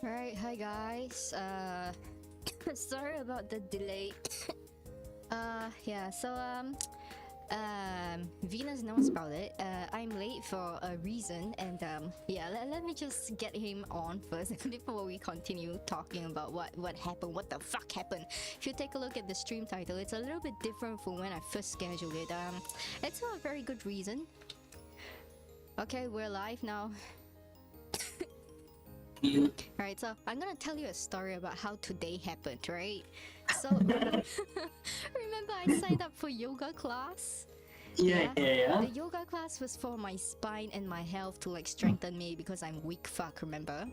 Alright, hi guys. Sorry about the delay. Yeah, Venus knows about it. I'm late for a reason, and yeah, let me just get him on first before we continue talking about what happened, what the fuck happened. If you take a look at the stream title, it's a little bit different from when I first scheduled it. It's for a very good reason. Okay, we're live now. Alright, so I'm gonna tell you a story about how today happened, right? So, remember I signed up for yoga class? Yeah. The yoga class was for my spine and my health to like strengthen me because I'm weak fuck, remember?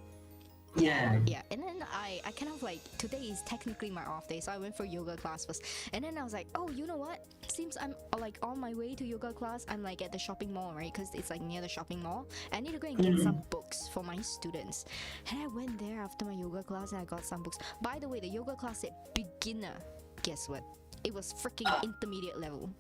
Yeah. Yeah, and then I kind of like, today is technically my off day, so I went for yoga class first. And then I was like, oh, you know what? Since I'm like on my way to yoga class, I'm like at the shopping mall, right? Because it's like near the shopping mall. I need to go and get some books for my students. And I went there after my yoga class and I got some books. By the way, the yoga class said beginner. Guess what? It was freaking intermediate level.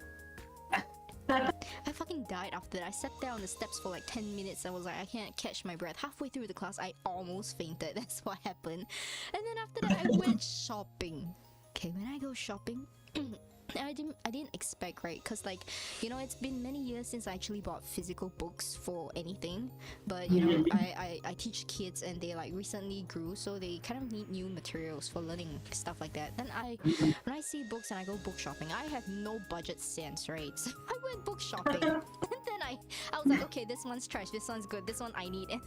I fucking died after that. I sat there on the steps for like 10 minutes. I was like, I can't catch my breath. Halfway through the class, I almost fainted. That's what happened. And then after that, I went shopping. Okay, when I go shopping, I didn't expect, right? Because like, you know, it's been many years since I actually bought physical books for anything. But you know, I teach kids and they like recently grew, so they kind of need new materials for learning stuff like that. Then when I see books and I go book shopping, I have no budget sense, right? So I went book shopping. And then I was like, okay, this one's trash, this one's good, this one I need. And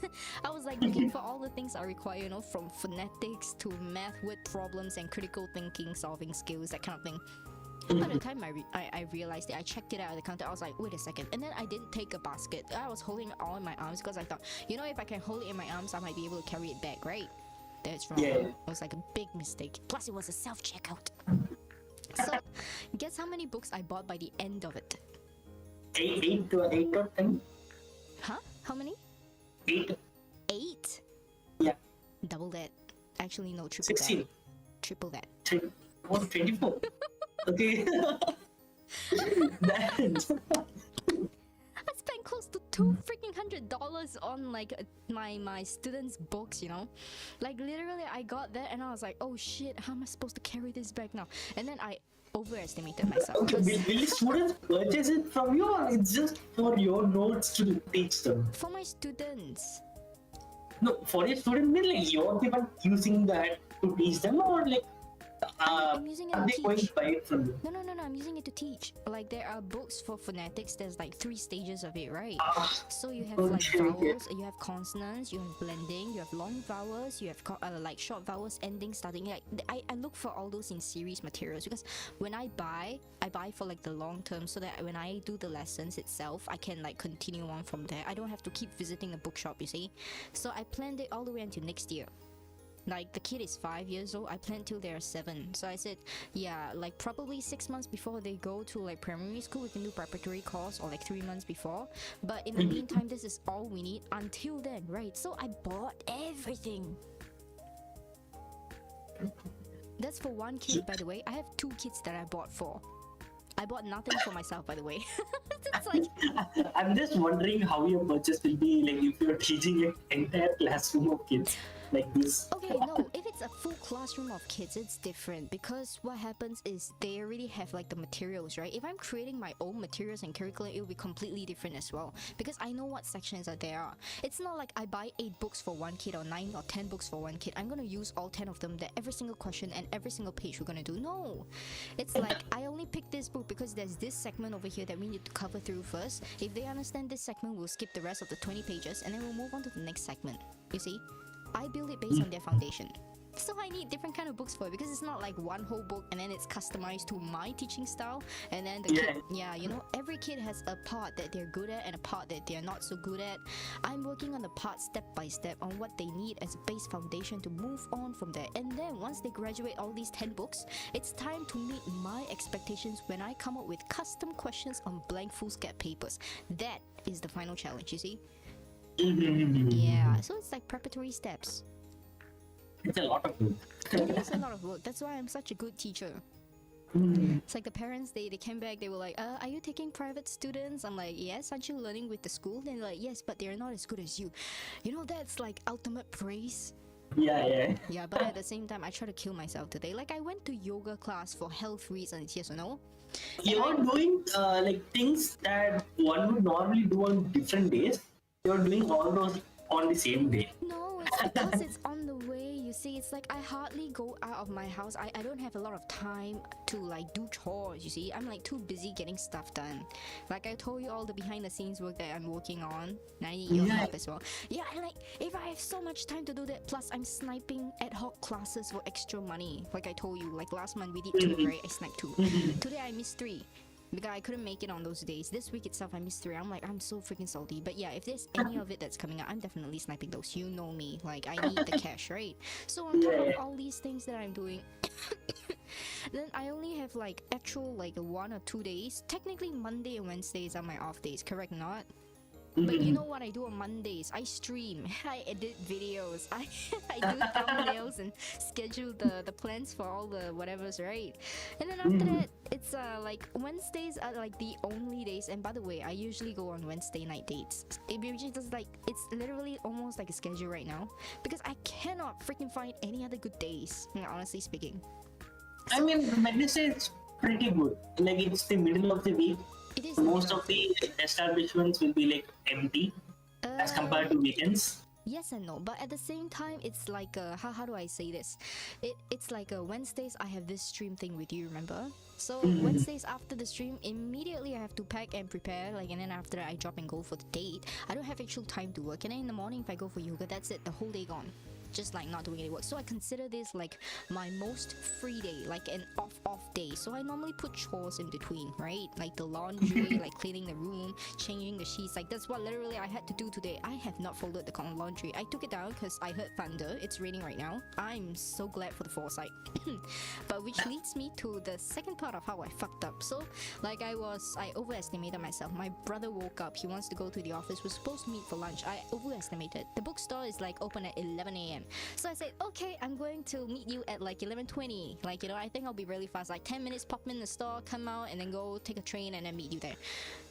I was like looking for all the things I require, you know, from phonetics to math, word problems, and critical thinking, solving skills, that kind of thing. By the time I realized it, I checked it out at the counter. I was like, wait a second. And then I didn't take a basket. I was holding it all in my arms because I thought, you know, if I can hold it in my arms, I might be able to carry it back, right? That's wrong. Yeah. It was like a big mistake. Plus, it was a self-checkout. So, guess how many books I bought by the end of it? Eight or 10? Huh? How many? 8. 8? Yeah. Double that. Actually, no, triple 16. that. Triple that. 24. Okay. That. I spent close to $200 on like my students' books, you know, like literally I got that and I was like, oh shit, how am I supposed to carry this back now? And then I overestimated myself. Okay, will students purchase it from you, or it's just for your notes to teach them? For my students. No, for a student, mean like you're the one using that to teach them, or like I'm using it are to they going teach. to buy it from you? No, I'm using it to teach. Like there are books for phonetics. There's like 3 stages of it, right? So you have like vowels, you have consonants, you have blending, you have long vowels, you have like short vowels, ending, starting. Like I look for all those in series materials because when I buy for like the long term, so that when I do the lessons itself, I can like continue on from there. I don't have to keep visiting a bookshop, you see. So I planned it all the way until next year. Like the kid is 5 years old, I plan till they're 7. So I said, yeah, like probably 6 months before they go to like primary school, we can do preparatory course, or like 3 months before. But in the meantime, this is all we need until then, right? So I bought everything. That's for one kid, by the way. I have 2 kids that I bought for. I bought nothing for myself, by the way. It's like, I'm just wondering how your purchase will be, like if you're teaching an entire classroom of kids like this. okay, no, if it's a full classroom of kids, it's different because what happens is they already have like the materials, right? If I'm creating my own materials and curriculum, it will be completely different as well because I know what sections are there are. It's not like I buy 8 books for one kid or 9 or 10 books for one kid. I'm gonna use all 10 of them, that every single question and every single page we're gonna do. No, it's like I only picked this book because there's this segment over here that we need to cover through first. If they understand this segment, we'll skip the rest of the 20 pages and then we'll move on to the next segment. You see, I build it based on their foundation. So I need different kind of books for it because it's not like one whole book and then it's customized to my teaching style. And then the kid, yeah, you know, every kid has a part that they're good at and a part that they're not so good at. I'm working on the part step by step on what they need as a base foundation to move on from there. And then once they graduate all these 10 books, it's time to meet my expectations when I come up with custom questions on blank foolscap papers. That is the final challenge, you see? Yeah, so it's like preparatory steps. It's a lot of work. It is a lot of work. That's why I'm such a good teacher. It's like the parents, they came back, they were like, are you taking private students? I'm like, yes. Aren't you learning with the school? Then they're like, yes, but they're not as good as you. You know, that's like ultimate praise. Yeah. Yeah, but at the same time, I try to kill myself today. Like, I went to yoga class for health reasons, yes or no? You're doing like things that one would normally do on different days. You're doing all those on the same day. No, it's because it's on the way. You see, it's like I hardly go out of my house. I don't have a lot of time to like do chores, you see. I'm like too busy getting stuff done. Like I told you all the behind the scenes work that I'm working on. And I need your Yeah. help as well. Yeah, and like if I have so much time to do that, plus I'm sniping ad hoc classes for extra money. Like I told you, like last month we did two, right? I sniped two. Today I missed three. Because I couldn't make it on those days. This week itself, I missed three. I'm like, I'm so freaking salty. But yeah, if there's any of it that's coming out, I'm definitely sniping those. You know me. Like, I need the cash, right? So on top of all these things that I'm doing, then I only have like actual like 1 or 2 days. Technically, Monday and Wednesdays are my off days, correct? Not. But you know what I do on Mondays? I stream, I edit videos, I do thumbnails and schedule the plans for all the whatevers, right? And then after that, it's like Wednesdays are like the only days. And by the way, I usually go on Wednesday night dates. It usually just like it's literally almost like a schedule right now because I cannot freaking find any other good days. Honestly speaking, I mean, Wednesday is pretty good. Like it's the middle of the week. it is Most of the establishments will be like empty as compared to weekends. Yes and no, but at the same time, it's like how do I say this? It's like Wednesdays I have this stream thing with you, remember? So Wednesdays after the stream, immediately I have to pack and prepare, like, and then after that I drop and go for the date. I don't have actual time to work, and then in the morning if I go for yoga, that's it, the whole day gone. Just like not doing any work. So I consider this like my most free day, like an off day. So I normally put chores in between, right? Like the laundry, like cleaning the room, changing the sheets. Like that's what literally I had to do today. I have not folded the laundry. I took it down because I heard thunder. It's raining right now. I'm so glad for the foresight. But which leads me to the second part of how I fucked up. So like I overestimated myself. My brother woke up. He wants to go to the office. We're supposed to meet for lunch. I overestimated. The bookstore is like open at 11 a.m. So I said, okay, I'm going to meet you at like 11:20. Like, you know, I think I'll be really fast. Like 10 minutes, pop in the store, come out, and then go take a train and then meet you there.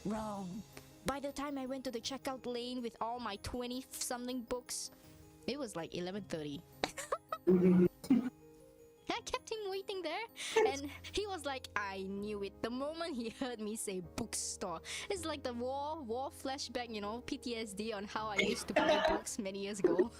Wrong. By the time I went to the checkout lane with all my 20-something books, it was like 11:30. I kept him waiting there, and he was like, I knew it. The moment he heard me say bookstore, it's like the war flashback, you know, PTSD on how I used to buy books many years ago.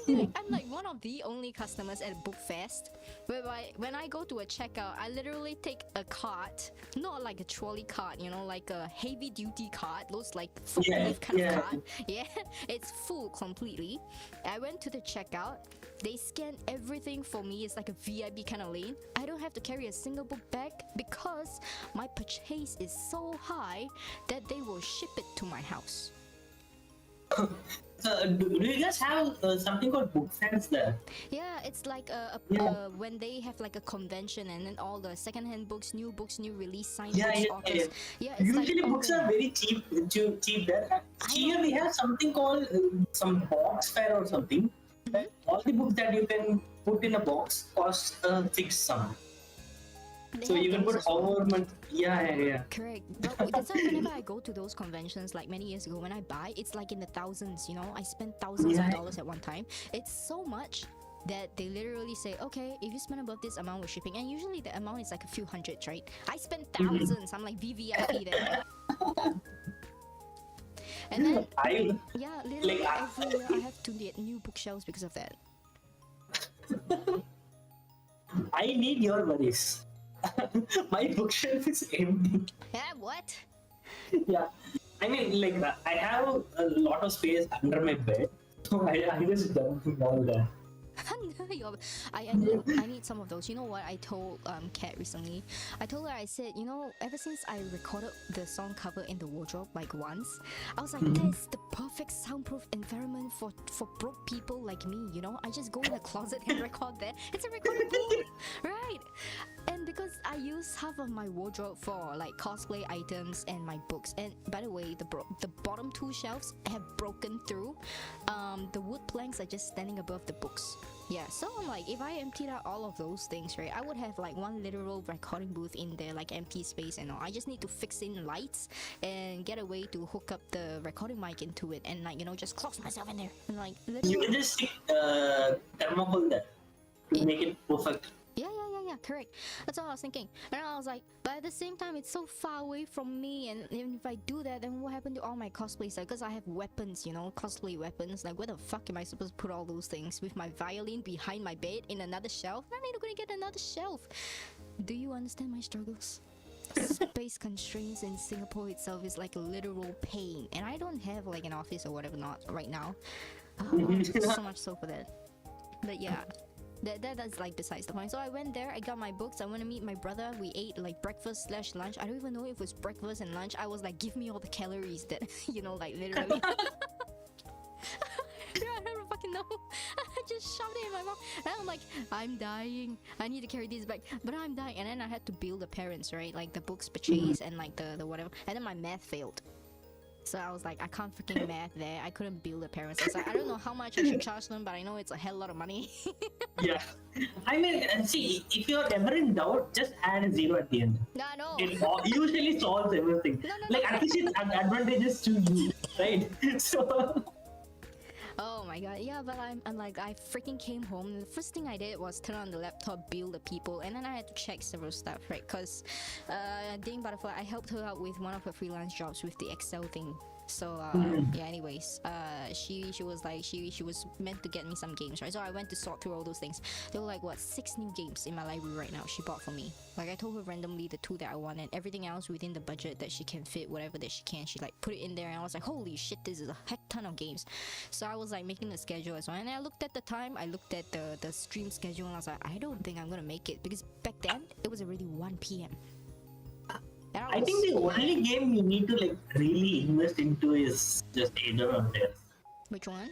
I'm like one of the only customers at Bookfest whereby when I go to a checkout, I literally take a cart, not like a trolley cart, you know, like a heavy duty cart, those like forklift kind of cart. Yeah, it's full completely. I went to the checkout. They scan everything for me. It's like a VIP kind of lane. I don't have to carry a single book bag because my purchase is so high that they will ship it to my house. Do you guys have something called book fairs there? Yeah, it's like when they have like a convention and then all the secondhand books, new release, signed books, authors. Yeah, it's Usually like books are very cheap there. Here we have something called some box fair or something. Where all the books that you can put in a box cost a fixed sum. So you can put however much. Yeah. Correct. But that's why whenever I go to those conventions, like many years ago, when I buy, it's like in the thousands. You know, I spent thousands of dollars at one time. It's so much that they literally say, okay, if you spend above this amount with shipping, and usually the amount is like a few hundreds, right? I spent thousands. I'm like VVIP there. And then, literally every year I have to get new bookshelves because of that. I need your worries. My bookshelf is empty. Yeah, what? Yeah, I mean, like I have a lot of space under my bed, so I just dump it all there. I need some of those. You know what I told Kat recently? I told her, I said, you know, ever since I recorded the song cover in the wardrobe like once, I was like, that's the perfect soundproof environment for broke people like me, you know? I just go in the closet and record there. It's a recording booth, right? And because I use half of my wardrobe for like cosplay items and my books, and by the way, the bottom two shelves have broken through. The wood planks are just standing above the books. Yeah, so I'm like, if I emptied out all of those things, right, I would have like one literal recording booth in there, like empty space and all. I just need to fix in lights and get a way to hook up the recording mic into it and like, just close myself in there and like You literally. can just stick thermocol there to make it perfect. Yeah, correct. That's what I was thinking. And I was like, but at the same time, it's so far away from me. And even if I do that, then what happened to all my cosplays? Because I have weapons, cosplay weapons. Like, where the fuck am I supposed to put all those things? With my violin behind my bed in another shelf? I need to go and get another shelf. Do you understand my struggles? Space constraints in Singapore itself is like a literal pain. And I don't have like an office or whatever not right now. So much so for that. But yeah. That's like besides the point. So I went there, I got my books, I went to meet my brother, we ate like breakfast/lunch. I don't even know if it was breakfast and lunch. I was like, give me all the calories that, like literally. I don't fucking know. I just shoved it in my mouth. And I'm like, I'm dying. I need to carry this back. But I'm dying. And then I had to bill the parents, right? Like the books purchase and like the whatever. And then my math failed. So I was like, I can't freaking math there. I couldn't bill the parents. I was like, I don't know how much I should charge them, but I know it's a hell lot of money. Yeah. I mean, see, if you're ever in doubt, just add a zero at the end. No. It usually solves everything. No. Like, at least it's advantageous to you, right? So. Oh my god, yeah, but I'm like, I freaking came home and the first thing I did was turn on the laptop, bill the people, and then I had to check several stuff, right? Because Dame Butterfly, I helped her out with one of her freelance jobs with the Excel thing. So yeah, anyways, she was like, she was meant to get me some games, right? So I went to sort through all those things. There were like 6 new games in my library right now she bought for me. Like I told her randomly the 2 that I wanted, everything else within the budget that she can fit, whatever that she can, she like put it in there, and I was like, holy shit, this is a heck ton of games. So I was like making the schedule as well, and I looked at the time, I looked at the stream schedule, and I was like, I don't think I'm gonna make it, because back then it was already 1 p.m. I think the only game you need to like really invest into is just Age of Empires. Which one?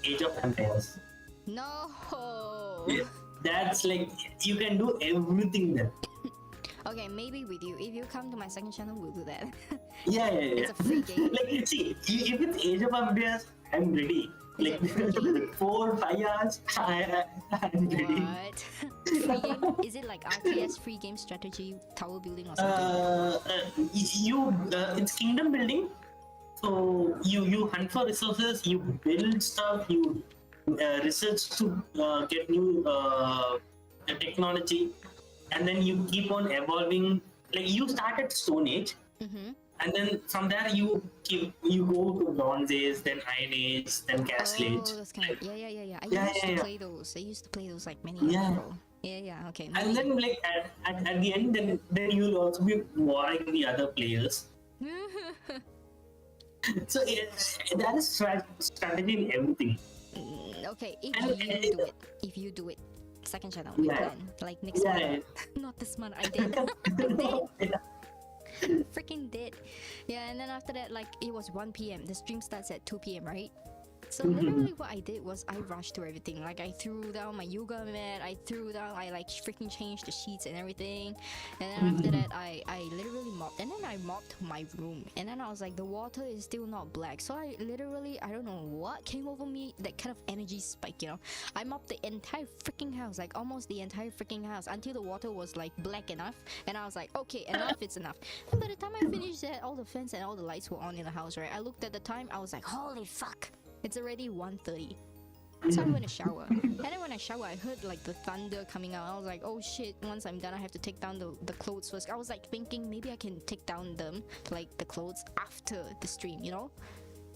Age of Empires. No. Yeah, that's like, you can do everything there. Okay, maybe with you. If you come to my second channel, we'll do that. Yeah. It's a free game. Like, see, if it's Age of Empires, I'm ready. Like, 4 5 hours, I'm ready. What? Free game? Is it like RTS free game strategy, tower building or something? It's kingdom building. So you hunt for resources, you build stuff, you research to get new technology, and then you keep on evolving. Like, you start at Stone Age, and then from there you go to Bronze Age, then Iron Age, then Castle Age. Oh, that's kind of, yeah. I used to play those. I used to play those like many years ago. Yeah. Okay. And then like at the end, then you'll also be warring the other players. So that is strategy in everything. Okay, if you do it, second channel, we plan like next month. Not this month. I did. Freaking did. Yeah, and then after that, like, it was 1 p.m. The stream starts at 2 p.m., right? So literally what I did was I rushed through everything. Like, I threw down my yoga mat, I like freaking changed the sheets and everything. And then after that, I literally mopped. And then I mopped my room. And then I was like, the water is still not black. So I don't know what came over me, that kind of energy spike, I mopped the entire freaking house, like almost the entire freaking house, until the water was like black enough. And I was like, okay, enough, it's enough. And by the time I finished that, all the fans and all the lights were on in the house, right? I looked at the time, I was like, holy fuck. It's already 1:30. So I went to shower. And then when I shower, I heard like the thunder coming out. I was like, oh shit, once I'm done, I have to take down the clothes first. I was like thinking maybe I can take down the clothes after the stream,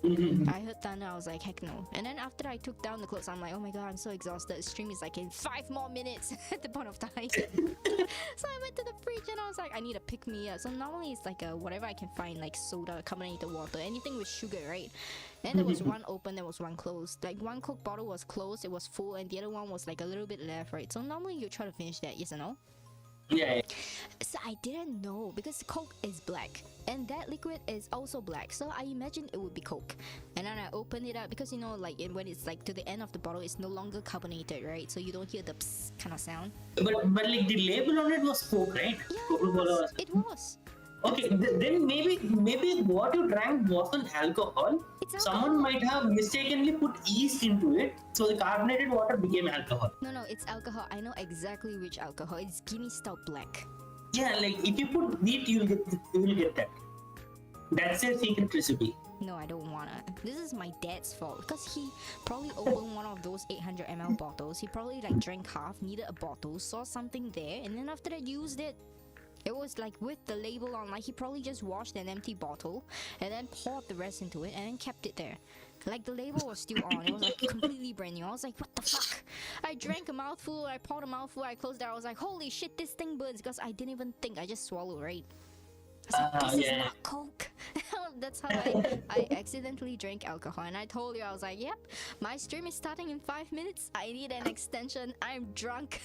I heard thunder, I was like, heck no. And then after I took down the clothes, I'm like, oh my god, I'm so exhausted. The stream is like in 5 more minutes at the point of time. So I went to the fridge and I was like, I need to pick me up. So normally it's like whatever I can find, like soda, carbonated water, anything with sugar, right? And there was one open, there was one closed. Like, one Coke bottle was closed, it was full, and the other one was like a little bit left, right? So normally you try to finish that, yes or no? Yeah. So I didn't know, because Coke is black and that liquid is also black, so I imagined it would be Coke. And then I opened it up, because like when it's like to the end of the bottle, it's no longer carbonated, right? So you don't hear the psst kind of sound. But like the label on it was Coke, right? Yeah, it was. Okay, then maybe what you drank wasn't alcohol. It's Someone alcohol. might have mistakenly put yeast into it, so the carbonated water became alcohol. No, it's alcohol. I know exactly which alcohol. It's Guinness Stout Black. Yeah, like if you put wheat, you'll get that. That's a secret recipe. No, I don't wanna. This is my dad's fault because he probably opened one of those 800 ml bottles. He probably like drank half, needed a bottle, saw something there, and then after that used it. It was like with the label on, like he probably just washed an empty bottle and then poured the rest into it and then kept it there. Like the label was still on. It was like completely brand new. I was like, what the fuck? I drank a mouthful, I poured a mouthful, I closed it. I was like, holy shit, this thing burns, because I didn't even think. I just swallowed, right? I was like, this is not Coke. That's how I accidentally drank alcohol. And I told you, I was like, yep, my stream is starting in 5 minutes. I need an extension. I'm drunk.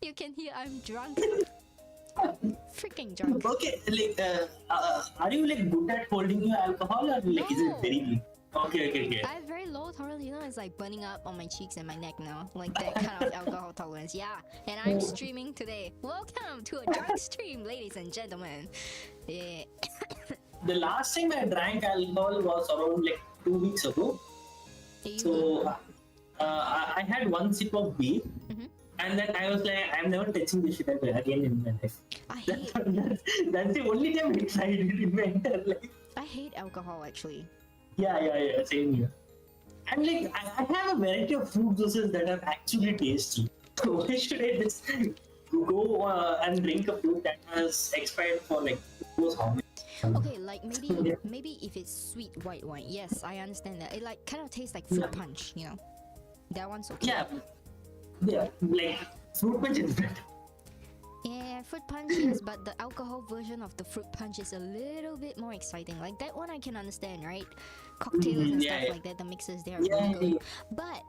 You can hear I'm drunk. Freaking drunk. Okay, like, are you like good at holding your alcohol, or like is it very weak? Okay. I have very low tolerance, you know, it's like burning up on my cheeks and my neck now. Like that kind of alcohol tolerance, yeah. And I'm streaming today. Welcome to a drunk stream, ladies and gentlemen. Yeah. The last time I drank alcohol was around like 2 weeks ago. So I had one sip of beer. And then I was like, I'm never touching this shit again in my life. That's the only time I tried it in my entire life. I hate alcohol actually. Yeah, same here. And like, I have a variety of fruit juices that are actually tasty. So why should I just go and drink a fruit that has expired for like who knows how many? Okay, like maybe if it's sweet white wine, yes, I understand that. It like kind of tastes like fruit punch, you know. That one's okay. Yeah, like fruit punch is better. Yeah, fruit punch yes, but the alcohol version of the fruit punch is a little bit more exciting. Like that one I can understand, right? Cocktails and stuff like that, the mixes there are really good. But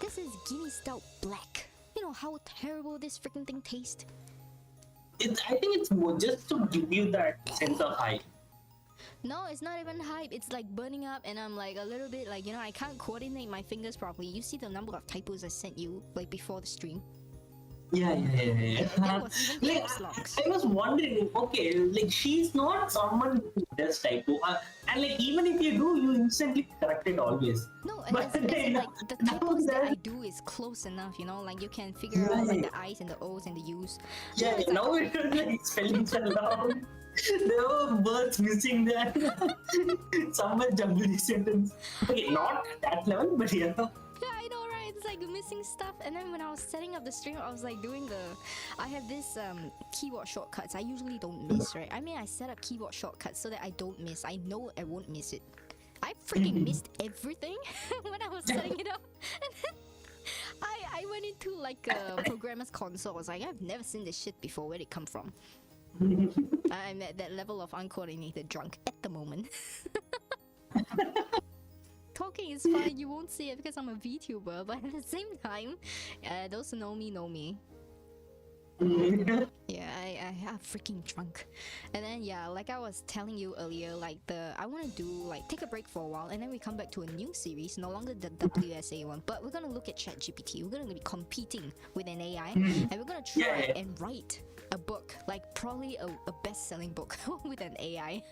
this is Guinness Stout Black. You know how terrible this freaking thing tastes? I think it's more just to give you that sense of hype. No, it's not even hype. It's like burning up, and I'm like a little bit like, you know, I can't coordinate my fingers properly. You see the number of typos I sent you like before the stream? Yeah. That was even Like, caps locks. I was wondering, okay, like she's not someone who does typo, and like even if you do, you instantly correct it always. No, But as in, like the typos that I that- do is close enough, you know, like you can figure out like the I's and the O's and the U's. Yeah, it's like, now it was like spellings are loud. There were words missing there. Someone jumbled the sentence. Okay, not at that level, but yeah. yeah, I know, right? It's like missing stuff. And then when I was setting up the stream, I was like doing I have this keyboard shortcuts. I usually don't miss, right? I mean, I set up keyboard shortcuts so that I don't miss. I know I won't miss it. I freaking missed everything when I was setting it up. And then I went into like a programmer's console. I was like, I've never seen this shit before. Where'd it come from? I'm at that level of uncoordinated drunk at the moment. Talking is fine, you won't see it because I'm a VTuber, but at the same time, those who know me. Yeah, I have freaking drunk. And then yeah, like I was telling you earlier, like I want to do like take a break for a while and then we come back to a new series, no longer the WSA one, but we're gonna look at ChatGPT. We're gonna be competing with an AI and we're gonna try and write a book, like probably a best-selling book with an AI.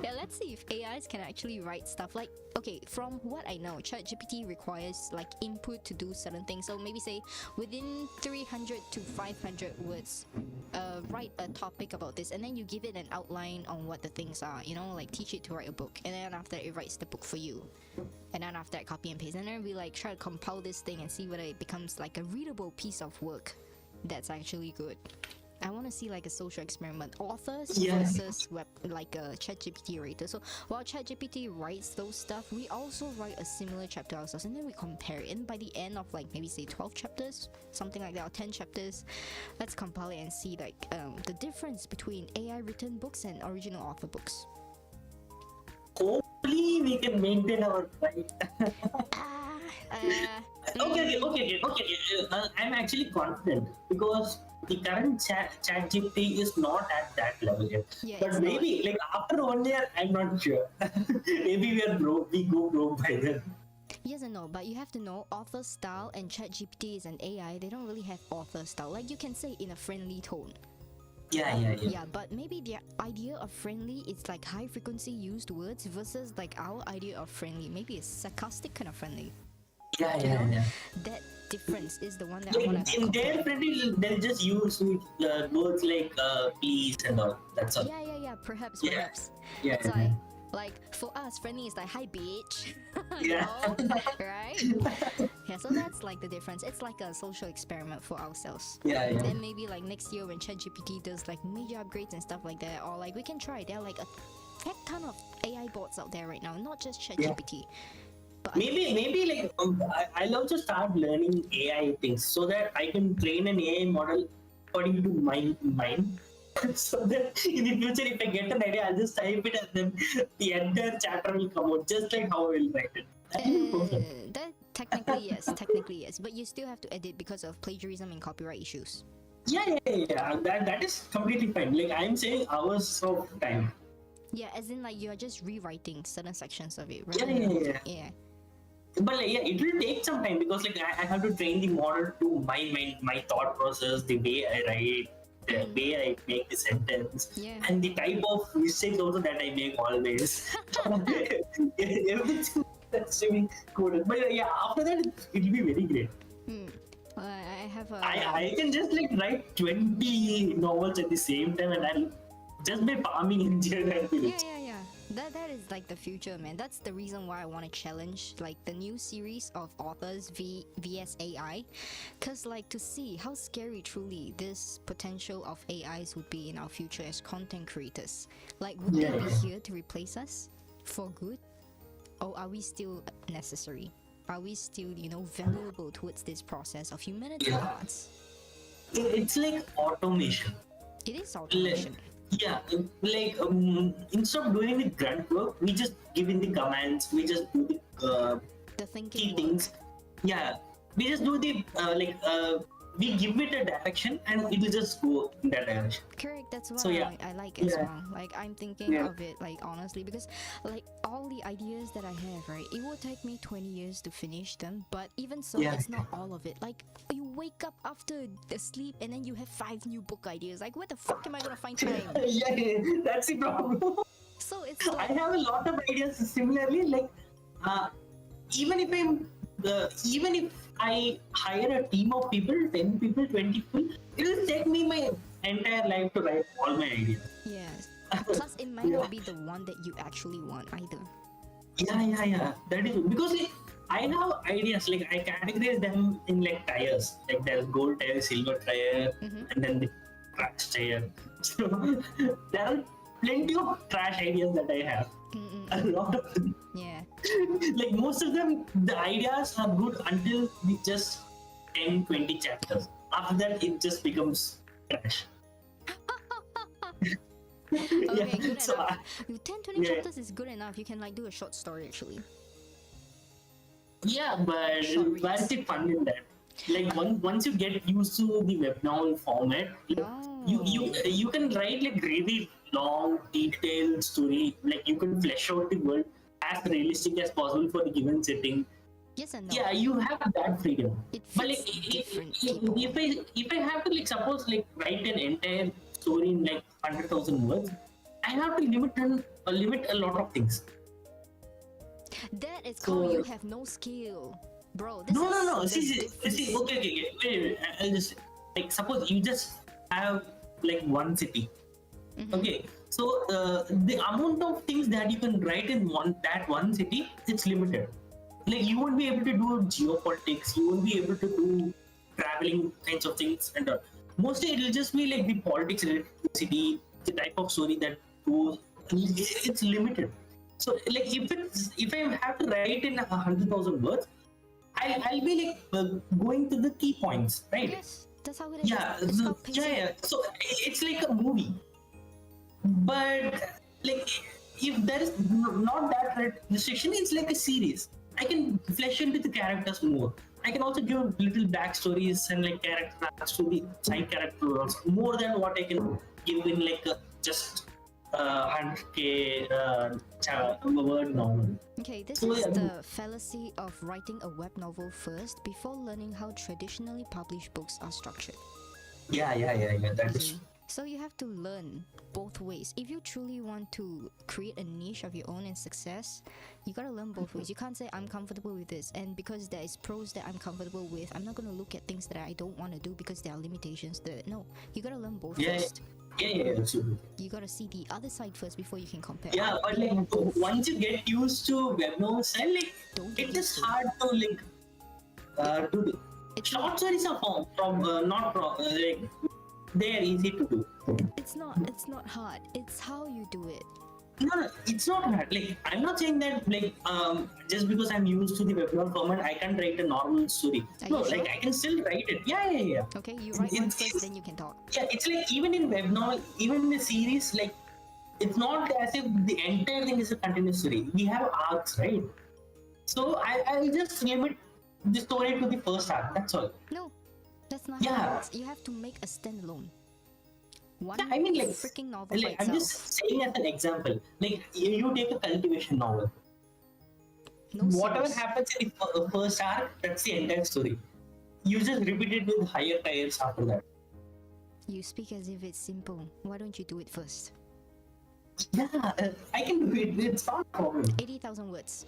Yeah, let's see if AIs can actually write stuff. Like, okay, from what I know, ChatGPT requires like input to do certain things. So maybe say within 300 to 500 words, write a topic about this, and then you give it an outline on what the things are. You know, like teach it to write a book, and then after that, it writes the book for you. And then after that, copy and paste, and then we like try to compile this thing and see whether it becomes like a readable piece of work that's actually good. I want to see like a social experiment, authors versus like a ChatGPT writer. So while ChatGPT writes those stuff, we also write a similar chapter ourselves, and then we compare it. And by the end of like maybe say 12 chapters, something like that, or 10 chapters, let's compile it and see like the difference between AI written books and original author books. Hopefully, we can maintain our pride. Okay. I'm actually confident because the current ChatGPT is not at that level yet. Yeah, but maybe like after 1 year, I'm not sure. Maybe we are broke. We go broke by then. Yes and no, but you have to know author style and ChatGPT is an AI. They don't really have author style. Like you can say in a friendly tone. Yeah, but maybe the idea of friendly is like high frequency used words versus like our idea of friendly. Maybe it's sarcastic kind of friendly. That difference is the one that I want Like to in compare. their friendly, they'll just use words like please and all. That's all. Yeah. Perhaps. Yeah. It's like for us, friendly is like hi bitch. you Yeah. know? Right? Yeah, so that's like the difference. It's like a social experiment for ourselves. Yeah. Then maybe like next year when ChatGPT does like major upgrades and stuff like that, or like we can try. There are like a heck ton of AI bots out there right now, not just ChatGPT. But Maybe like I'll also start learning AI things so that I can train an AI model according to my mind. So that in the future, if I get an idea, I'll just type it and then the entire chapter will come out just like how I will write it. That will be perfect. that technically yes, but you still have to edit because of plagiarism and copyright issues. Yeah. That is completely fine. Like I'm saying, hours of time. Yeah, as in like you're just rewriting certain sections of it, Yeah, right? yeah. But like, yeah, it will take some time because like I have to train the model to my thought process, the way I write, the way I make the sentence, Yeah. and the type of mistakes also that I make always. Everything that's being coded. But yeah, after that it will be very great. I have a. I can just like write 20 novels at the same time, and I'll just by palming in here and Yeah. That is like the future, man. That's the reason why I want to challenge like the new series of authors VSAI, cause like to see how scary truly this potential of AIs would be in our future as content creators. Like, would they be here to replace us for good, or are we still necessary? Are we still, valuable towards this process of humanity arts? It's like automation. It is automation. Yeah, like instead of doing the grunt work, we just give in the commands. We just do The key thinking things. Yeah, we just do the we give it a direction and it will just go in that direction. Correct, that's what So, yeah. I like as Yeah. well. Like I'm thinking Yeah. of it like honestly because like all the ideas that I have, right, it will take me 20 years to finish them, but even so Yeah. it's not all of it. Like you wake up after the sleep and then you have 5 new book ideas. Like where the fuck am I gonna find time? Yeah, that's the problem. So it's I like have a lot of ideas similarly. Like, even if even if I hire a team of people, 10 people, 20 people, it will take me my entire life to write all my ideas. yes. Plus it might not be the one that you actually want either. Yeah. That is because like, I have ideas. Like I categorize them in like tires. Like there's gold tire, silver tire, and then the trash tire. So there are plenty of trash ideas that I have. A lot of them. Yeah. Like most of them, the ideas are good until we just 10, 20 chapters. After that, it just becomes trash. Okay, good so enough. 10, 20 yeah. chapters is good enough. You can like do a short story actually. Yeah, but Short reads. where's the fun in that? Like once you get used to the web novel format, like, you can write like really long, detailed story. Like you can flesh out the world as realistic as possible for the given setting. Yes and no. Yeah, you have that freedom. It But like, fits different people. if I have to like suppose like write an entire story in like 100,000 words, I have to limit a lot of things. That is So- called you have no skill. Bro, this No. is the See, difference. okay. Wait. I'll just like suppose you just have like one city. Okay, so the amount of things that you can write in one city, it's limited. Like you won't be able to do geopolitics. You won't be able to do traveling kinds of things, and mostly it will just be like the politics related to the city, the type of story that goes. It's limited. So like if I have to write in 100,000 words, I'll be like going to the key points, right? Yes, that's how it is. Yeah, It's called pacing. yeah. So it's like a movie, but like if there is not that restriction, it's like a series. I can flesh into the characters more. I can also give little backstories and like character arcs to the side characters more than what I can give in like just 100k word novel. Okay, this So, is yeah. the fallacy of writing a web novel first before learning how traditionally published books are structured. Yeah. That is. So you have to learn both ways. If you truly want to create a niche of your own and success, you gotta learn both ways. You can't say I'm comfortable with this, and because there is pros that I'm comfortable with, I'm not gonna look at things that I don't want to do because there are limitations there. No, you gotta learn both first. Yeah, absolutely. You gotta see the other side first before you can compare. Yeah, but like once you get used to web novels, and like it is hard to like do. Short stories are like they are easy to do. It's not hard. It's how you do it. No, it's not hard. Like I'm not saying that like just because I'm used to the web novel format, I can't write a normal story. No, Are you like sure? I can still write it. Yeah. Okay, you write one first, then you can talk. Yeah, it's like even in web novel, even in the series, like it's not as if the entire thing is a continuous story. We have arcs, right? So I'll just limit the story to the first arc. That's all. No, that's not how it works. You have to make a standalone. One Yeah, I mean, like, freaking novel by like I'm itself. just saying as an example. Like you take a cultivation novel. No Whatever series. happens in the first arc, that's the entire story. You just repeat it with higher tiers after that. You speak as if it's simple. Why don't you do it first? Yeah, I can do it. It's not a problem. 80,000 words.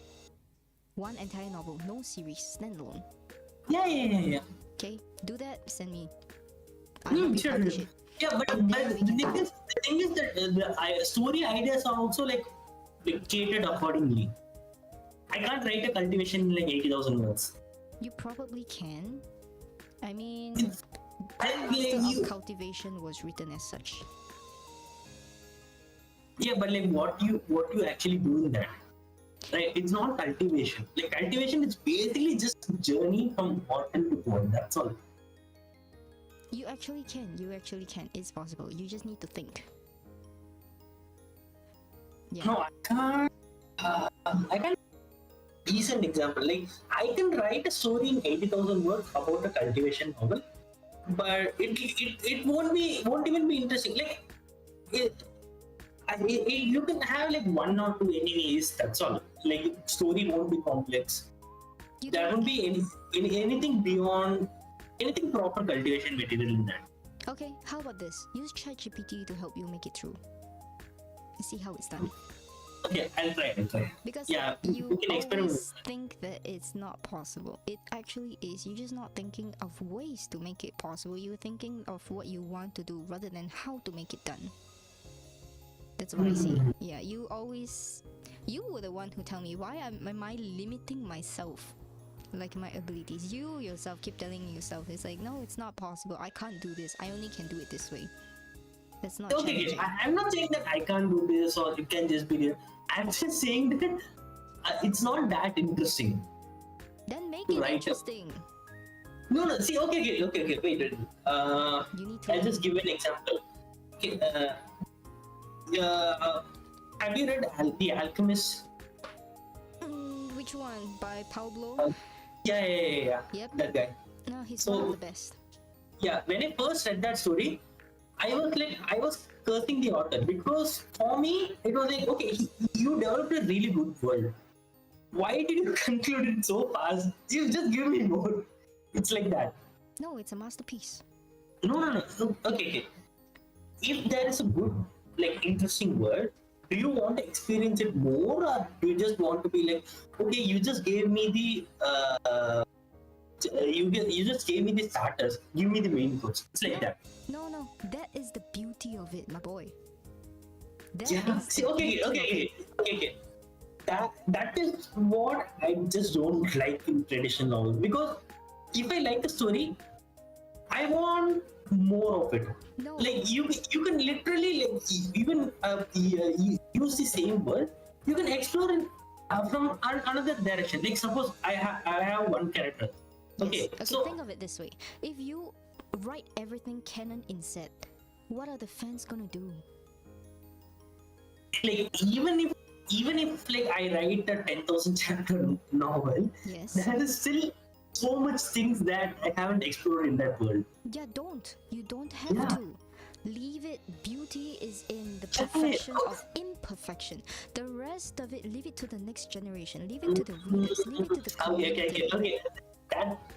One entire novel, no series, standalone. Yeah. Okay, do that, send me. I hope you Sure. publish it. Yeah, but And the then we can thing is that story ideas are also like catered accordingly. I can't write a cultivation in like 80,000 words. You probably can. I mean, I- Master of Cultivation was written as such. Yeah, but like what you actually do in that, right? It's not cultivation. Like cultivation is basically just a journey from orphan to point. That's all. You actually can. It's possible. You just need to think. Yeah. No, I can't. I can't. Decent example. Like I can write a story in 80,000 words about a cultivation novel, but it won't even be interesting. Like you can have like one or two enemies. That's all. Like story won't be complex. You There don't- won't be anything beyond anything proper cultivation material in that. Okay, how about this? Use ChatGPT to help you make it through. See how it's done. Okay, I'll try. Because Yeah, you we can experiment. always think that it's not possible. It actually is. You're just not thinking of ways to make it possible. You're thinking of what you want to do rather than how to make it done. That's what I see. Yeah, you were the one who tell me why am I limiting myself, like my abilities. You yourself keep telling yourself it's like, no, it's not possible. I can't do this. I only can do it this way. That's not Okay, challenging. I'm not saying that I can't do this or it can just be there. I'm just saying that it's not that interesting. Then make to it write a- interesting. No. See, okay. Wait. You need to. I'll just give you an example. Okay, have you read The Alchemist? Which one? By Pablo? Yeah. Yep. That guy. No, he's So- one of the best. Yeah, when I first read that story, I was cursing the author because for me it was like, okay, you developed a really good world. Why did you conclude it so fast? You just give me more. It's like that. No, it's a masterpiece. No. Okay. If there is a good, like, interesting world, do you want to experience it more, or do you just want to be like, okay, you just gave me the you just gave me the starters, give me the main course. It's like that. No, that is the beauty of it, my boy. That Yeah. is See, the okay. beauty of it. That is what I just don't like in traditional novels, because if I like the story, I want more of it. No, Like you can literally like even you use the same word. You can explore it from another direction. Like suppose I have one character. Okay, yes. so Think of it this way. If you write everything canon in set, what are the fans gonna do? like even if like I write a 10,000 chapter novel, Yes. there is still so much things that I haven't explored in that world. Yeah, you don't have Yeah. to. Leave it. Beauty is in the Yeah, perfection oh. of imperfection. The rest of it, leave it to the next generation. Leave it to the readers. Leave it to the community. Okay.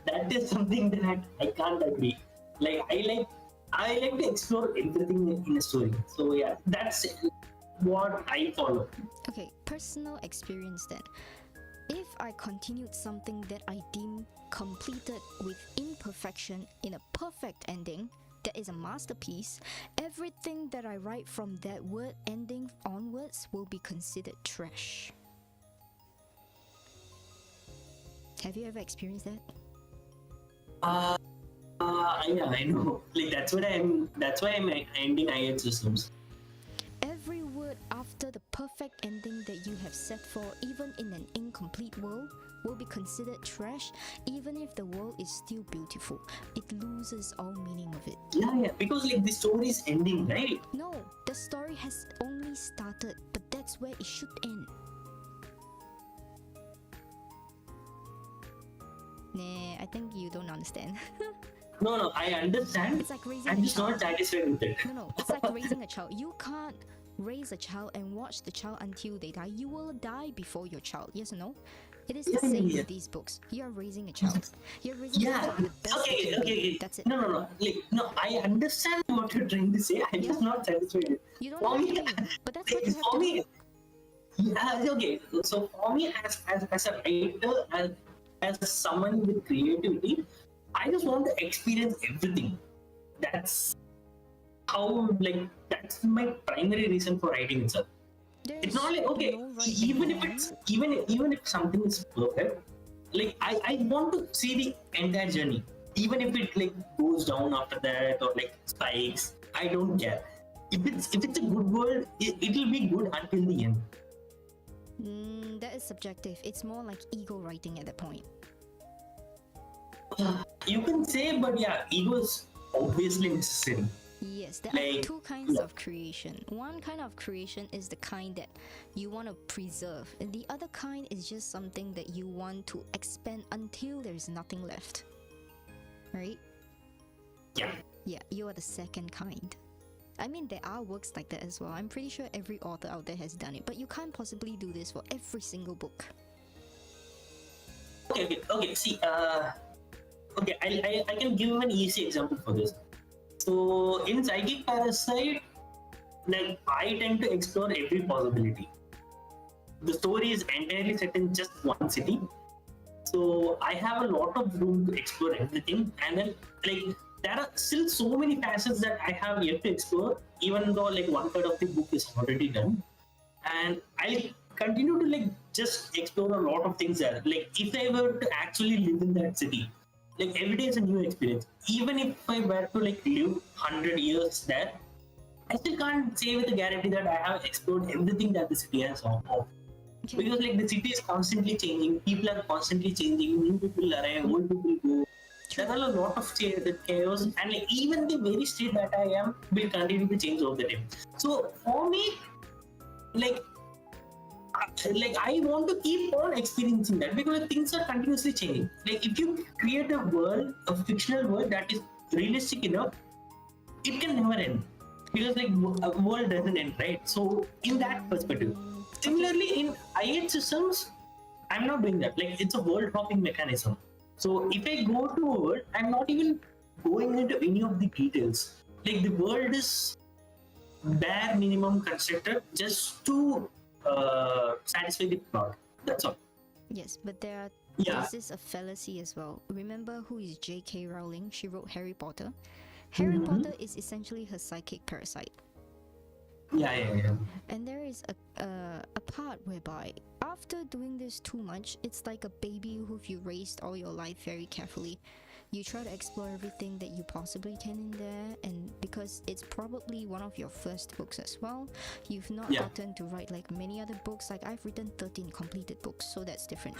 That is something that I can't agree. Like I like to explore everything in a story. So yeah, that's what I follow. Okay, personal experience then. If I continued something that I deem completed with imperfection in a perfect ending, that is a masterpiece, everything that I write from that word ending onwards will be considered trash. Have you ever experienced that? Yeah, I know. Like that's what I'm. That's why I'm ending IH systems. Every word after the perfect ending that you have set for, even in an incomplete world, will be considered trash, even if the world is still beautiful. It loses all meaning of it. Yeah, because like the story is ending, right? No, the story has only started, but that's where it should end. Nah, I think you don't understand. No, I understand. It's like raising I'm a just child. not satisfied with it. No, it's like raising a child. You can't raise a child and watch the child until they die. You will die before your child. Yes or no? It is the same with these books. You are raising a child. You're raising a child the best Okay, you can do. okay. That's it. No. Like, no, I understand what you're trying to say. I'm just not satisfied. You don't For have me, to be, but that's what you have for to me, do. yeah, okay. So for me, as a writer, as someone with creativity, I just want to experience everything. That's how, like, that's my primary reason for writing itself. It's not like, okay, no right even and if wrong. it's even if something is perfect, like I want to see the entire journey. Even if it like goes down after that or like spikes, I don't care. If it's a good world, it'll be good until the end. That is subjective. It's more like ego writing at that point. You can say, but yeah, ego is obviously necessary. Yes, there are Like, two kinds yeah. of creation. One kind of creation is the kind that you want to preserve, and the other kind is just something that you want to expand until there's nothing left. Right? Yeah. Yeah, you are the second kind. I mean, there are works like that as well. I'm pretty sure every author out there has done it, but you can't possibly do this for every single book. Okay. See, okay, I can give an easy example for this. So in Psychic Parasite, like I tend to explore every possibility. The story is entirely set in just one city, so I have a lot of room to explore everything. And then like there are still so many facets that I have yet to explore, even though like 1/3 of the book is already done. And I'll continue to like just explore a lot of things there. Like if I were to actually live in that city, like every day is a new experience. Even if I were to like live 100 years there, I still can't say with a guarantee that I have explored everything that the city has offered. Okay. Because like the city is constantly changing, people are constantly changing, new people arrive, old people go. There are a lot of chaos, and like, even the very state that I am will continue to change over the time. So for me, like I want to keep on experiencing that because things are continuously changing. Like if you create a world, a fictional world that is realistic enough, it can never end because like a world doesn't end, right? So in that perspective, similarly in IH systems, I'm not doing that. Like it's a world hopping mechanism. So if I go to a world, I'm not even going into any of the details. Like the world is bare minimum constructed just to satisfy the plot. That's all. Yes, but Yeah. this is a fallacy as well. Remember who is J.K. Rowling? She wrote Harry Potter. Harry Potter is essentially her psychic parasite. Yeah. And there is a part whereby after doing this too much, it's like a baby who you raised all your life very carefully. You try to explore everything that you possibly can in there, and because it's probably one of your first books as well, you've not gotten to write like many other books. Like I've written 13 completed books, so that's different.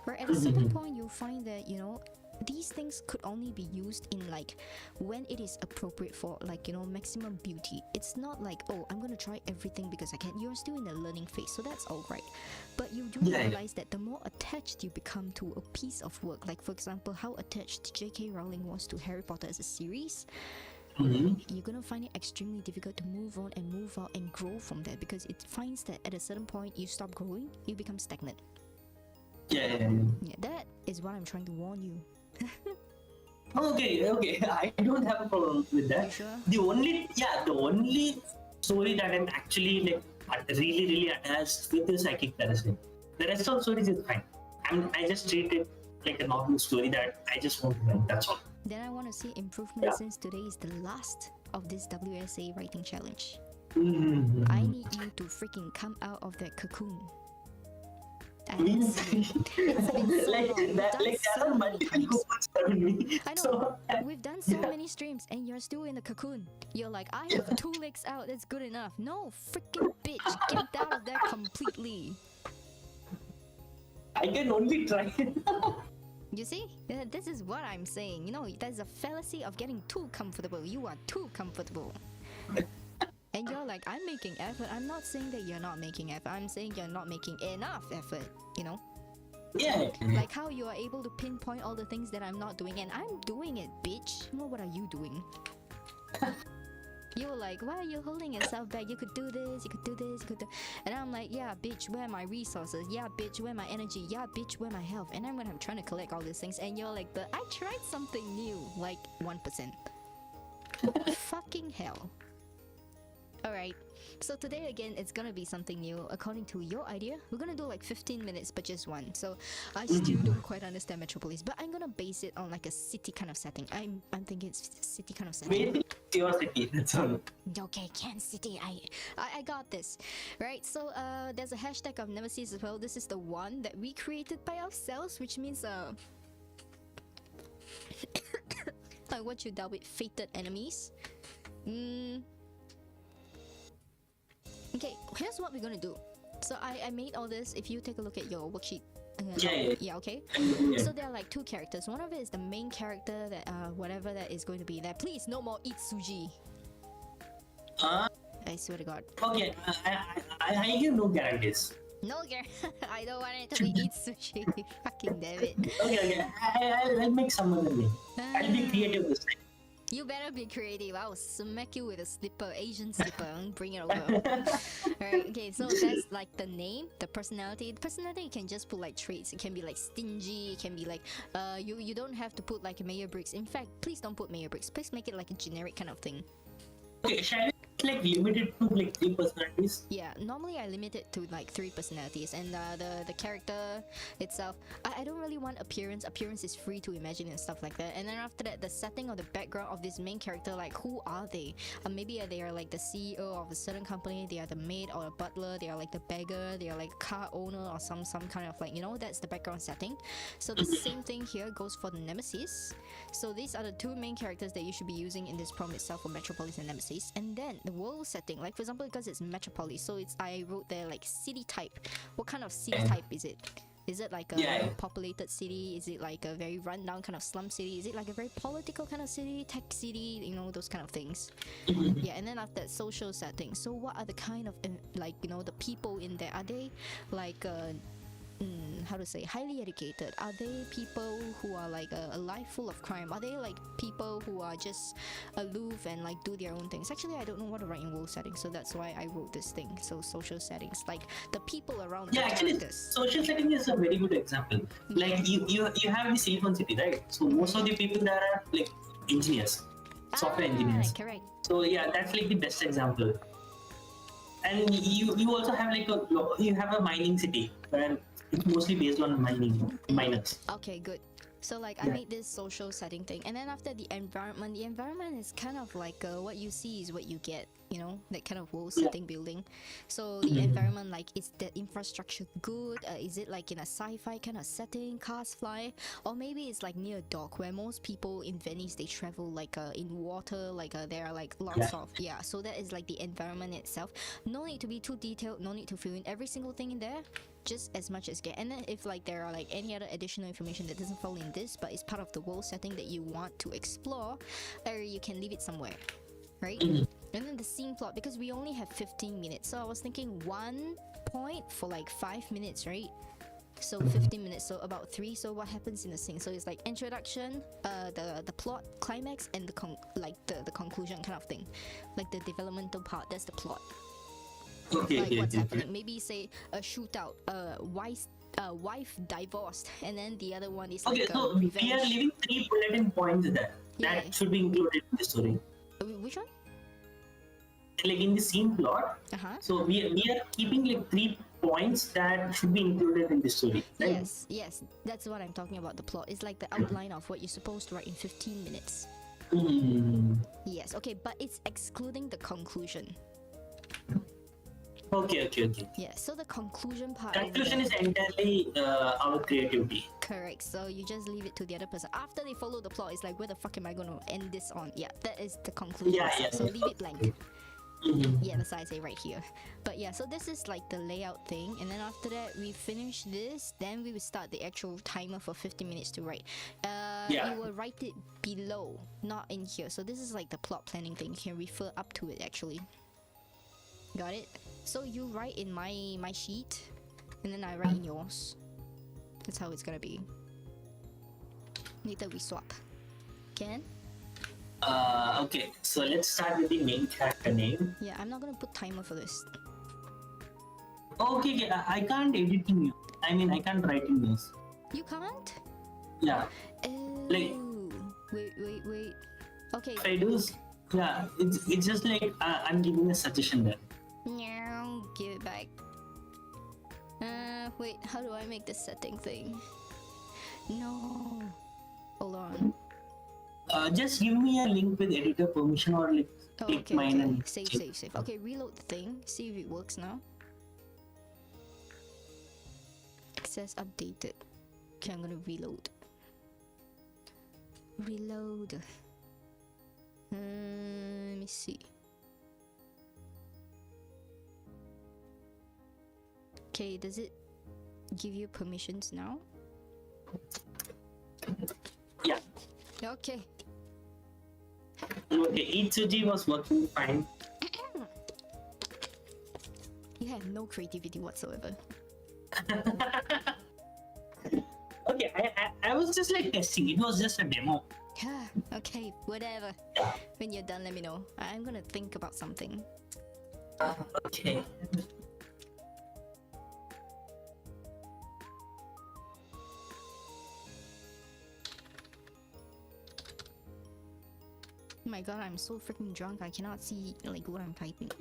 Where at a certain point you'll find that, you know, these things could only be used in like when it is appropriate for like, you know, maximum beauty. It's not like, oh, I'm gonna try everything because I can. You're still in the learning phase, so that's all right. But you do realize that the more attached you become to a piece of work, like for example how attached J.K. Rowling was to Harry Potter as a series, you're gonna find it extremely difficult to move on and move out and grow from there, because it finds that at a certain point you stop growing, you become stagnant. Yeah. Yeah, that is what I'm trying to warn you. Okay. I don't have a problem with You that. sure? The only story that I'm actually like really attached with is psychic therapy. The rest of stories is fine. I just treat it like a normal story that I just want to write. That's all. Then I want to see improvement Yeah. since today is the last of this WSA writing challenge. Mm-hmm. I need you to freaking come out of that cocoon. I haven't Means seen it. It's been so like long. We've that, done like there so are many multiple times. coupons around me. I know. So, We've done so yeah. many streams and you're still in the cocoon. You're like, I have 2 legs out, that's good enough. No, freaking bitch, get out of there completely. I can only try. You see? This is what I'm saying. You know, there's a fallacy of getting too comfortable. You are too comfortable. And you're like, I'm making effort. I'm not saying that you're not making effort. I'm saying you're not making enough effort, you know? Yeah. Like how you are able to pinpoint all the things that I'm not doing, and I'm doing it, bitch. Well, what are you doing? You were like, why are you holding yourself back? You could do this, you could do this, you could do... And I'm like, yeah, bitch, where are my resources? Yeah, bitch, where my energy? Yeah, bitch, where my health? And I'm when I'm trying to collect all these things, and you're like, but I tried something new, like 1%. Fucking hell. Alright, so today again, it's gonna be something new. According to your idea, we're gonna do like 15 minutes, but just one. So I still don't quite understand Metropolis, but I'm gonna base it on like a city kind of setting. I'm thinking it's city kind of setting. Maybe your city. That's all. Okay, Kansas City, I got this. Right, so there's a hashtag I've never seen as well. This is the one that we created by ourselves, which means like what you dealt with, fated enemies. Okay, here's what we're gonna do. So I made all this. If you take a look at your worksheet. Yeah. Okay. Yeah. So there are like 2 characters. One of it is the main character that whatever that is going to be there. Please, no more Aitsuji. I swear to God. Okay, I give no guarantees. No, I don't want it to be Aitsuji. Fucking damn it. Okay. I'll make someone a name. I'll be creative this time. You better be creative. I'll smack you with a slipper, Asian slipper, and bring it over. Alright, okay, so that's like the name, the personality. The personality you can just put like traits. It can be like stingy, it can be like you don't have to put like Mayor Briggs. In fact, please don't put Mayor Briggs. Please make it like a generic kind of thing. Okay, shall we like limit it to like 3 personalities? Yeah, normally I limit it to like 3 personalities, and the character itself, I don't really want appearance. Appearance is free to imagine and stuff like that. And then after that, the setting or the background of this main character, like who are they? Maybe they are like the CEO of a certain company, they are the maid or a butler, they are like the beggar, they are like car owner or some kind of like, you know, that's the background setting. So the same thing here goes for the nemesis. So these are the 2 main characters that you should be using in this prompt itself for Metropolis and Nemesis. And then the world setting, like for example, because it's Metropolis, so it's, I wrote there like city type. What kind of city type is it? Is it like a very populated city? Is it like a very rundown kind of slum city? Is it like a very political kind of city, tech city, you know, those kind of things? Yeah, and then after that, social setting. So what are the kind of like, you know, the people in there? Are they like how to say, highly educated? Are they people who are like a life full of crime? Are they like people who are just aloof and like do their own things? Actually, I don't know what to write in world settings, so that's why I wrote this thing. So social settings, like the people around the Actually, characters. social setting is a very good example. Like you have the Silicon City, right? So most of the people there are like engineers, software engineers. Correct. So yeah, that's like the best example. And you also have like you have a mining city where it's mostly based on miners. Okay, good. So like I made this social setting thing, and then after the environment is kind of like what you see is what you get, you know, that kind of world setting building. So the environment, like, is the infrastructure good? Is it like in a sci-fi kind of setting, cars fly, or maybe it's like near a dock where most people in Venice they travel like in water, like there are like lots of so that is like the environment itself. No need to be too detailed, no need to fill in every single thing in there, just as much as get. And then if like there are like any other additional information that doesn't fall in this but is part of the world setting that you want to explore, or you can leave it somewhere, right? And then the scene plot, because we only have 15 minutes, so I was thinking 1 point for like 5 minutes, right? So 15 minutes, so about 3. So what happens in the scene? So it's like introduction, the plot, climax, and the conclusion kind of thing, like the developmental part. That's the plot. Like what's happening. Maybe say a shootout. Why wife divorced, and then the other one is Okay, like so we are revenge. leaving 3 bulletin points there Yeah. that should be included in the story. Which one? Like in the scene plot, Uh-huh. so we are keeping like 3 points that should be included in the story. Right? Yes, that's what I'm talking about. The plot is like the outline of what you're supposed to write in 15 minutes. Hmm. Yes, okay, but it's excluding the conclusion. Okay. Yeah, so the conclusion part. Conclusion is entirely our creativity. Correct. So you just leave it to the other person. After they follow the plot, it's like, where the fuck am I going to end this on? Yeah, that is the conclusion. Yeah. So leave it blank. Mhm. Yeah, that's why I say right here. But yeah, so this is like the layout thing, and then after that we finish this, then we will start the actual timer for 50 minutes to write. Yeah. You will write it below, not in here. So this is like the plot planning thing. You can refer up to it actually. Got it? So you write in my sheet, and then I write in yours. That's how it's gonna be. Later we swap. Can? Okay, so let's start with the main character name. Yeah, I'm not gonna put timer for this. Okay, I can't edit in you. I mean, I can't write in this. You can't? Yeah, Oh. Like- Wait. Okay. if I do, yeah, it's just like I'm giving a suggestion there. Meow, give it back. Wait, how do I make the setting thing? No. Hold on. Just give me a link with editor permission or like Oh, click okay, mine okay. and Save. Okay, reload the thing. See if it works now. It says updated. Okay, I'm gonna reload. Reload. Let me see. Okay, does it give you permissions now? Yeah. Okay. Okay, Aitsuji was working fine. You have no creativity whatsoever. Okay, I was just like testing. It was just a demo. Okay, whatever. When you're done, let me know. I'm gonna think about something. Okay. Oh my god, I'm so freaking drunk. I cannot see like what I'm typing.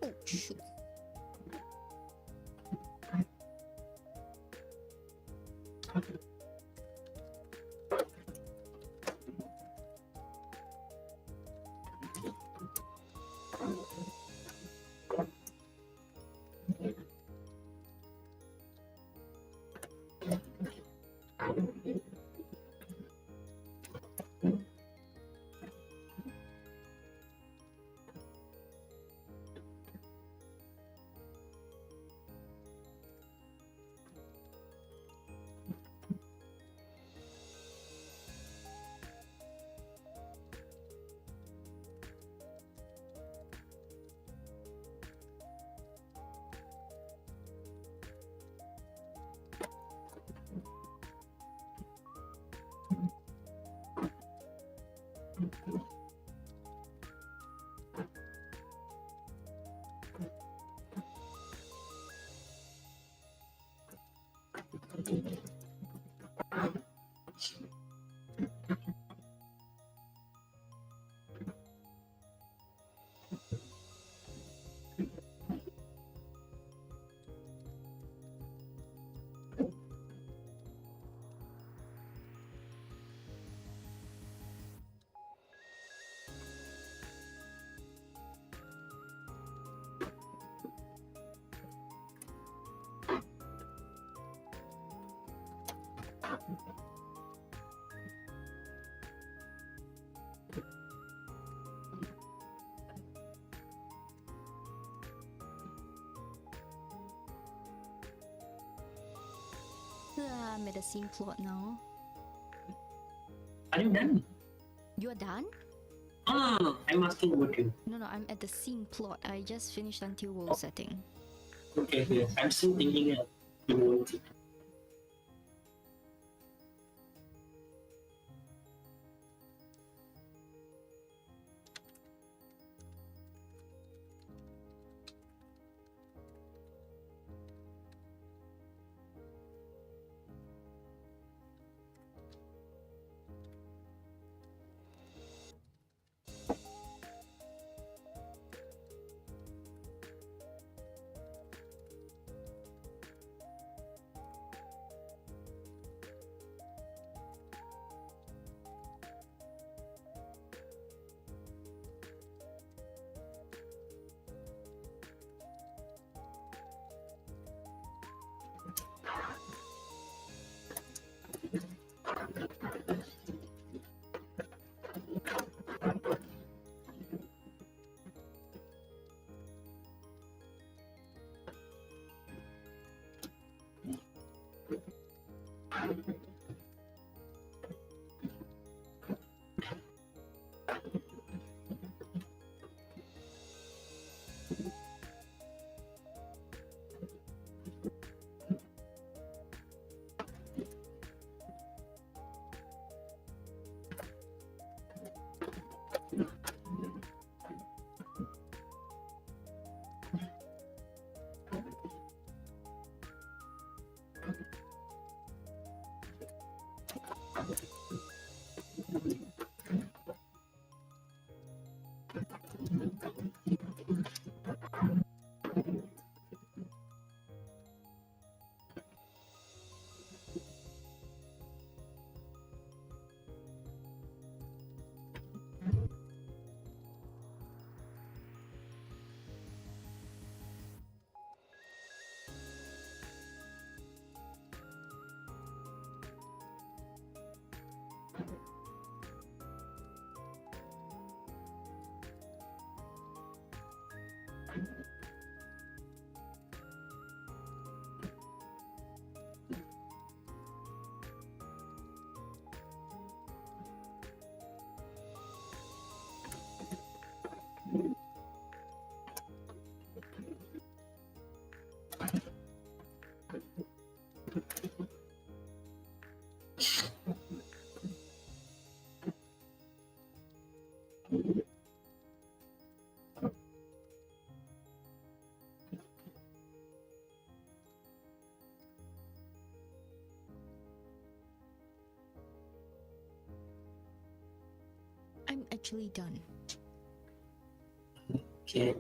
Oh shoot. I'm at the scene plot now. Are you done? You're done? No. I'm asking about you. No, I'm at the scene plot. I just finished until world setting. Okay. I'm still thinking the whole thing. I'm actually done. Okay.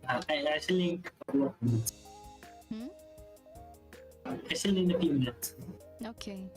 I still need a couple of minutes. I still need a few minutes. Okay.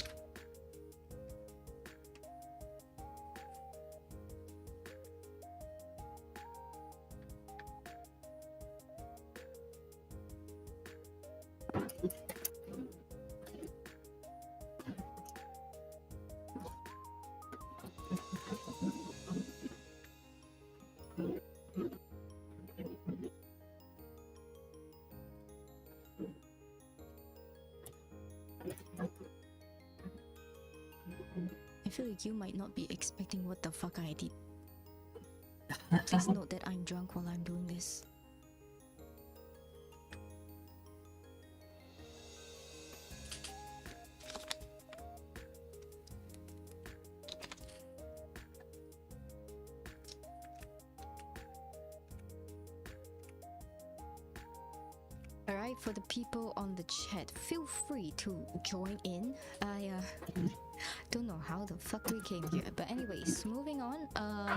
I feel like you might not be expecting what the fuck I did. Please note that I'm drunk while I'm doing this. Alright, for the people on the chat, feel free to join in. I don't know how the fuck we came here, but anyways, moving on.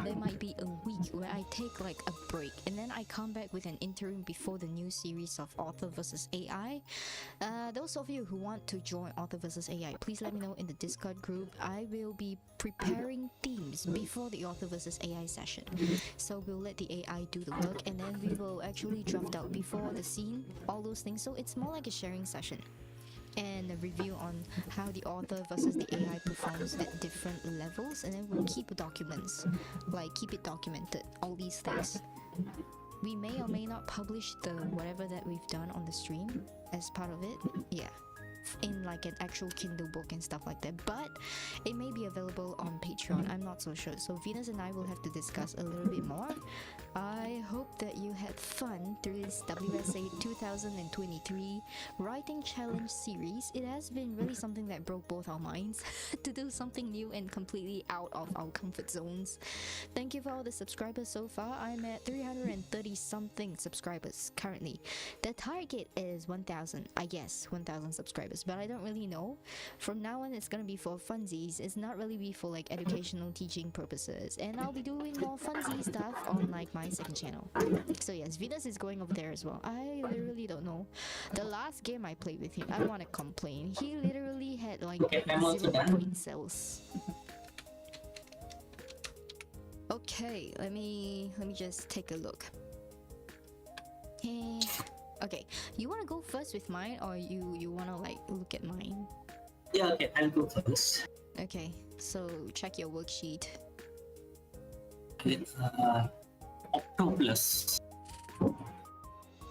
There might be a week where I take like a break and then I come back with an interim before the new series of Author vs AI. Those of you who want to join Author vs AI, please let me know in the Discord group. I will be preparing themes before the Author vs AI session, so we'll let the AI do the work and then we will actually draft out before the scene all those things. So it's more like a sharing session and a review on how the author versus the AI performs at different levels, and then we'll keep documents, like keep it documented, all these things. We may or may not publish the whatever that we've done on the stream as part of it. Yeah, in like an actual Kindle book and stuff like that, but it may be available on Patreon. I'm not so sure. So Venus and I will have to discuss a little bit more. I hope that you had fun through this WSA 2023 writing challenge series. It has been really something that broke both our minds to do something new and completely out of our comfort zones. Thank you for all the subscribers so far. I'm at 330 something subscribers currently. The target is 1,000, I guess 1,000 subscribers, but I don't really know. From now on it's gonna be for funsies. It's not really be for like educational teaching purposes, and I'll be doing more funsy stuff on like my second channel. So yes, Venus is going over there as well. I literally don't know. The last game I played with him, I want to complain, he literally had like 0 brain cells. Okay, let me just take a look. Hey, okay, you want to go first with mine, or you want to like look at mine? Yeah, okay, I'll go first. Okay, so check your worksheet. Okay, Octopus.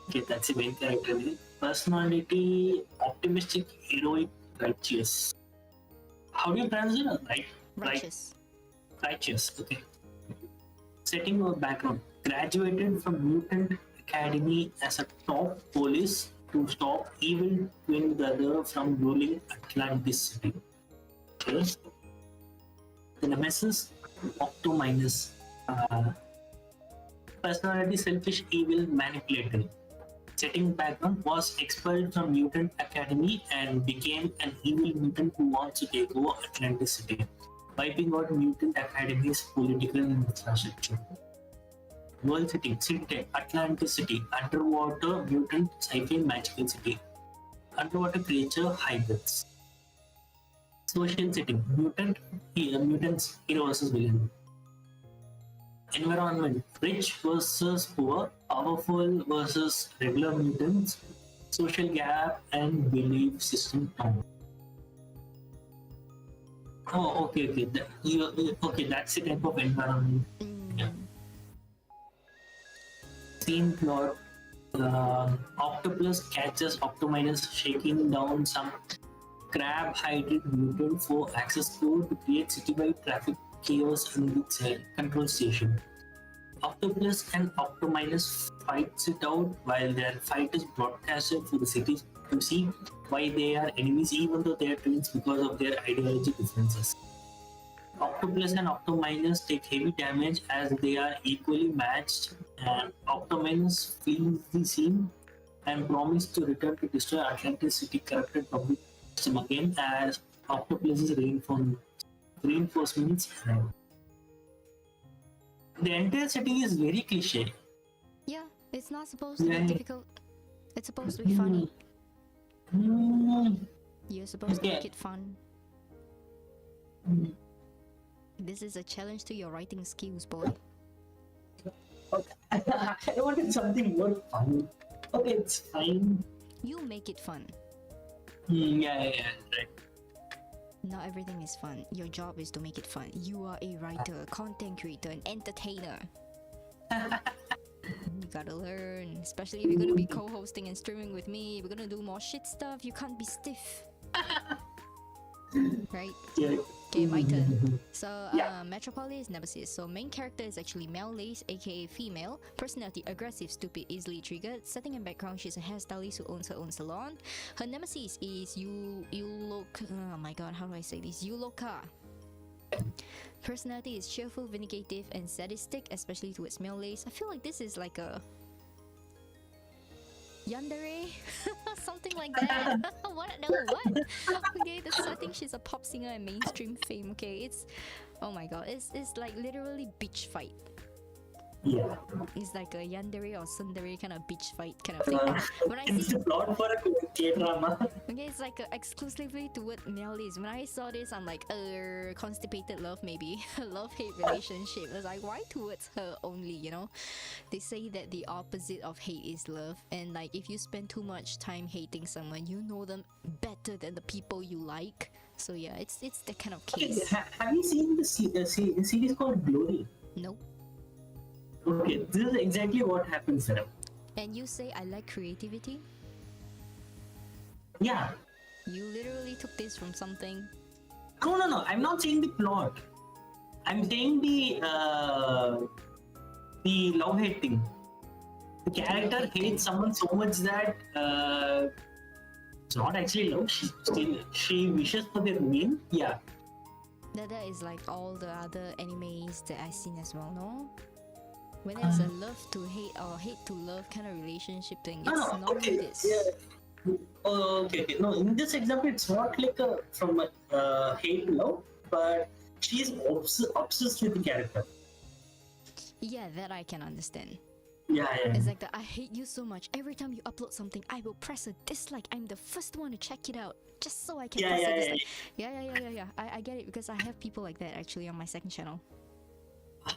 Okay, that's a main character name. Personality: optimistic, heroic, righteous. How do you pronounce it? Righteous. Righteous. Okay. Setting or background: graduated from Mutant Academy as a top police to stop evil twin brother from ruling Atlantis City. Okay. The nemesis: Octominus. Personality: selfish, evil, manipulative. Setting background: was expelled from Mutant Academy and became an evil mutant who wants to take over Atlantis City, wiping out Mutant Academy's political infrastructure. World setting: City, Atlantis City, underwater mutant sci-fi magical city. Underwater creature hybrids. Social setting: mutants, hero versus villain. Environment: rich versus poor, powerful versus regular mutants, social gap, and belief system town. Oh, okay. Okay, that's the type of environment. Yeah. Scene plot: Octopus catches Octominus shaking down some crab-hided mutant for access code to create citywide traffic chaos in the control station. Octopus and Octominus fights it out while their fight is broadcasted for the city to see why they are enemies, even though they are twins because of their ideology differences. Octopus and Octominus take heavy damage as they are equally matched, and Octominus flees the scene and promises to return to destroy Atlantis City corrupted public system again as Octopus's reinforcements arrive. The entire setting is very cliche. Yeah, it's not supposed to be difficult. It's supposed to be funny. You're supposed to make it fun. This is a challenge to your writing skills, boy. Okay. I wanted something more fun. Okay, it's fine. You make it fun. Yeah, right. Not everything is fun. Your job is to make it fun. You are a writer, content creator, an entertainer. You gotta learn. Especially if you're gonna be co-hosting and streaming with me. We're gonna do more shit stuff. You can't be stiff. Right? Yeah. Okay, my turn. So, Metropolis, Nemesis. So, main character is actually Mel Lace, aka female. Personality: aggressive, stupid, easily triggered. Setting and background: she's a hairstylist who owns her own salon. Her nemesis is oh my god, how do I say this? Yuloka. Personality is cheerful, vindicative, and sadistic, especially towards Mel Lace. I feel like this is like a yandere, something like that. What? Okay, I think she's a pop singer and mainstream fame. Okay, it's oh my god, it's like literally beach fight. Yeah. It's like a yandere or tsundere kind of beach fight kind of thing. When I It's see the plot for a K-drama. okay, it's like exclusively toward male leads. When I saw this, I'm like, constipated love maybe, love-hate relationship. I was like, why towards her only? You know, they say that the opposite of hate is love, and like if you spend too much time hating someone, you know them better than the people you like. So yeah, it's that kind of case. Have you seen the series called Glory? Nope. Okay, this is exactly what happens there. And you say I like creativity? Yeah. You literally took this from something. No. I'm not saying the plot. I'm saying the love hate thing. The character Love-hate hates someone so much that it's not actually love. She wishes for their ruin. Yeah. That is like all the other animes that I've seen as well, no? When there's a love to hate or hate to love kind of relationship thing, it's No, not okay. this. Yeah. Okay. No, in this example, it's not like from hate to love, but she's obsessed with the character. Yeah, that I can understand. Yeah. It's like that I hate you so much. Every time you upload something, I will press a dislike. I'm the first one to check it out just so I can press a dislike. Yeah. I get it because I have people like that actually on my second channel.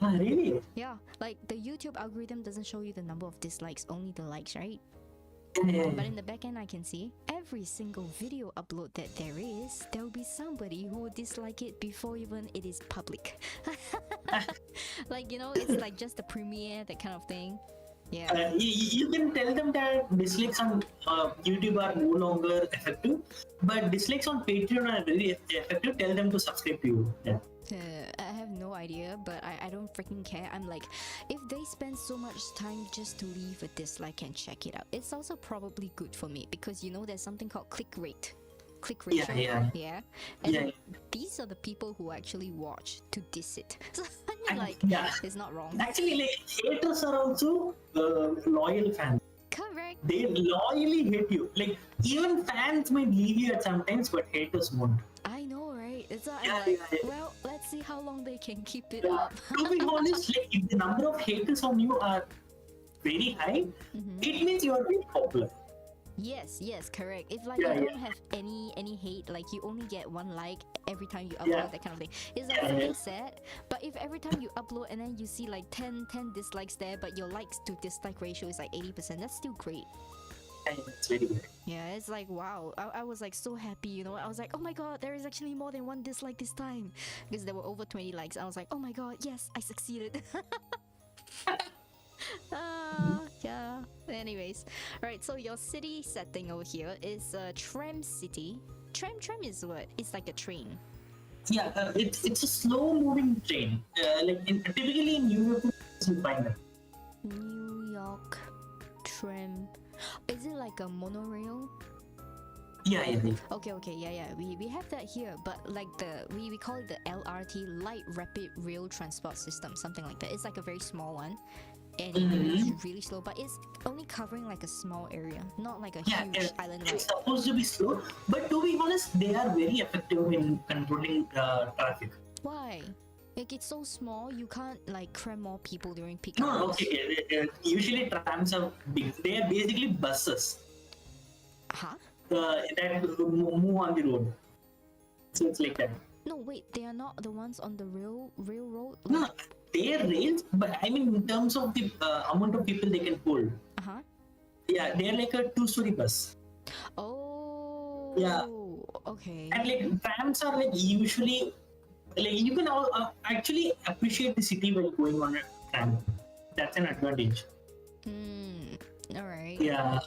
Really? Yeah, like the YouTube algorithm doesn't show you the number of dislikes, only the likes, right? Yeah. But in the back end, I can see every single video upload that there will be somebody who will dislike it before even it is public. Like, you know, it's like just the premiere, that kind of thing. Yeah. You can tell them that dislikes on YouTube are no longer effective, but dislikes on Patreon are very effective. Tell them to subscribe to you. Yeah. I have no idea, but I don't freaking care. I'm like, if they spend so much time just to leave a dislike and check it out, it's also probably good for me because you know there's something called click ratio. Yeah. And Yeah. these are the people who actually watch to diss it. So I mean, like, Yeah. it's not wrong. Actually, like haters are also loyal fans. Correct. They loyally hate you. Like even fans might leave you at sometimes, but haters won't. I know, right? It's like, Yeah, I'm like, yeah. well, let's see how long they can keep it Yeah. up. To be honest, like if the number of haters on you are very high, it means you are very popular. Yes, correct. If like Yeah, you yeah. don't have any hate, like you only get one like every time you upload, Yeah. that kind of thing, it's like Yeah, freaking yeah. sad. But if every time you upload and then you see like 10 dislikes there, but your likes to dislike ratio is like 80%, that's still great. Yeah, it's very good. Yeah, it's like wow. I was like so happy, you know. I was like, oh my god, there is actually more than one dislike this time because there were over 20 likes. I was like, oh my god, yes, I succeeded. Yeah. Anyways, right. So your city setting over here is a tram city. Tram is what? It's like a train. Yeah, it's a slow moving train. Typically in New York, you find them. New York tram. Is it like a monorail? Yeah. Okay, yeah. We have that here, but like we call it the LRT, Light Rapid Rail Transport System, something like that. It's like a very small one, and it moves really slow, but it's only covering like a small area, not like a huge island. It's supposed to be slow, but to be honest, they are very effective in controlling traffic. Why? Like it's so small, you can't like cram more people during peak No, hours. okay. Usually trams are big. They are basically buses Huh? that move on the road. So it's like that. No, wait, they are not the ones on the railroad. No, they are rails, but I mean in terms of the amount of people they can hold. Uh-huh. Yeah, they are like a two-story bus. Oh. Yeah. Okay. And like trams are like usually like you can actually appreciate the city while going on a tram. That's an advantage. All right. Yeah,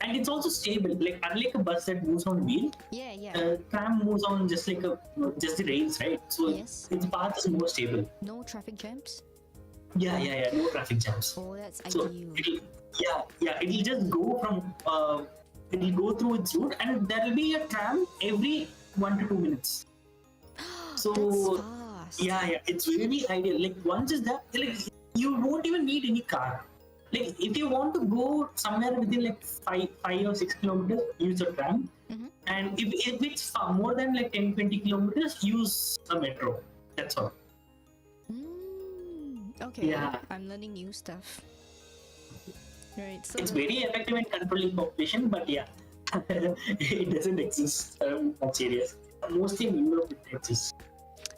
and it's also stable. Like unlike a bus that moves on wheel, Yeah. tram moves on just the rails, right? So Yes. its path is more stable. No traffic jams. Yeah. No traffic jams. Oh, that's So ideal. it'll just go from it'll go through its route, and there will be a tram every 1 to 2 minutes. So That's fast. yeah, it's really ideal. Like once is that, like you don't even need any car. Like if you want to go somewhere within like 5 or 6 kilometers, use a tram. And if it's far more than like 10-20 kilometers, use a metro. That's all. Okay. Yeah. I'm learning new stuff. Right. So It's very effective in controlling population, but yeah, it doesn't exist much areas. Mostly in Europe it exists.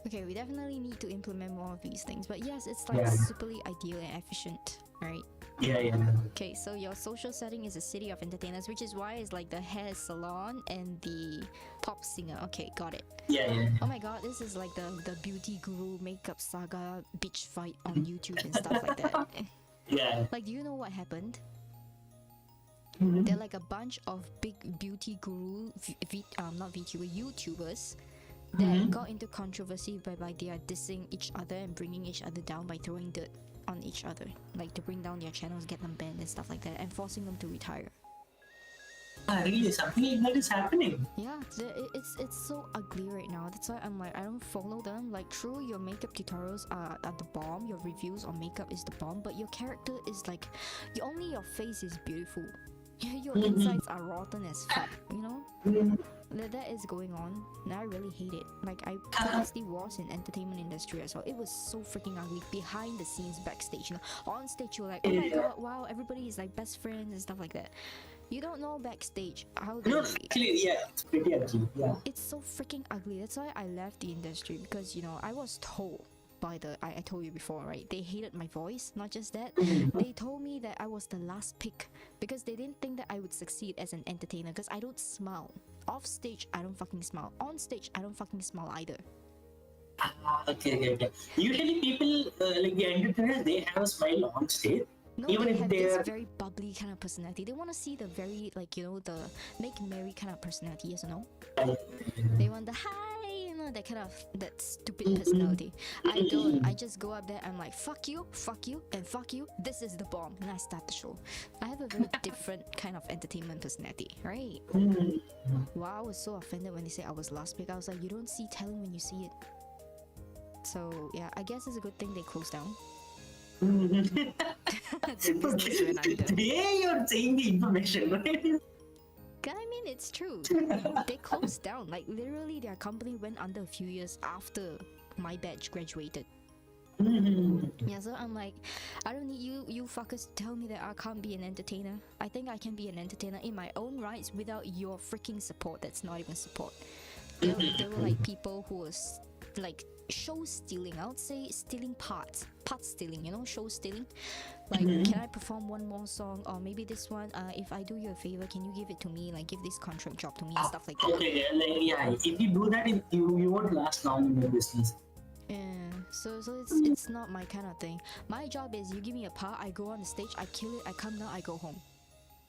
okay, we definitely need to implement more of these things. But yes, it's like Yeah. superly ideal and efficient, right? Yeah. Okay, so your social setting is a city of entertainers, which is why it's like the hair salon and the pop singer. Okay, got it. Yeah. Oh my god, this is like the beauty guru makeup saga bitch fight on YouTube and stuff like that. Yeah. Like, do you know what happened? They're like a bunch of big beauty guru, not VTuber, YouTubers that got into controversy by they are dissing each other and bringing each other down by throwing dirt on each other, like to bring down their channels, get them banned and stuff like that, and forcing them to retire. Really, something like that is happening. Yeah, it's so ugly right now. That's why I'm like, I don't follow them. Like, true, your makeup tutorials are the bomb, your reviews on makeup is the bomb, but your character is like, only your face is beautiful. Your insides are rotten as fuck, you know? That is going on, and I really hate it. Like, I previously was in entertainment industry as well. It was so freaking ugly behind the scenes, backstage. You know, on stage you're like, oh my god, wow, everybody is like best friends and stuff like that. You don't know backstage how they. No, actually, yeah, it's pretty ugly. Yeah. It's so freaking ugly. That's why I left the industry, because you know I was told by I told you before, right? They hated my voice. Not just that, they told me that I was the last pick because they didn't think that I would succeed as an entertainer because I don't smile. Off stage, I don't fucking smile. On stage, I don't fucking smile either. Okay. Usually people like the entertainers, they have a smile on stage. No, Even they if have they're this very bubbly kind of personality. They want to see the very, like, you know, the make merry kind of personality, yes or no? They want the hi, you know, that stupid personality. I don't. I just go up there, I'm like, fuck you, and fuck you. This is the bomb, and I start the show. I have a very different kind of entertainment personality, right? Wow, I was so offended when they said I was last pick. I was like, you don't see talent when you see it. So yeah, I guess it's a good thing they closed down. The business went under. Today you're saying the information, right? I mean, it's true. They closed down. Like, literally, their company went under a few years after my batch graduated. Yeah, so I'm like, I don't need you fuckers to tell me that I can't be an entertainer. I think I can be an entertainer in my own rights without your freaking support. That's not even support. There were like people who was like show stealing. I would say stealing part stealing, you know, show stealing. Like, can I perform one more song, or maybe this one, if I do you a favor, can you give it to me, like give this contract job to me and stuff like that. Okay, yeah, if you do that, you won't last long in your business. Yeah, so it's not my kind of thing. My job is, you give me a part, I go on the stage, I kill it, I come down, I go home.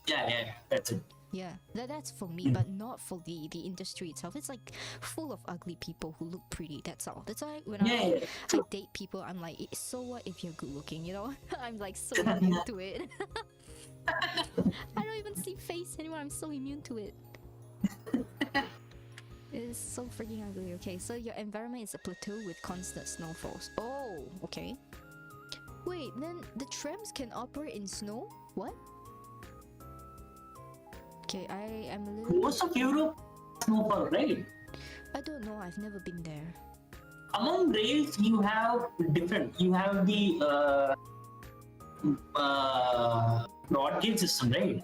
Yeah, that's it. Yeah, that's for me, but not for the industry itself. It's like full of ugly people who look pretty. That's all. That's why when I date people, I'm like, so what if you're good looking, you know? I'm like so immune to it. I don't even see face anymore. I'm so immune to it. It's so freaking ugly. Okay, so your environment is a plateau with constant snowfalls. Oh, okay. Wait, then the trams can operate in snow? What? Okay, I am a little... Most of Europe, snowfall, right? I don't know, I've never been there. Among rails, you have different. You have the broad gauge system, right?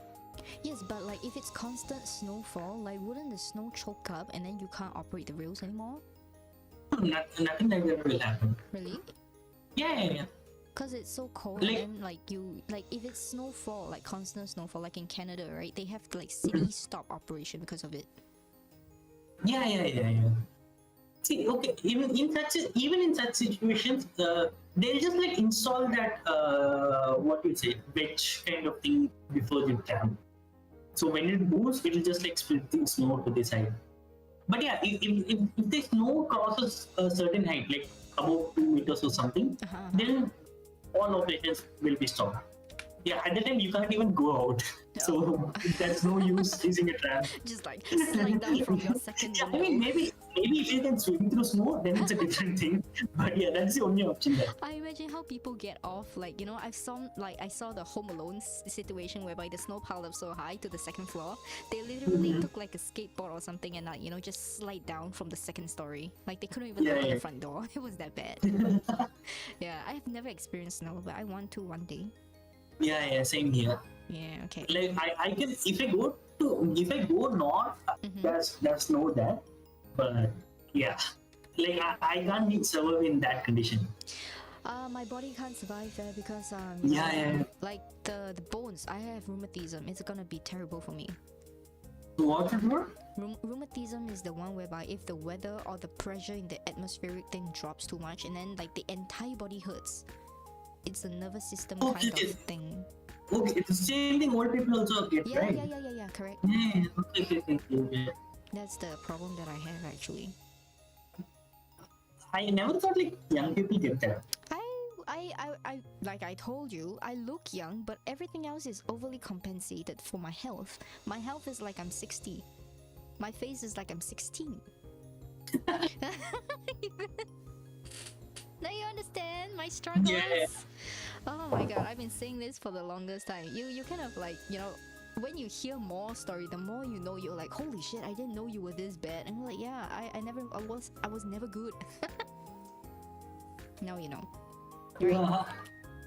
Yes, but like if it's constant snowfall, like wouldn't the snow choke up and then you can't operate the rails anymore? Nothing like that will happen. Really? Yeah. Because it's so cold, Like- and like if it's snowfall, like constant snowfall, like in Canada, right? They have like city stop operation because of it. Yeah. See, okay, even in such situations, they'll just like install that what you say, wedge kind of thing before the tram. So when it moves, it'll just like split the snow to the side. But yeah, if the snow crosses a certain height, like above 2 meters or something, then all operations will be stopped. Yeah, at the time you can't even go out, so there's no use using a tram. Just like slide down from your second Yeah, I window. mean maybe if you can swim through snow, then it's a different thing. But yeah, that's the only option there. I imagine how people get off. Like, you know, I saw the Home Alone situation whereby the snow piled up so high to the second floor. They literally took like a skateboard or something and like, you know, just slide down from the second story. Like they couldn't even open the front door. It was that bad. Yeah, I have never experienced snow, but I want to one day. Yeah, same here. Yeah, okay. Like I can if I go north, there's no there. But yeah, like I can't survive in that condition. My body can't survive there because Yeah. like the bones. I have rheumatism. It's gonna be terrible for me. What it were? Rheumatism is the one whereby if the weather or the pressure in the atmospheric thing drops too much, and then like the entire body hurts. It's a nervous system kind of thing. Okay, it's the same thing old people also get, Yeah, right? yeah, correct. Yeah, okay. That's the problem that I have actually. I never thought like young people get that. I like I told you, I look young, but everything else is overly compensated for my health. My health is like I'm 60. My face is like I'm 16. Now you understand my struggles? Yeah. Oh my god, I've been saying this for the longest time. You kind of like, when you hear more story, the more you know, you're like, holy shit, I didn't know you were this bad. And I'm like, yeah, I was never good. Now you know. Right.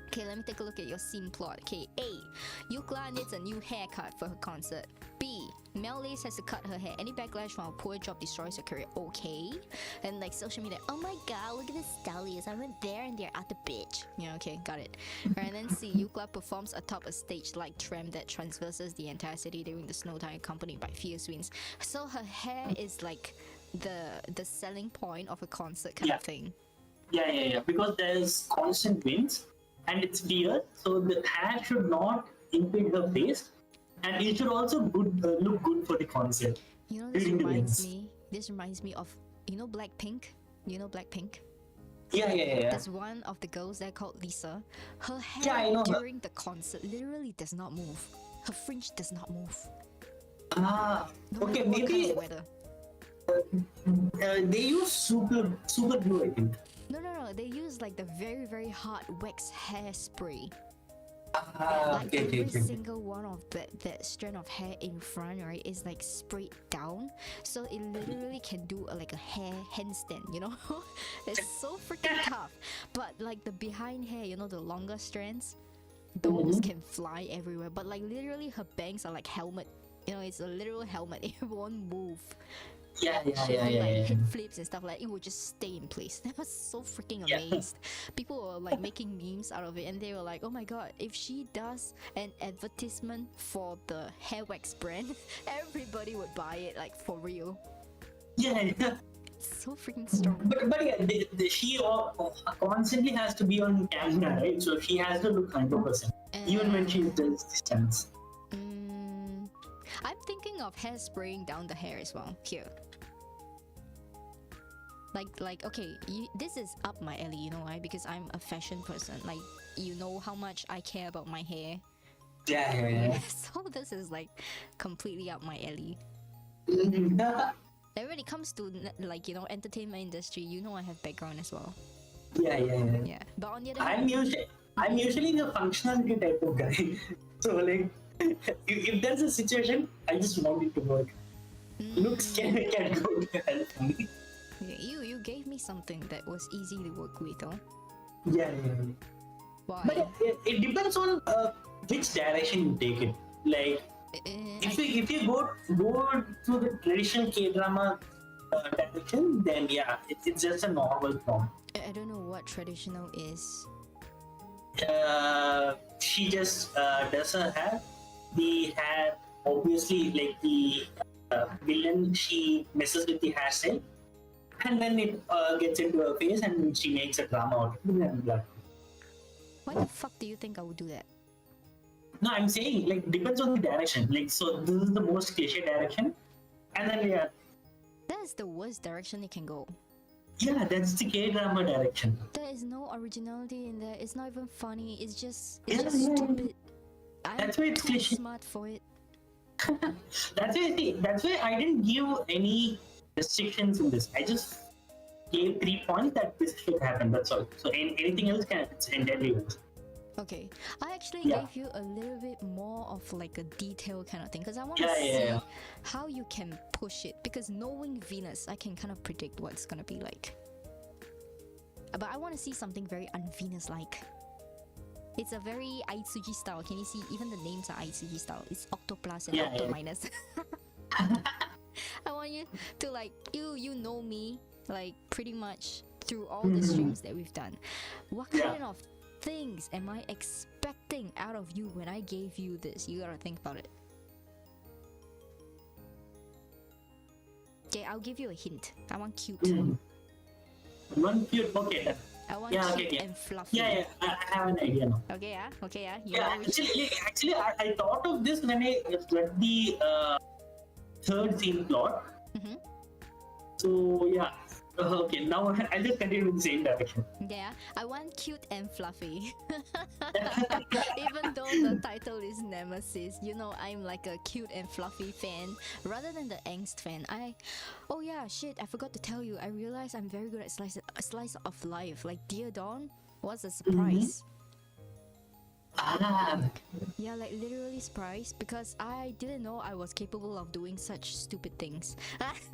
Okay, let me take a look at your scene plot. Okay, A. Yukla needs a new haircut for her concert. B. Melis has to cut her hair. Any backlash from a poor job destroys her career. Okay. And like social media, oh my god, look at this stylists. I went there and they're out the bitch. Yeah, okay, got it. Right, and then C. Yukla performs atop a stage like tram that transverses the entire city during the snow time, accompanied by fierce winds. So her hair is like the selling point of a concert kind of thing. Yeah. Because there's constant winds and it's weird, so the hair should not impede her face, and it should also look good for the concert. You know, this during the reminds winds. me. This reminds me of Blackpink. You know Blackpink. Yeah. There's one of the girls there called Lisa. Her hair Yeah, I know her. during the concert literally does not move. Her fringe does not move. Ah, No okay, matter what kind maybe of weather. they use super glue, I think. No. They use like the very, very hard wax hairspray. Ah, Like okay. every single one of that strand of hair in front, right, is like sprayed down, so it literally can do like a hair handstand. It's so freaking tough. But like the behind hair, the longer strands, those can fly everywhere. But like literally, her bangs are like helmet. It's a literal helmet. It won't move. Yeah. She'll do like hip flips and stuff like that. It would just stay in place. I was so freaking amazed. People were like making memes out of it, and they were like, oh my god, if she does an advertisement for the hair wax brand, everybody would buy it, like for real. Yeah. It's so freaking strong. But yeah, she constantly has to be on camera, right? So she has to look 100%, even when she does distance. I'm thinking of hair spraying down the hair as well. Here. Like okay, this is up my alley, you know why? Because I'm a fashion person. Like, you know how much I care about my hair. Yeah. So this is like completely up my alley. And when it comes to like entertainment industry, I have background as well. Yeah. But on the other hand, I'm usually the functionality type of guy. So like, if there's a situation, I just want it to work. Looks can go to help me. you gave me something that was easy to work with, though. Yeah. Why? But it depends on which direction you take it. Like, if you go to the traditional K-drama direction, then yeah, it's just a normal form. I don't know what traditional is. She just does her hair. The hair, obviously, like the villain, she messes with the hairstyle, and then it gets into her face, and she makes a drama out of it. And blah. Why the fuck do you think I would do that? No, I'm saying like depends on the direction. Like, so this is the most cliche direction, and then yeah, That's the worst direction it can go. yeah, that's the K-drama direction. There is no originality in there. It's not even funny. It's just Yeah. stupid. That's I'm why it's too cliche. smart for it. That's why I didn't give any restrictions in this. I just gave 3 points that this should happen. That's all. So anything else it's entirely yours. Okay, I actually Yeah. gave you a little bit more of like a detail kind of thing because I want to Yeah, see yeah. how you can push it. Because knowing Venus, I can kind of predict what it's gonna be like. But I want to see something very un-Venus-like. It's a very Aitsuji style. Can you see? Even the names are Aitsuji style. It's Octo Plus and Octo Minus. I want you to like you know me like pretty much through all the streams that we've done. What kind of things am I expecting out of you when I gave you this? You gotta think about it. Okay, I'll give you a hint. I want cute. One cute. Okay. I want Yeah, cute okay, yeah. and fluffy. Yeah, I have an idea now. Okay, yeah. Okay, yeah. You Yeah, know which- actually, I thought of this when I read the third scene plot. Mhm. So yeah, okay. Now I'll just continue with the same direction. Yeah, I want cute and fluffy. Even though the title is Nemesis, you know, I'm like a cute and fluffy fan rather than the angst fan. Oh yeah, shit, I forgot to tell you. I realized I'm very good at slice of life. Like Dear Dawn was a surprise. Ah, Yeah, like literally surprised because I didn't know I was capable of doing such stupid things.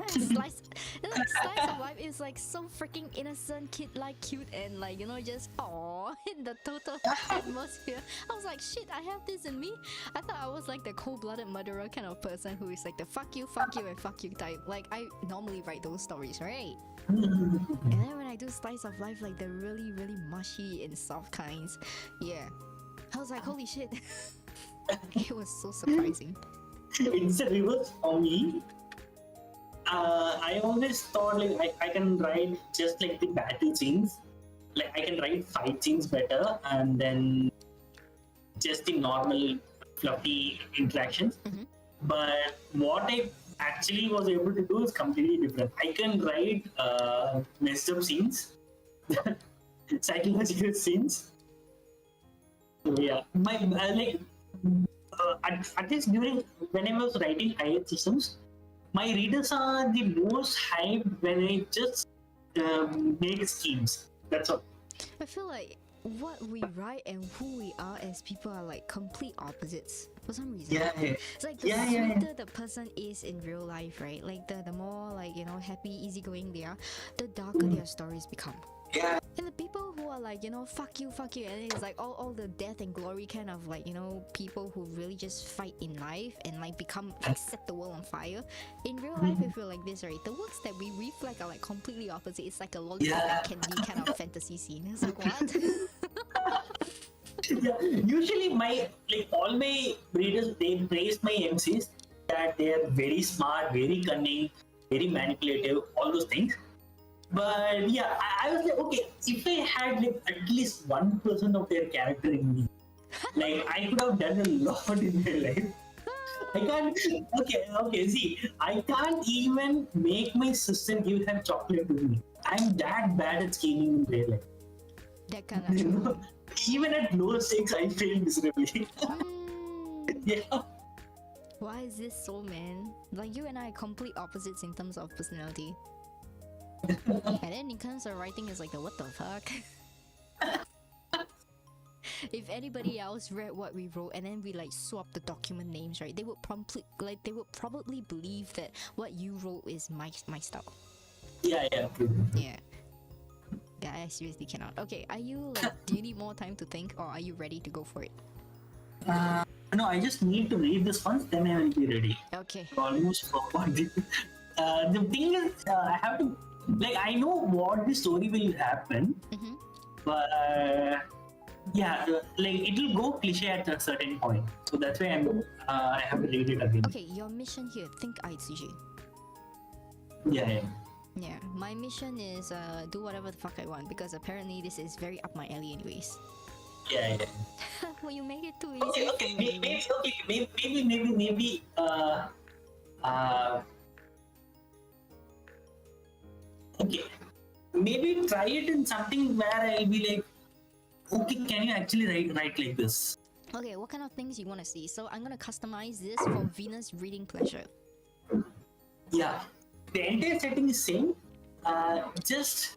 slice, slice of life is like so freaking innocent, kid-like, cute, and like, you know, just aww in the total atmosphere. I was like, shit, I have this in me. I thought I was like the cold-blooded murderer kind of person who is like the fuck you, and fuck you type. Like I normally write those stories, right? And then when I do slice of life, like the really, really mushy and soft kinds, yeah. I was like, holy shit. It was so surprising. it's a reverse for me. I always thought like I can write just like the battle scenes. Like I can write fight scenes better, and then just the normal fluffy interactions. Mhm. But what I actually was able to do is completely different. I can write messed up scenes, psychological scenes. So yeah, my at least during when I was writing higher systems, my readers are the most hyped when I just make schemes. That's all. I feel like what we write and who we are as people are like complete opposites for some reason. Yeah, yeah. It's like the Yeah, yeah, sweeter yeah. the person is in real life, right? Like the more like, you know, happy, easygoing they are, the darker their stories become. Yeah, And the people who are like, you know, fuck you, and it's like all the death and glory kind of like, you know, people who really just fight in life and like become like set the world on fire. In real life, I feel like this, right? The works that we reflect are like completely opposite. It's like a lollipop Yeah. and candy kind of fantasy scene. It's like what? yeah. Usually, all my readers they praise my MCs that they are very smart, very cunning, very manipulative, all those things. But yeah, I was like, okay, if I had like at least 1% of their character in me, like I could have done a lot in my life. I can't. Okay. See, I can't even make my sister give her chocolate to me. I'm that bad at scheming in real life. That kind of You true. know, even at low stakes, I fail miserably. Yeah. Why is this so, man? Like you and I are complete opposites in terms of personality. And then in terms of writing, it's like the what the fuck. If anybody else read what we wrote and then we like swap the document names, right? They would probably believe that what you wrote is my style. Yeah. True. Yeah. Yeah, I seriously cannot. Okay, are you like? Do you need more time to think, or are you ready to go for it? No, I just need to read this once, then I will be ready. Okay. Almost forgot. The thing is, I have to like I know what the story will happen, Mm-hmm. but yeah, like it will go cliche at a certain point. So that's why I have to read it again. Okay, your mission here. Think Aitsuji. Yeah. Yeah, my mission is do whatever the fuck I want because apparently this is very up my alley, anyways. Yeah. Well, you make it too Okay, easy for me. maybe. Okay, maybe try it in something where I'll be like, okay, can you actually write like this? Okay, what kind of things you want to see? So I'm gonna customize this for Venus reading pleasure. Yeah, the entire setting is same. Just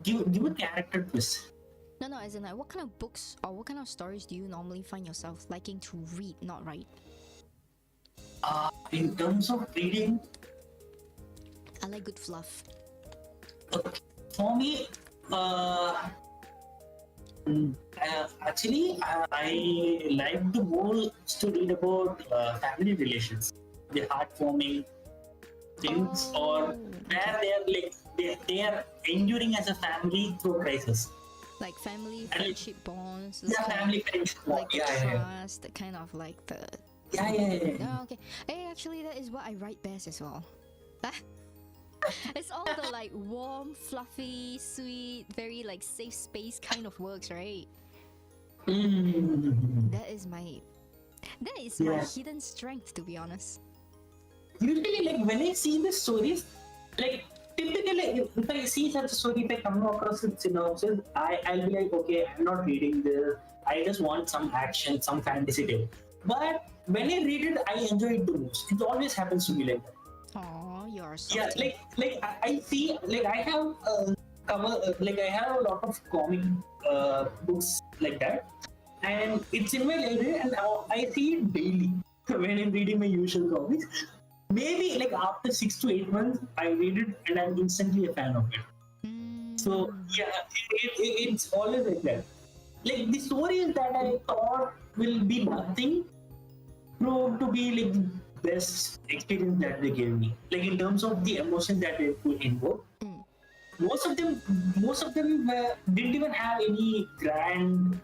give a character twist. No, as in like, what kind of books or what kind of stories do you normally find yourself liking to read, not write? In terms of reading, I like good fluff. for me, actually, I like the most to read about family relations, the heartwarming things, or where they are like they are enduring as a family through crisis. Like family, And friendship bonds. Yeah, family friends. Like the Yeah. trust, the kind of like the. Yeah. Oh, okay. Hey, actually, that is what I write best as well. It's all the like warm, fluffy, sweet, very like safe space kind of works, right? Mm. That is my my Yeah. hidden strength, to be honest. Usually, like when I see the stories, like typically, if I see such a story, if I come across it synopsis, I'll be like, okay, I'm not reading this. I just want some action, some fantasy tale. But when I read it, I enjoy it the most. It always happens to me like that. Oh, you're Yeah, soft. I see, like I have like I have a lot of comic books like that, and it's in my library, and I see it daily when I'm reading my usual comics. Maybe like after 6 to 8 months, I read it, and I'm instantly a fan of it. So Mm. yeah, it's always like that. Like the stories that I thought will be nothing proved to be like the best experience that they gave me. Like in terms of the emotions that they put involved, Mm. most of them, didn't even have any grand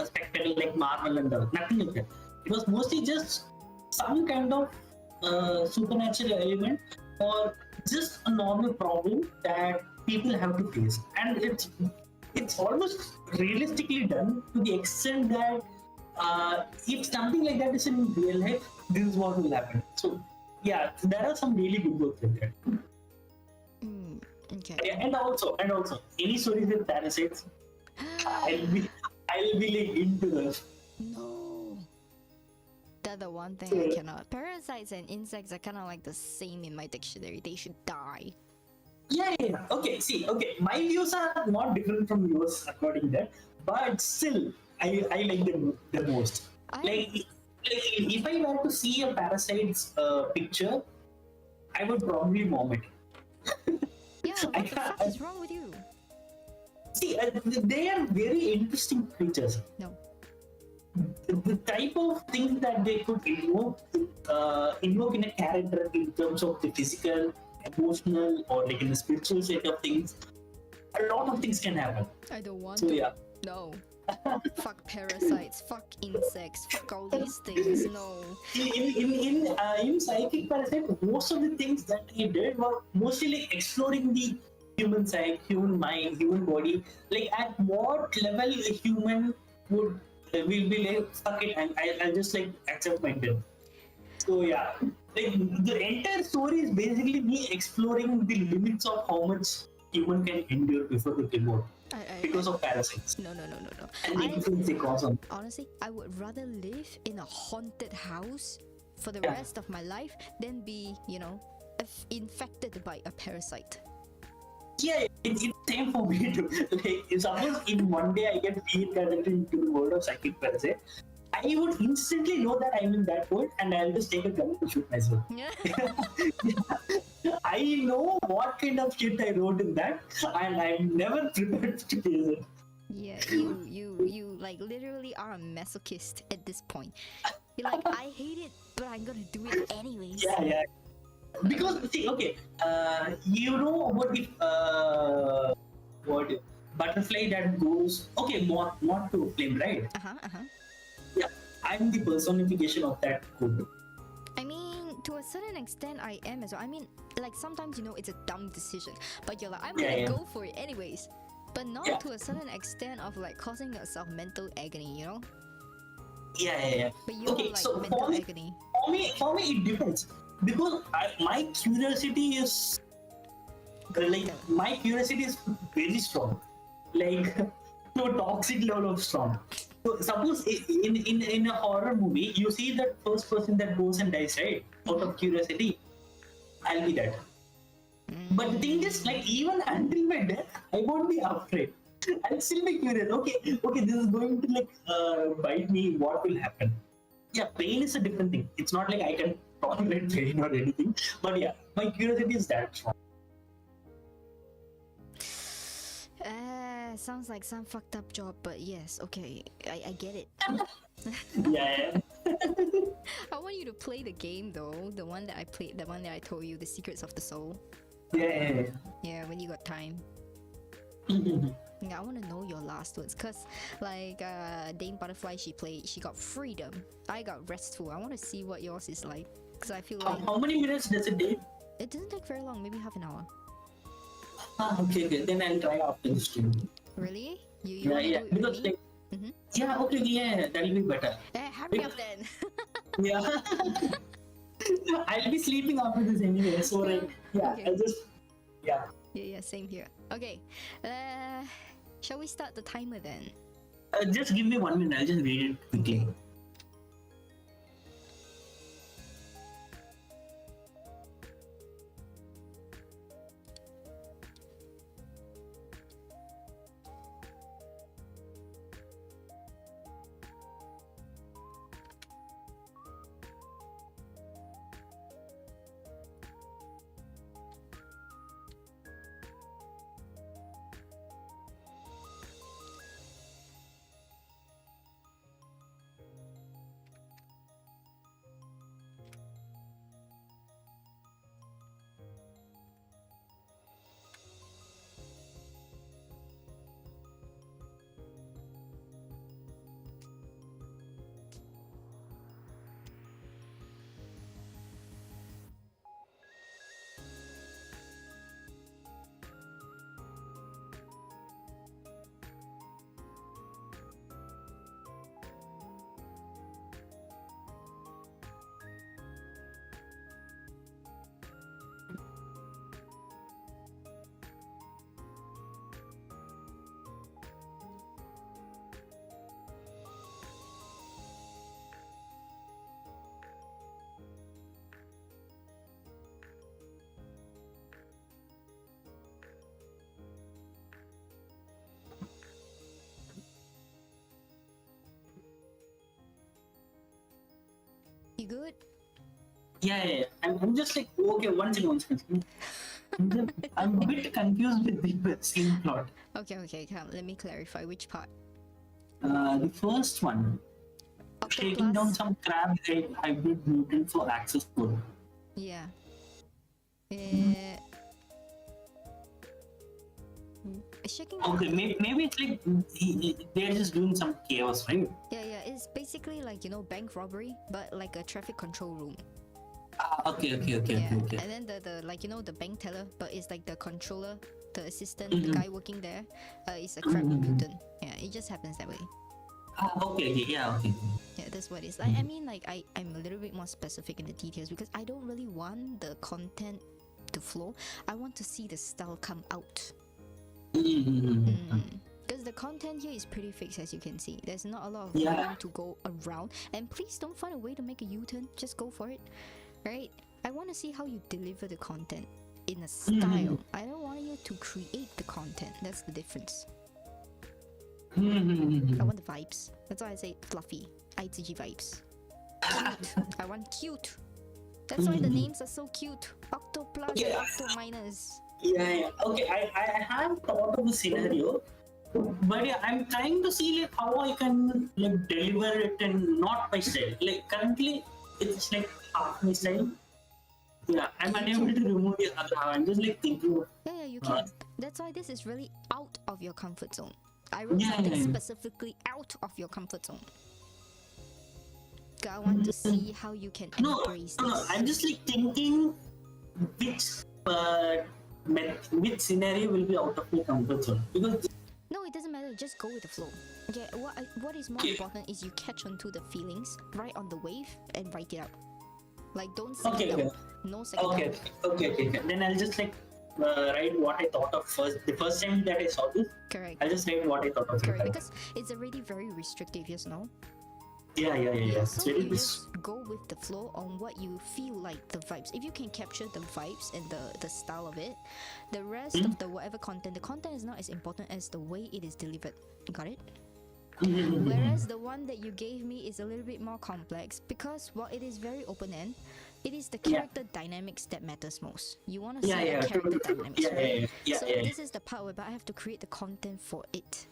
spectacle like Marvel and all. Nothing like that. It was mostly just some kind of supernatural element or just a normal problem that people have to face, and it's almost realistically done to the extent that if something like that is in real life, this is what will happen. So yeah, there are some really good books like that. Mm. Okay. Yeah, and also any stories with parasites, I'll be I'll be like into them. No. That's the one thing I So, cannot. Parasites and insects are kind of like the same in my dictionary. They should die. yeah. Okay, see, okay, my views are not different from yours according to that, but still, I like them the most. I Like if I were to see a parasite's picture, I would probably vomit. yeah. I What the can't. fuck is wrong with you? See, they are very interesting creatures. No. The type of things that they could invoke in a character in terms of the physical, emotional, or like in the spiritual state of things, a lot of things can happen. I don't want So to. yeah. No. Fuck parasites. Fuck insects. Fuck all these things. No. In psychic parasite, most of the things that he did were mostly like exploring the human psyche, human mind, human body. Like at what level a human would will be like, fuck it, I'll just like accept my death. So yeah, like the entire story is basically me exploring the limits of how much human can endure before they give out because of parasites No, no, no, no, no. and the influence they cause on. Honestly, I would rather live in a haunted house for the Yeah. rest of my life than be, infected by a parasite. Yeah, it's same for me too. Like, if suppose if one day I get reincarnated into the world of psychic parasite, I would instantly know that I'm in that world and I'll just take a gun and shoot myself. I know what kind of shit I wrote in that, and I'm never prepared to face it. Yeah, you like literally are a masochist at this point. You're like, I hate it, but I'm gonna do it anyways. Yeah. Because see, okay, you know what butterfly that goes okay, not to flame, right? Uh-huh. Yeah, I'm the personification of that code. I mean, to a certain extent, I am as well. I mean, like sometimes it's a dumb decision, but you're like, I'm gonna Yeah. go for it anyways. But not Yeah. to a certain extent of like causing yourself mental agony, you know? Yeah. But you Okay, like so mental agony. for me it depends because my curiosity is very strong, like to a toxic level of strong. So suppose in a horror movie you see that first person that goes and dies, right, out of curiosity, I'll be that. But the thing is, like, even until my death, I won't be afraid. I'll still be curious. Okay, this is going to like bite me. What will happen? Yeah, pain is a different thing. It's not like I can tolerate pain or anything. But yeah, my curiosity is that strong. Sounds like some fucked up job, but yes, okay, I get it. Yeah. I want you to play the game though, the one that I played, the one that I told you, The Secrets of the Soul. Yeah. Yeah, when you got time. Yeah. Yeah, I want to know your last words, cause like Dame Butterfly, she got freedom. I got restful. I want to see what yours is like, cause I feel like How many minutes does it take? It doesn't take very long, maybe half an hour. Okay. Then I'll try after the stream. Really? You Yeah, wanna yeah. do it with Because me? like, Mhm. yeah, okay, yeah, that'll be better. Hurry up then. Yeah. I'll be sleeping after this anyway, so like, yeah, Okay. I'll just, yeah. Yeah, same here. Okay. Shall we start the timer then? Just give me 1 minute, I'll just read it quickly. You good? Yeah. I'm just like, okay, one second. I'm a bit confused with the scene plot. Okay, come. Let me clarify which part. The first one, taking down some crab egg hybrid mutant for access code. Yeah. Shaking. Okay, maybe it's like they're just doing some chaos, right? Yeah. It's basically like, bank robbery, but like a traffic control room. Okay. And then the like, the bank teller, but it's like the controller, the assistant, the guy working there, is a crab mutant. Yeah, it just happens that way. Okay, yeah, okay. Yeah, that's what it is. I mean, like, I'm a little bit more specific in the details because I don't really want the content to flow. I want to see the style come out. Because the content here is pretty fixed, as you can see. There's not a lot of room to go around. And please don't find a way to make a U-turn. Just go for it, right? I want to see how you deliver the content in a style. I don't want you to create the content. That's the difference. I want the vibes. That's why I say fluffy. Aitsuji vibes. Cute. I want cute. That's why the names are so cute. Octo plus and Octo minus. Yeah. Okay, I have thought of the scenario, but yeah, I'm trying to see like how I can like deliver it and not my style. Like currently, it's like half my style. Yeah, I'm unable to remove the other half. I'm just like thinking. Yeah, you can. That's why this is really out of your comfort zone. I wrote something specifically out of your comfort zone. I want to see how you can embrace this. No, I'm just like thinking which scenario will be out of my comfort zone, because no, it doesn't matter, just go with the flow. Okay, what is more important is you catch onto the feelings, write on the wave and write it out. Like, don't say it out. No second thought. Okay. Then I'll just like write what I thought of the first time that I saw this. Correct. I'll just write what I thought of. Correct, because it's already very restrictive, yes, no? Yeah. So you just go with the flow on what you feel like the vibes. If you can capture the vibes and the style of it, the rest of the whatever content, the content is not as important as the way it is delivered. Got it? Whereas the one that you gave me is a little bit more complex because while it is very open-end, it is the character dynamics that matters most. You want to see the character dynamics, right? So this is the part where I have to create the content for it,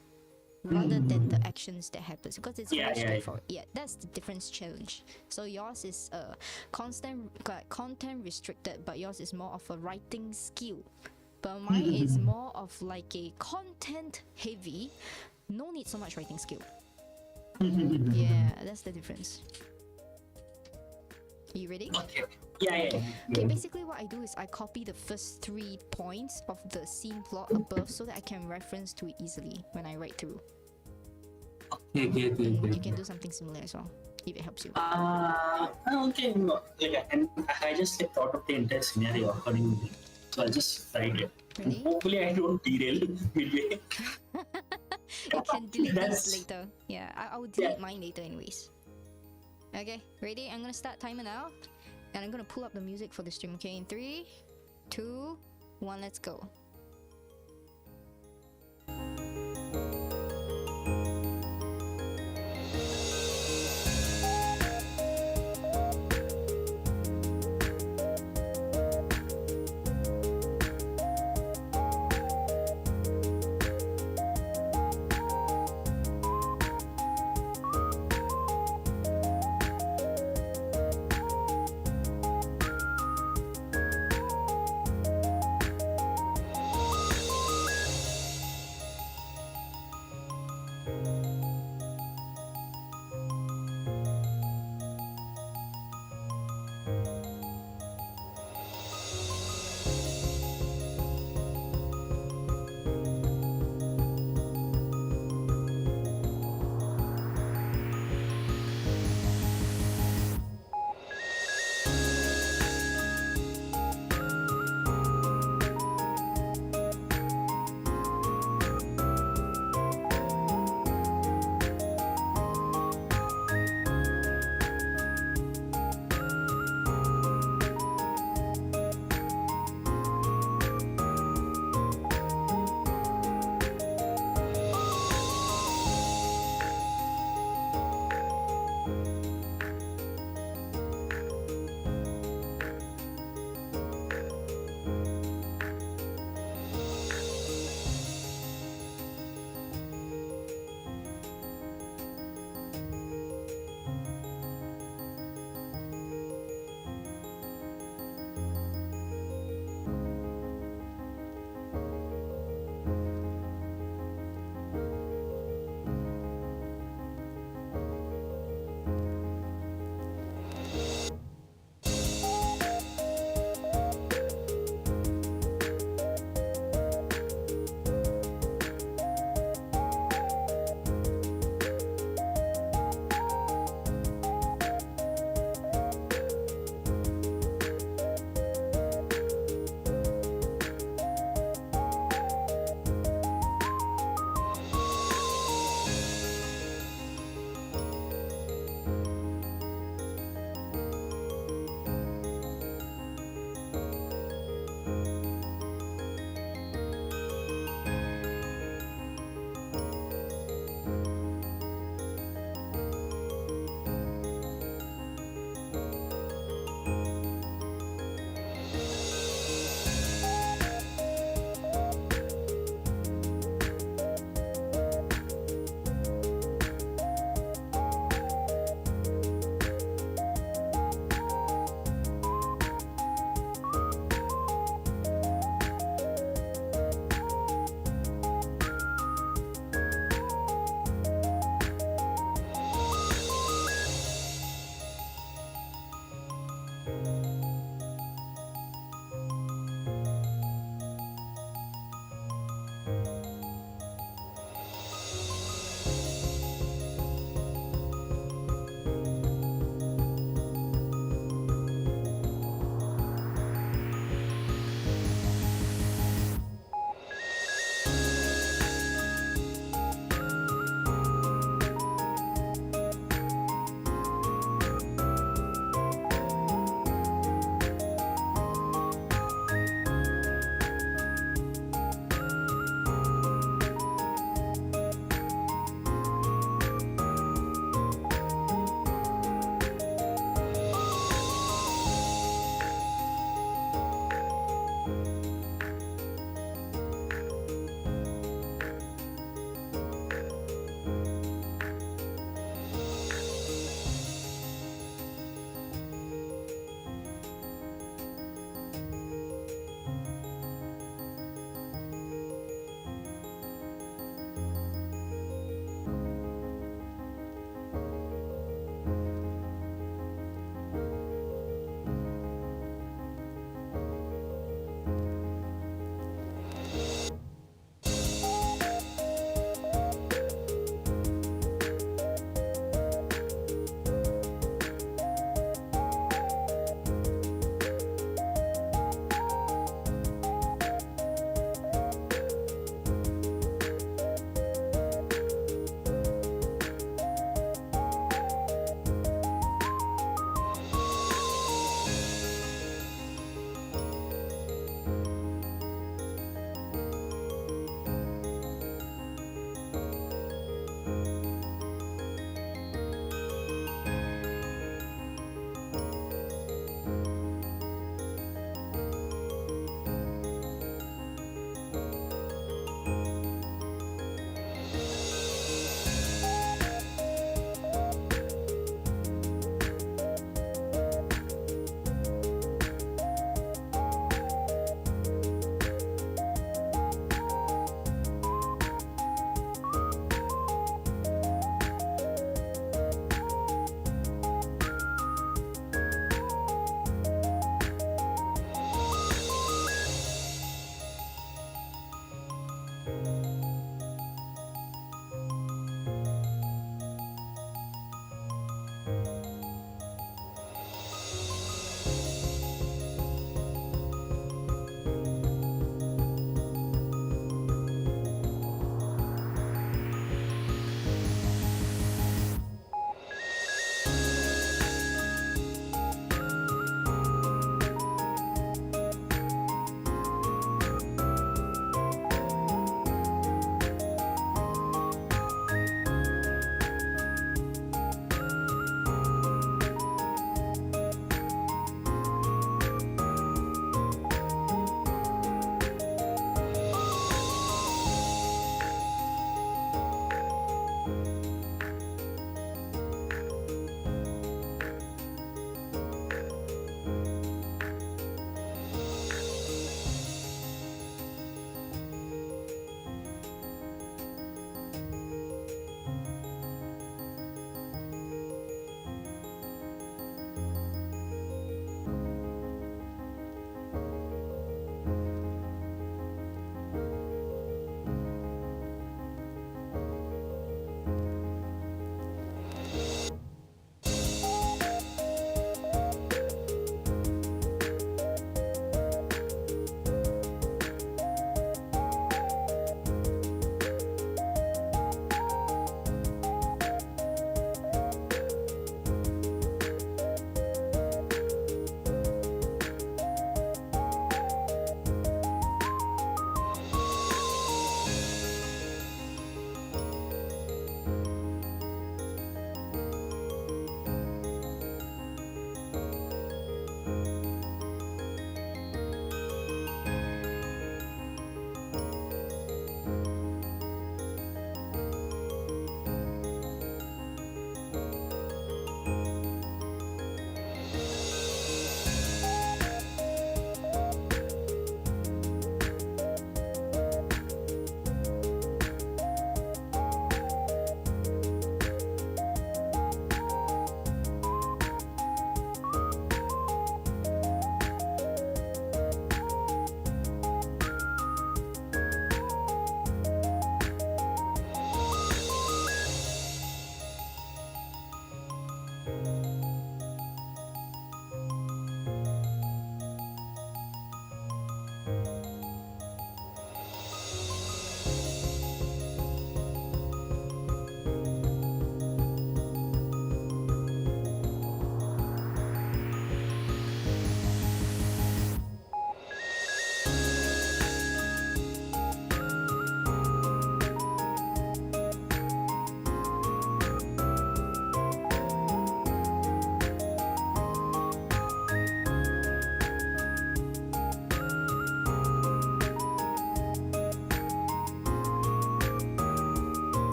rather than the actions that happens, because it's very straightforward. Yeah, that's the difference challenge. So yours is content restricted, but yours is more of a writing skill. But mine is more of like a content heavy, no need so much writing skill. Yeah, that's the difference. You ready? Okay, basically what I do is I copy the first 3 points of the scene plot above so that I can reference to it easily when I write through. You can do something similar as well if it helps you. Okay, no, like I just like, thought of the entire scenario accordingly, so I'll just write it. And Really? hopefully, I don't derail midway. You can delete That's- these later. Yeah, I will delete Yeah. mine later anyways. Okay, ready? I'm gonna start timer now. And I'm gonna pull up the music for the stream. Okay, in 3, 2, 1, let's go.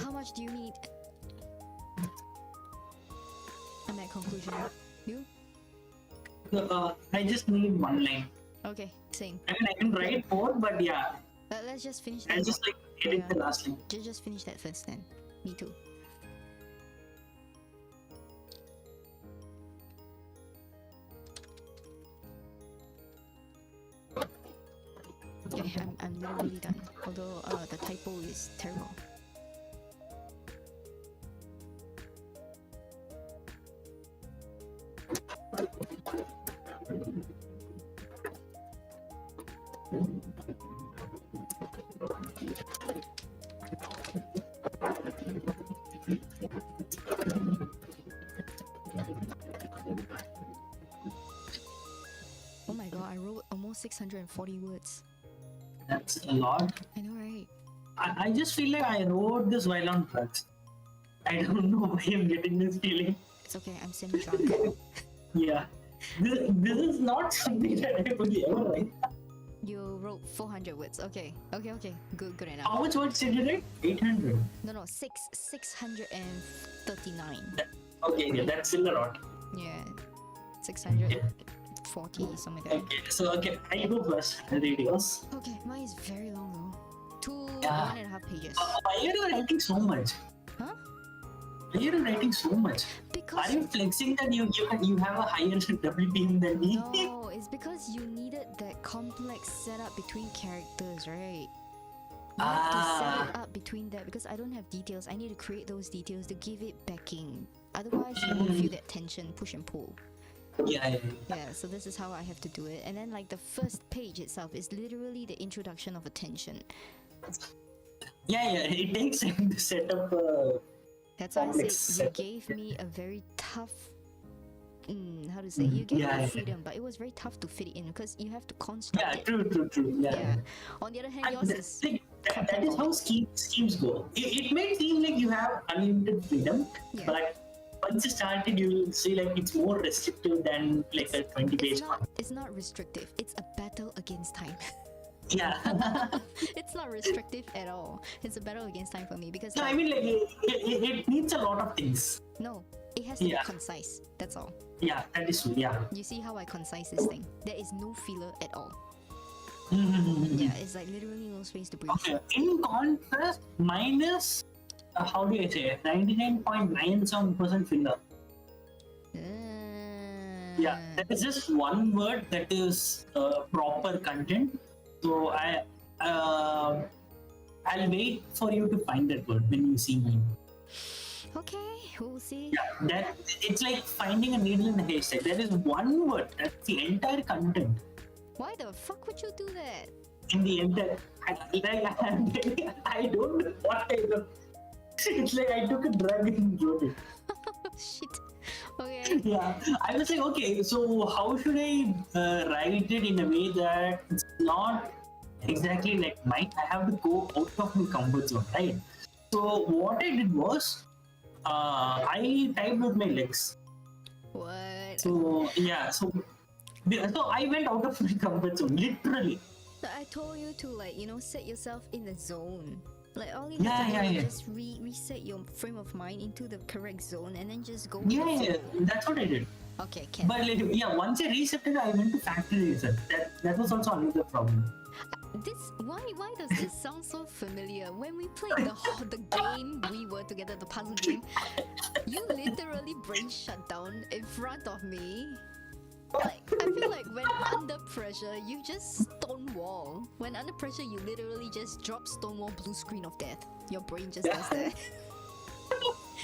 How much do you need? I'm at conclusion. You? I just need one line. Okay, same. I mean, I can write 4, but yeah, Let's just finish I'll that. just like edit Yeah. the last line. Just finish that first then. Me too. Okay, I'm literally done. Although the typo is terrible. Oh my god, I wrote almost 640 words. That's a lot. I know, right? I just feel like I wrote this while on drugs. I don't know why I'm getting this feeling. It's okay, I'm semi-drunk. Yeah. This is not something that I would ever write. You wrote 400 words. Okay, okay. Good enough. How much words did you write? 800. No, 639. Okay, yeah, that's still a lot. Yeah, 640 something like that. Okay, so okay, I go first. I'll read yours. Okay, mine is very long though. Yeah. 1.5 pages. Why are you writing so much? Huh? Why are you writing so much? Because Are you flexing that you have a higher WPM than me? no, it's because you needed that complex setup between characters, right? You have to set it up between that because I don't have details. I need to create those details to give it backing. Otherwise, you won't feel that tension, push and pull. Yeah. Yeah, so this is how I have to do it. And then like the first page itself is literally the introduction of a tension. Yeah, it takes time to set up. That's why I Complex said you setup. gave me a very tough how to say, you gave Yeah, me yeah. freedom, but it was very tough to fit it in because you have to construct Yeah, it. true. Yeah. Yeah. On the other hand, yours is That is how schemes go. It may seem like you have unlimited freedom, Yeah. but once you started, you will see like it's more restrictive than like a 20-page one. it's not restrictive. It's a battle against time. Yeah. It's not restrictive at all. It's a battle against time for me because No, I mean like it needs a lot of things. no, it has to Yeah. be concise. That's all. Yeah, that is true. Yeah. You see how I concise this thing? There is no filler at all. Yeah. Yeah, it's like literally no space to breathe. Okay. In contrast, minus how do I say 99.97% filler. Yeah, that is just one word that is proper content. So I'll wait for you to find that word when you see mine. Okay, we'll see. Yeah, that it's like finding a needle in a haystack. There is one word. That's the entire content. Why the fuck would you do that? In the entire, I don't know what I do. It's like I took a drug and wrote it. Shit. Okay. Yeah, I was like, okay, so how should I write it in a way that it's not exactly like mine? I have to go out of my comfort zone, right? So what I did was, I typed with my legs. What? So yeah, so I went out of my comfort zone, literally. So I told you to like, set yourself in the zone. Like all you Yeah, have to do yeah. is just reset your frame of mind into the correct zone and then just go. Yeah, that's what I did. Okay, can. But like, yeah, once I reset it, I went to factory reset. That was also another problem. Why does this sound so familiar? When we played the game we were together, the puzzle game, you literally brain shut down in front of me. Like, I feel like when under pressure, you just stonewall. When under pressure, you literally just drop stonewall blue screen of death. Your brain just does that.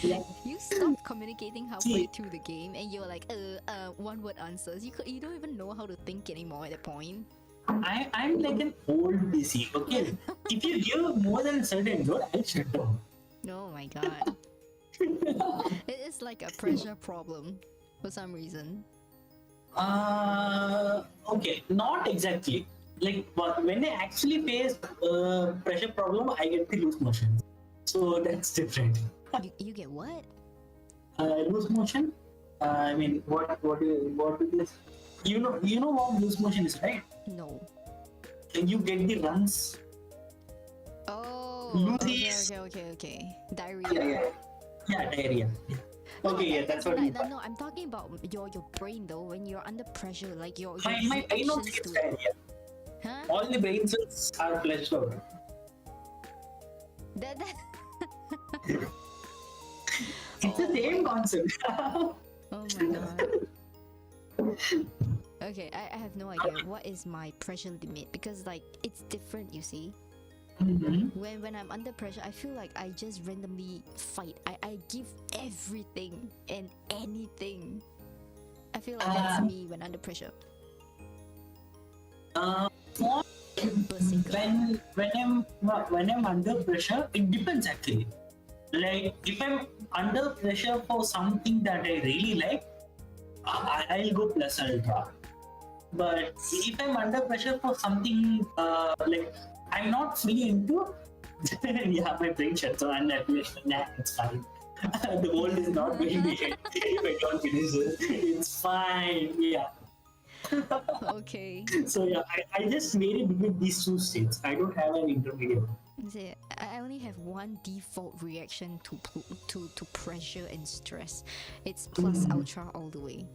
You stopped communicating halfway through the game and you're like, one word answers. You don't even know how to think anymore at that point. I'm like an old PC, okay? If you give more than a certain word, I'll shut down. Oh my god. It is like a pressure problem for some reason. Okay, not exactly. Like, but when I actually face pressure problem, I get the loose motion. So that's different. You get what? Loose motion? I mean, what is this? You know what loose motion is, right? No. You get the runs. Oh, loses. Okay. Diarrhea. Yeah, diarrhea. Yeah. Okay, yeah, that's what. No, I'm talking about your brain though. When you're under pressure, like your My brain also reactions gets to it. diarrhea. Huh? All the brain cells are flushed out. That It's the same concept. Oh my god. Okay, I have no idea what is my pressure limit, because like it's different, you see. When I'm under pressure, I feel like I just randomly fight. I give everything and anything. I feel like that's me when under pressure. When I'm under pressure, it depends actually. Like if I'm under pressure for something that I really like, I'll go plus ultra. But if I'm under pressure for something like I'm not fully into, yeah, my brain shuts on and I'm like, nah, it's fine. The world is not going to end if I don't finish this. It's fine. Yeah. Okay. So yeah, I just made it between these two states. I don't have an intermediate. See, I only have one default reaction to pressure and stress. It's plus ultra all the way.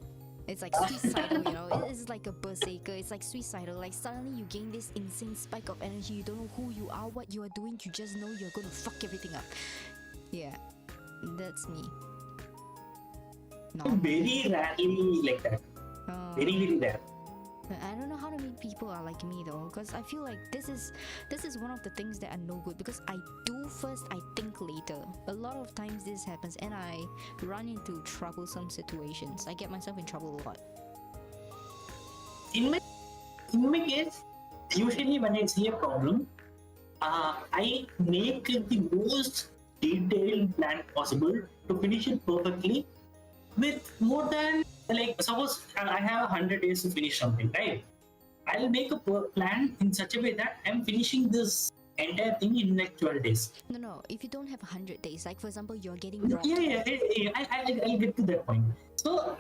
It's like suicidal, you know. It's like a berserker. It's like suicidal. Like suddenly you gain this insane spike of energy. You don't know who you are, what you are doing. You just know you're gonna fuck everything up. Yeah, that's me. No. Very rarely like that. Very rare. I don't know how many people are like me though, because I feel like this is one of the things that are no good, because I do first, I think later. A lot of times this happens and I run into troublesome situations. I get myself in trouble a lot. In my case, usually when I see a problem, I make the most detailed plan possible to finish it perfectly with more than, like, suppose I have 100 days to finish something, right? I'll make a plan in such a way that I'm finishing this entire thing in like 12 days. No, if you don't have 100 days, like for example, you're getting robbed. Yeah. I'll get to that point. So,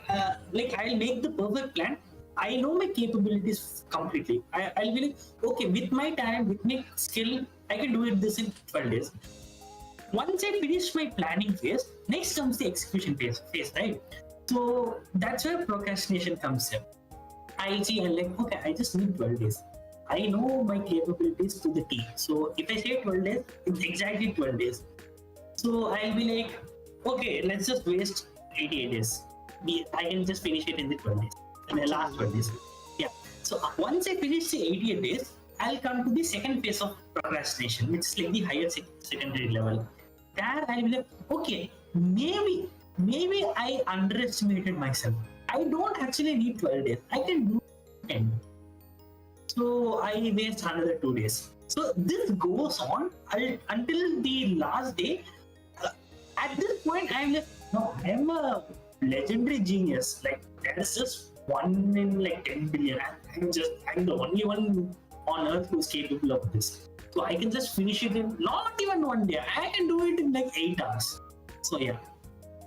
like, I'll make the perfect plan. I know my capabilities completely. I'll be like, okay, with my time, with my skill, I can do it this in 12 days. Once I finish my planning phase, next comes the execution phase, right? So that's where procrastination comes in. I'm like, okay, I just need 12 days. I know my capabilities to the T. So if I say 12 days, it's exactly 12 days. So I'll be like, okay, let's just waste 88 days. I can just finish it in the 12 days, in the last 12 days. Yeah. So once I finish the 88 days, I'll come to the second phase of procrastination, which is like the higher secondary level. There I'll be like, okay, maybe I underestimated myself. I don't actually need 12 days. I can do 10. So I waste another 2 days. So this goes on until the last day. At this point, I'm like, no, I'm a legendary genius. Like, there's just one in like 10 billion. I'm the only one on earth who's capable of this. So I can just finish it in not even 1 day. I can do it in like 8 hours. So yeah.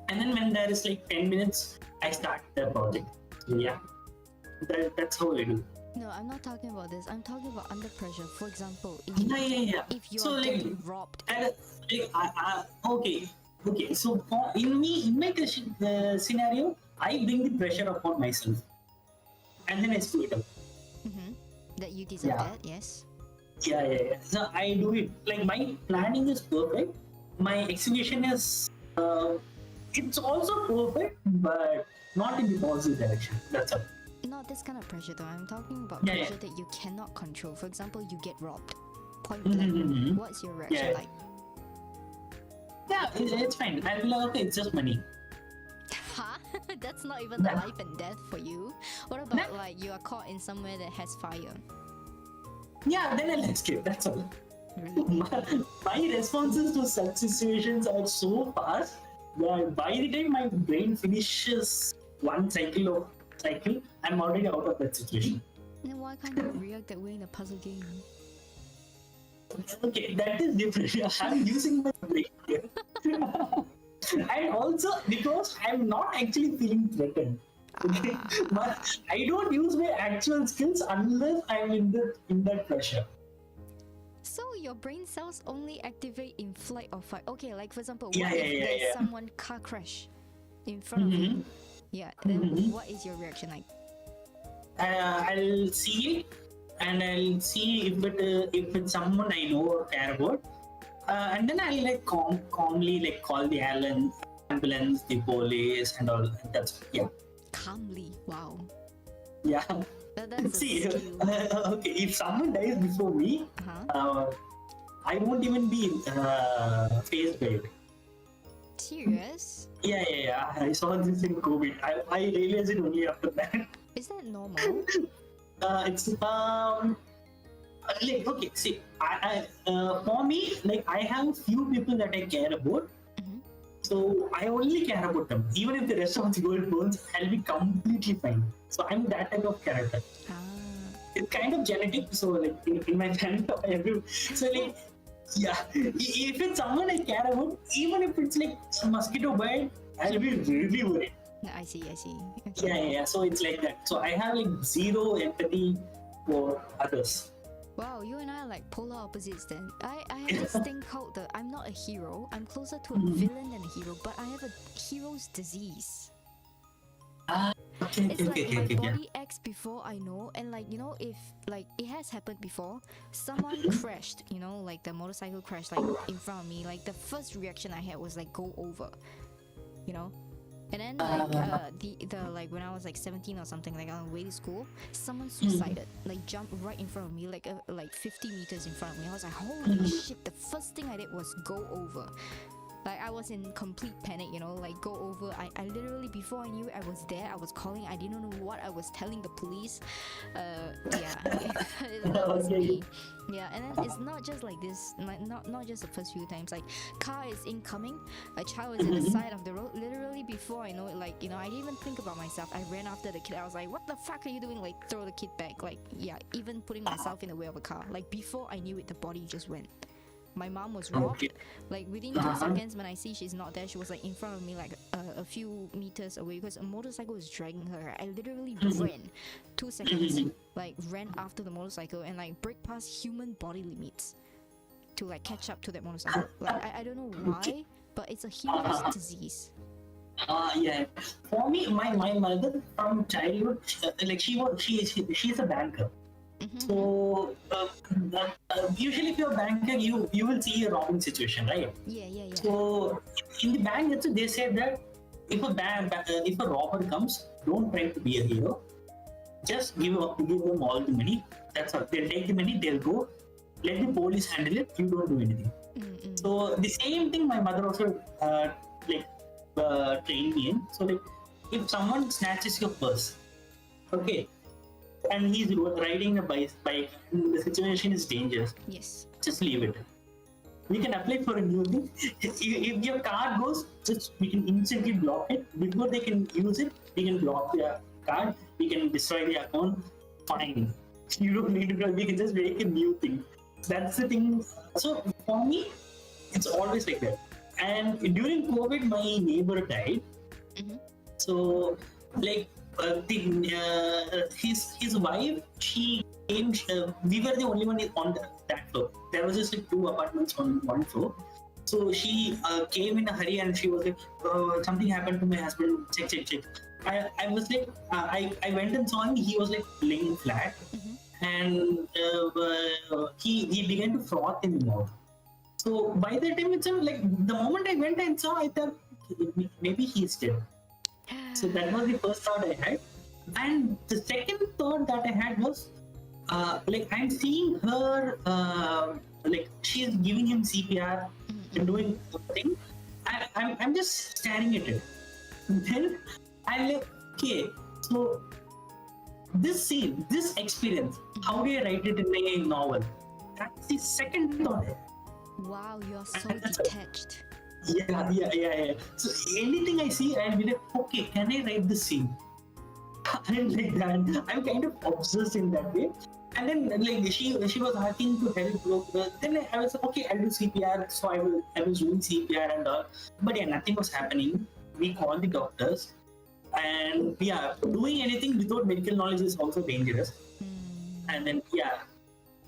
And then when there is like 10 minutes, I start the project. So yeah. That's how I do. No, I'm not talking about this. I'm talking about under pressure. For example, if you're so, getting robbed. Okay. So in my scenario, I bring the pressure upon myself, and then I screw it up. That you deserve that, yes. Yeah. So I do it. Like, my planning is perfect. My execution is it's also perfect, but not in the positive direction. That's all. Not this kind of pressure though. I'm talking about pressure that you cannot control. For example, you get robbed. Point blank. What's your reaction like? Yeah, it's fine. I'll be like, okay, it's just money. Huh? That's not even the life and death for you. What about like you are caught in somewhere that has fire? Yeah, then I'll escape. That's all. Really? My responses to such situations are so fast that by the time my brain finishes one cycle, I'm already out of that situation. Then why can't you react that way in a puzzle game? Okay, that is different. I'm using my brain here. And also because I'm not actually feeling threatened. Okay? But I don't use my actual skills unless I'm in that pressure. So your brain cells only activate in flight or fight. Okay, like for example, Yeah, what yeah, if yeah, there's yeah. someone car crash in front of you? Yeah, then what is your reaction like? I'll see it, and I'll see if it's someone I know or care about, and then I'll like calmly like call the ambulance, the police, and all. That's yeah. Calmly. Wow. Yeah. That's a See, skill. okay, if someone dies before me, I won't even be phased by it. Serious? Yeah, yeah, yeah. I saw this in COVID. I realized it only after that. Is that normal? It's like okay. See, for me, like I have few people that I care about. So I only care about them. Even if the rest of the world burns, I'll be completely fine. So I'm that type of character. It's kind of genetic. So like in my family, so like yeah, if it's someone I care about, even if it's like a mosquito bite, I'll be really worried. I see. Okay. Yeah. So it's like that. So I have like zero empathy for others. Wow, you and I are like polar opposites then. I have this thing called I'm not a hero. I'm closer to a villain than a hero, but I have a hero's disease. It's like my body acts before I know, and like you know, if like it has happened before, someone crashed, you know, like the motorcycle crashed like in front of me. Like the first reaction I had was like go over, you know. And then like the like when I was like 17 or something, like on the way to school, someone suicided, like jumped right in front of me, like 50 meters in front of me. I was like, holy shit! The first thing I did was go over. Like I was in complete panic, you know, like go over. I literally before I knew it, I was there. I was calling. I didn't know what I was telling the police. Yeah, that was me. Yeah, and then it's not just like this. Like not just the first few times. Like car is incoming, a child is at the side of the road. Literally before I know it, like you know, I didn't even think about myself. I ran after the kid. I was like, what the fuck are you doing? Like throw the kid back. Like yeah, even putting myself in the way of a car. Like before I knew it, the body just went. My mom was robbed. Like within 2 seconds, when I see she's not there, she was like in front of me, like a few meters away because a motorcycle was dragging her. I literally ran 2 seconds, like ran after the motorcycle and like break past human body limits to like catch up to that motorcycle. Like I don't know why, but it's a hero's disease. Yeah. For me, my mother from childhood, like she's a banker. So usually if you're a banker, you will see a robbing situation, right? Yeah. So in the bank, they said that if a robber comes, don't try to be a hero. Just give them all the money. That's all. They'll take the money. They'll go. Let the police handle it. You don't do anything. So the same thing my mother also trained me in. So like if someone snatches your purse, okay, and he's riding a bike and the situation is dangerous, yes, just leave it. We can apply for a new thing. If your card goes, just we can instantly block it. Before they can use it, we can block their card, we can destroy the account. Fine. You don't need to, we can just make a new thing. That's the thing. So for me, it's always like that. And during COVID, my neighbor died. So like his wife, she came. We were the only one on that floor. There was just like 2 apartments on one floor. So she came in a hurry and she was like, something happened to my husband. Check. I was like, I went and saw him. He was like laying flat, and he began to froth in the mouth. So by the time itself, like the moment I went and saw, I thought maybe he's dead. So that was the first thought I had. And the second thought that I had was, like I'm seeing her, like she's giving him CPR and doing something. I'm just staring at it. Then I'm like, okay, so this scene, this experience, how do I write it in a novel? That's the second thought. Wow, you're so detached. Yeah. So anything I see, I'll be like, okay, can I write this scene? I'm like that. I'm kind of obsessed in that way. And then like she was asking to help. Then I was like, okay, I'll do CPR. So I was doing CPR and all. But yeah, nothing was happening. We called the doctors. And yeah, doing anything without medical knowledge is also dangerous. And then yeah,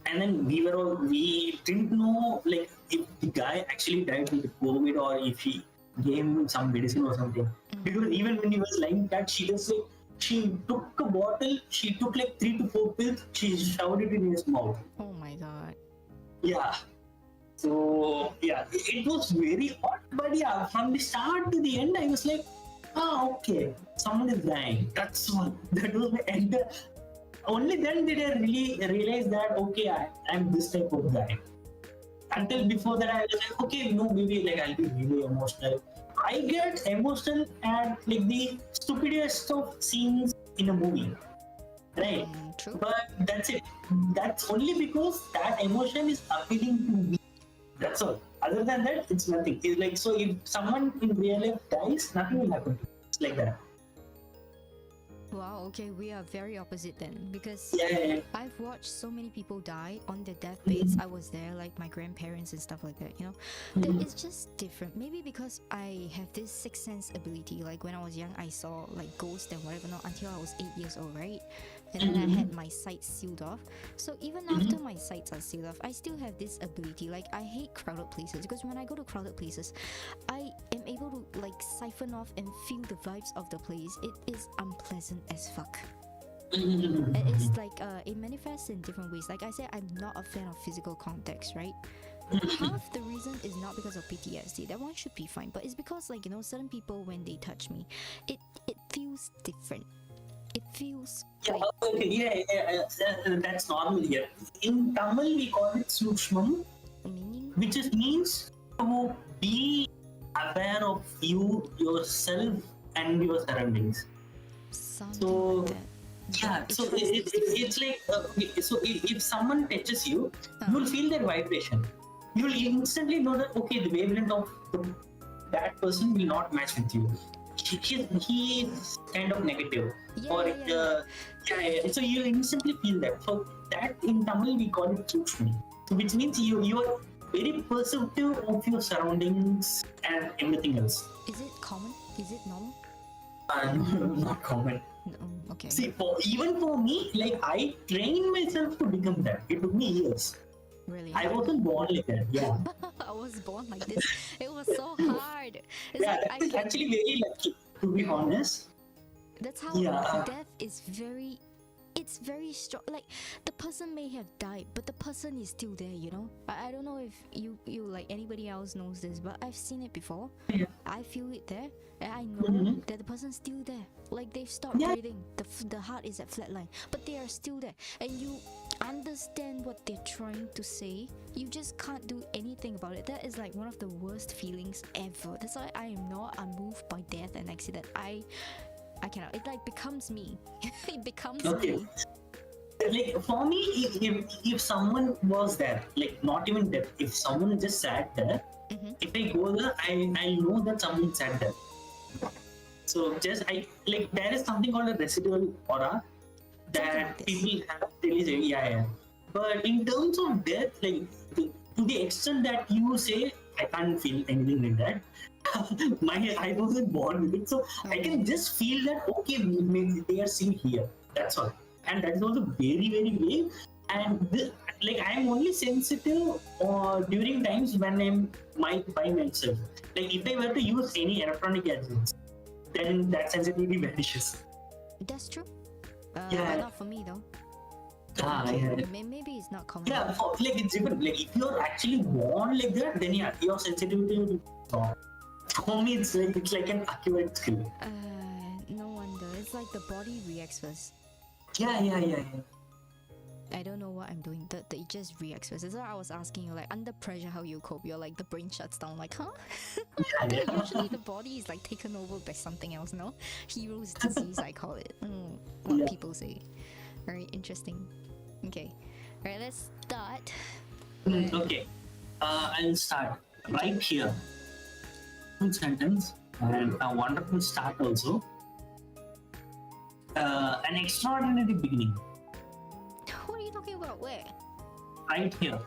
and then we didn't know like if the guy actually died with COVID or if he gave him some medicine or something. Because even when he was lying that, she took a bottle, she took like 3 to 4 pills, she shoved it in his mouth. Oh my god. Yeah. So yeah, it was very hot, but yeah, from the start to the end, I was like, okay, someone is dying. That's all. That was my end. Only then did I really realize that okay, I'm this type of guy. Until before that, I was like, okay, no, maybe like I'll be really emotional. I get emotional at like the stupidest of scenes in a movie, right? True. But that's it. That's only because that emotion is appealing to me. That's all. Other than that, it's nothing. It's like, so if someone in real life dies, nothing will happen. It's like that. Wow, okay, we are very opposite then, because Yeah. I've watched so many people die on their deathbeds. I was there, like my grandparents and stuff like that, you know. Then it's just different. Maybe because I have this sixth sense ability. Like when I was young, I saw like ghosts and whatever, not until I was 8 years old, right? And then I had my sights sealed off. So even after my sights are sealed off, I still have this ability. Like I hate crowded places, because when I go to crowded places, I am able to like siphon off and feel the vibes of the place. It is unpleasant as fuck. And it's like it manifests in different ways. Like I said, I'm not a fan of physical contacts, right? Half the reason is not because of PTSD. That one should be fine. But it's because, like, you know, certain people, when they touch me, it feels different. It feels Yeah, like, okay, that's normal here. In Tamil, we call it Sukshmam, meaning. which means to be aware of you, yourself, and your surroundings. Something So, like that. yeah, so it's like, okay, so if someone touches you, you will feel that vibration. You will instantly know that, okay, the wavelength of that person will not match with you. He is kind of negative. So you instantly feel that. So that in Tamil we call it Sukshmi. So which means you are very perceptive of your surroundings and everything else. Is it common? Is it normal? Not common. No, okay. See, even for me, like I trained myself to become that. It took me years. Really? I wasn't born like that. Yeah. I was born like this. It was so hard. It's Yeah, like that is actually very lucky, to be honest. That's how Yeah. death is very. It's very strong. Like the person may have died, but the person is still there. You know. I don't know if you like anybody else knows this, but I've seen it before. Yeah. I feel it there, and I know that the person's still there. Like they've stopped breathing. The heart is at flatline, but they are still there, and you understand what they're trying to say. You just can't do anything about it. That is like one of the worst feelings ever. That's why I am not unmoved by death and accident. I cannot. It like becomes me. It becomes me. Like for me, if someone was there, like not even dead, if someone just sat there, if I go there, I know that someone sat there. So just I like there is something called a residual aura that people have really. Yeah. But in terms of death, like to the extent that you say, I can't feel anything like that. I wasn't born with it, so I can just feel that okay, maybe they are still here. That's all, and that is also very very vague. And like I'm only sensitive during times when I'm by myself. Like if I were to use any electronic gadgets, then that sensitivity vanishes. That's true. But not for me though. Maybe it's not common. Yeah, like it's different. Like if you're actually born like that, then yeah, your sensitivity will be strong. For me, it's like an acquired skill. No wonder. It's like the body reacts first. Yeah. I don't know what I'm doing. It just reacts first. That's why I was asking you, like under pressure, how you cope. You're like the brain shuts down. Like, huh? Usually the body is like taken over by something else. No, hero's disease. I call it. What people say. Very interesting. Okay. All right. Let's start. Okay. I'll start right here. Sentence and a wonderful start also. An extraordinary beginning. What are you talking about? Where? Right here.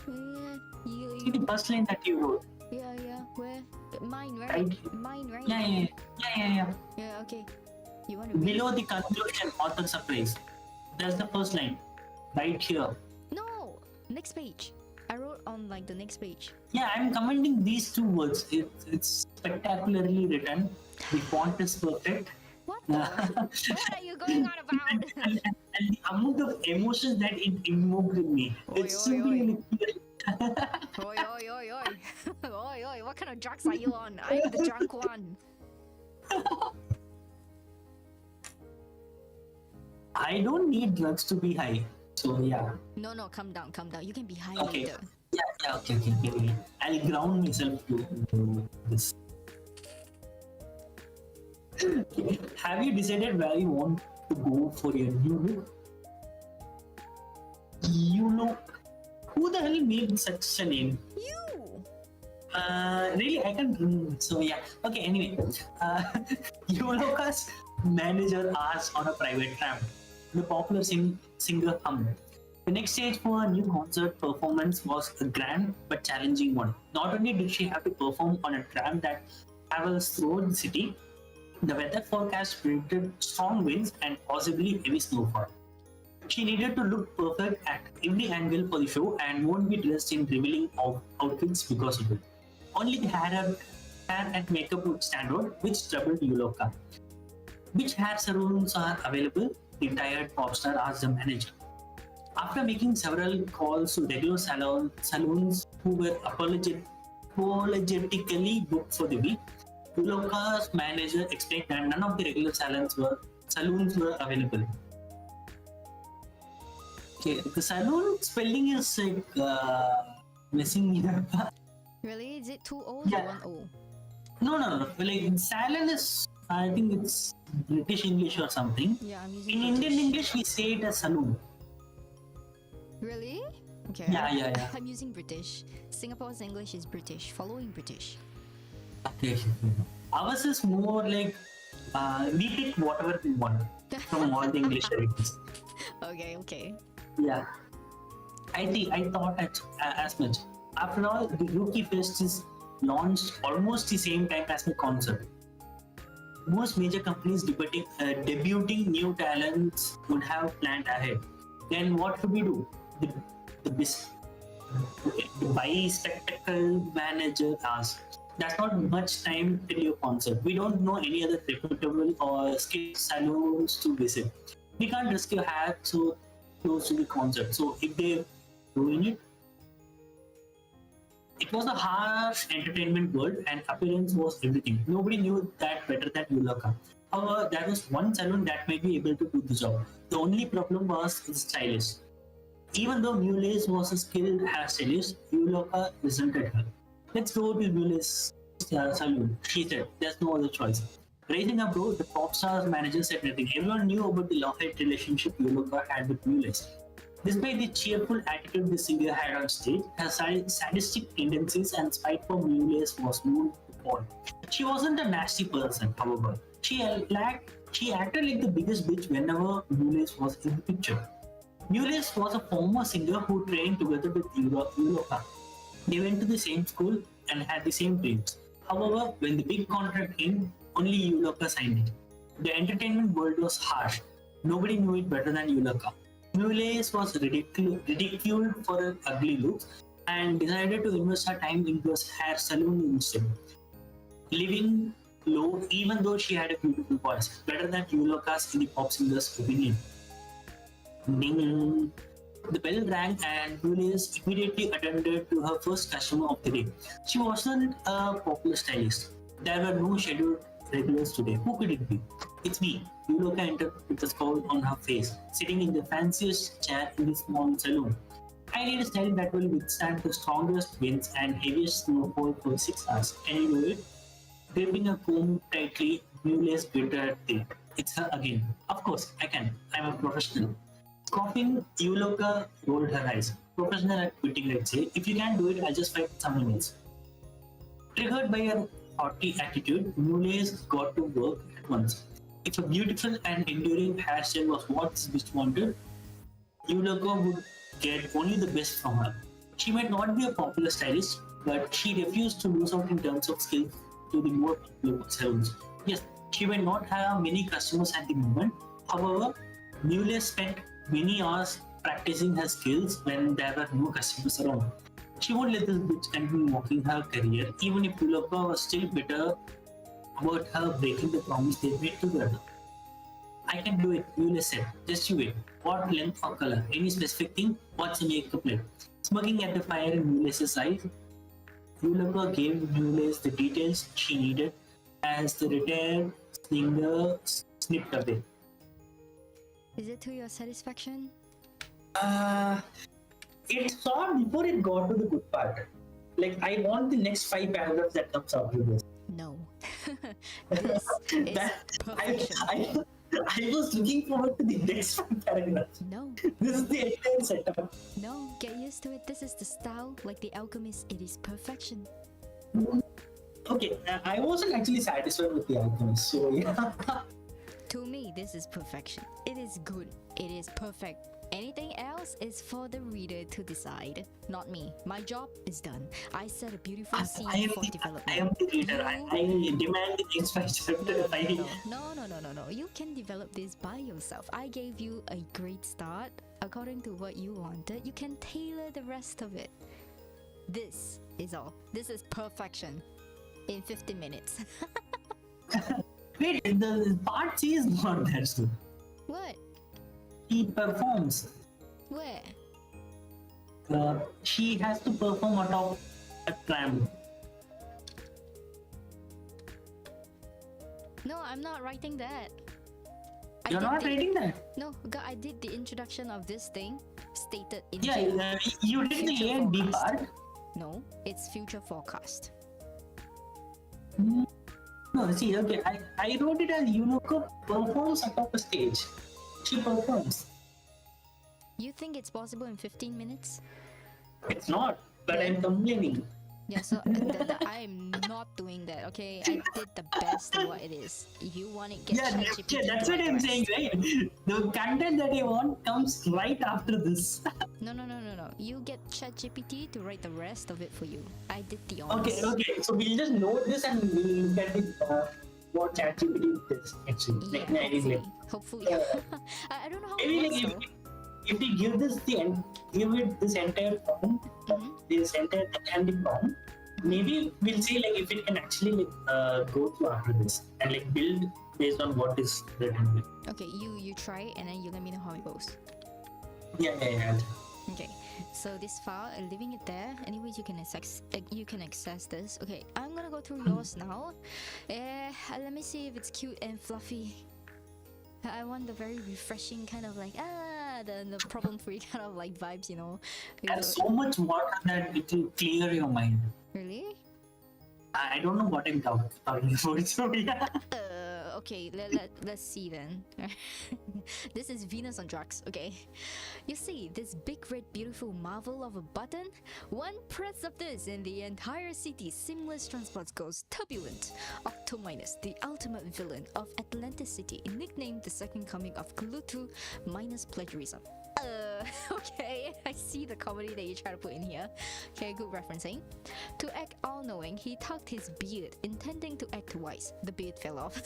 See the first line that you wrote. Yeah. Where? Mine, right? Mine, right? Yeah. Yeah. Okay. You want to Below the conclusion, author surprise. That's the first line, right here. No, next page. I wrote on like the next page. Yeah, I'm commenting these two words. It's spectacularly written. The font is perfect. What the? What are you going on about? and the amount of emotions that it invoked in me. Oi, It's oi, simply oi. like, Oi, oi, oi, oi. Oi, oi, what kind of drugs are you on? I'm the drunk one. I don't need drugs to be high. So yeah. No, no, calm down, calm down. You can be high Okay. later. Yeah, okay. I'll ground myself to this. Okay. Have you decided where you want to go for your new book? You know, who the hell made such a name? You! Really, I can't. So yeah. Okay. Anyway, Yoloka's manager asked on a private tram. The popular singer hummed. The next stage for a new concert performance was a grand but challenging one. Not only did she have to perform on a tram that travels through the city, the weather forecast predicted strong winds and possibly heavy snowfall. She needed to look perfect at every angle for the show and won't be dressed in revealing outfits because of it. Only the hair and makeup would stand out, which troubled Yuloka. Which hair salons are available? The tired pop star asked the manager. After making several calls to regular saloons who were apologetically booked for the week, Yuloka's manager explained that none of the regular saloons were available. Okay, the saloon spelling is like missing here. Really? Is it 2 O's Yeah. or 1 O? No. Like salon is, I think it's British English or something. Yeah, I'm using In British. Indian English, we say it as saloon. Really? Okay. Yeah. I'm using British. Singapore's English is British, following British. Okay. Ours is more like we pick whatever we want from all the English languages. Okay. Yeah. I thought as much. After all, the Rookie Fest is launched almost the same time as the concert. Most major companies debuting new talents would have planned ahead. Then what should we do? The buy spectacle manager asked. That's not much time till your concert. We don't know any other reputable or skilled salons to visit. We can't risk your hair so close to the concert. So if they're doing it, it was a harsh entertainment world and appearance was everything. Nobody knew that better than Yuloka. However, there was one salon that might be able to do the job. The only problem was the stylist. Even though Mule's was a skilled hairstylist, Yuloka resented her. Let's go to Mule's salon, she said. There's no other choice. Raising a brow, the pop star's manager said nothing. Everyone knew about the love-hate relationship Yuloka had with Mule's. Despite the cheerful attitude the singer had on stage, her sadistic tendencies and spite for Mule's was moved on. She wasn't a nasty person, however. She acted like the biggest bitch whenever Mule's was in the picture. Mule's was a former singer who trained together with Yuloka. They went to the same school and had the same dreams. However, when the big contract came, only Yuloka signed it. The entertainment world was harsh. Nobody knew it better than Yuloka. Mule's was ridiculed for her ugly looks and decided to invest her time into a hair salon instead. Living low, even though she had a beautiful voice, better than Yuloka's in the pop singer's opinion. Ding! The bell rang and Mule's immediately attended to her first customer of the day. She wasn't a popular stylist. There were no scheduled regulars today. Who could it be? It's me. Yuloka entered with a scowl on her face, sitting in the fanciest chair in the small saloon. I need a style that will withstand the strongest winds and heaviest snowfall for 6 hours. Can you do it? Gripping a comb tightly, Mule's gritted teeth. It's her again. Of course, I can. I'm a professional. Coughing, Yuloka rolled her eyes. Professional at quitting, let's say. If you can't do it, I'll just find someone else. Triggered by her haughty attitude, Mule's got to work at once. If a beautiful and enduring hairstyle was what this bitch wanted, Yuloka would get only the best from her. She might not be a popular stylist, but she refused to lose out in terms of skills to the more popular salons. Yes, she might not have many customers at the moment. However, Mule spent many hours practicing her skills when there were no customers around. She won't let this bitch continue mocking her career, even if Yulapa was still bitter about her breaking the promise they made together. I can do it, Yule said. Just you wait. What length or color? Any specific thing? What's the makeup like? Smirking at the fire in Yule's eyes, Yulapa gave Yule the details she needed as the retired slinger snipped away. Is it to your satisfaction? It saw before it got to the good part. Like, I want the next 5 paragraphs that comes after this. No. This is perfection. I was looking forward to the next 5 paragraphs. No. This is the entire setup. No, get used to it. This is the style, like the alchemist. It is perfection. Okay, I wasn't actually satisfied with the alchemist, so yeah. To me, this is perfection. It is good. It is perfect. Anything else is for the reader to decide, not me. My job is done. I set a beautiful scene for development. I am the reader. I demand the next 5 chapters. No. You can develop this by yourself. I gave you a great start according to what you wanted. You can tailor the rest of it. This is all. This is perfection in 15 minutes. Wait, the part C is not that good. What? He performs. Where? She has to perform atop a tram. No, I'm not writing that. You're not writing that? No, I did the introduction of this thing stated in Yeah, you did the A and B part. No, it's future forecast. No, see, okay, I wrote it as Yunoko performs atop a stage. She performs. You think it's possible in 15 minutes? It's not, but I'm complaining. Yeah, so I am not doing that, okay? I did the best of what it is. If you want it, get ChatGPT. Yeah, that's to what write I'm the saying, rest. right? The content that I want comes right after this. No. You get ChatGPT to write the rest of it for you. I did the honors. Okay. So we'll just know this and we'll look at it, what ChatGPT does actually. Yeah, hopefully. I don't know how Maybe it works, though. if we give it this entire prompt, this entire thing and the prompt, maybe we'll see like if it can actually go through after this and like build based on what is written. Okay, you try it and then you let me know how it goes. Yeah. Okay, so this file, leaving it there. Anyways, you can access this. Okay, I'm gonna go through yours now. Let me see if it's cute and fluffy. I want the very refreshing kind of like the problem-free kind of like vibes, you know. And so much water that it will clear your mind. Really? I don't know what I'm talking about, so yeah. Okay, let's see then. This is Venus on drugs, okay? You see, this big red beautiful marvel of a button? One press of this and the entire city's seamless transport goes turbulent. Octominus, the ultimate villain of Atlantis City, nicknamed the second coming of Clutu minus plagiarism. Okay, I see the comedy that you try to put in here. Okay, good referencing. To act all-knowing, he tugged his beard, intending to act wise. The beard fell off.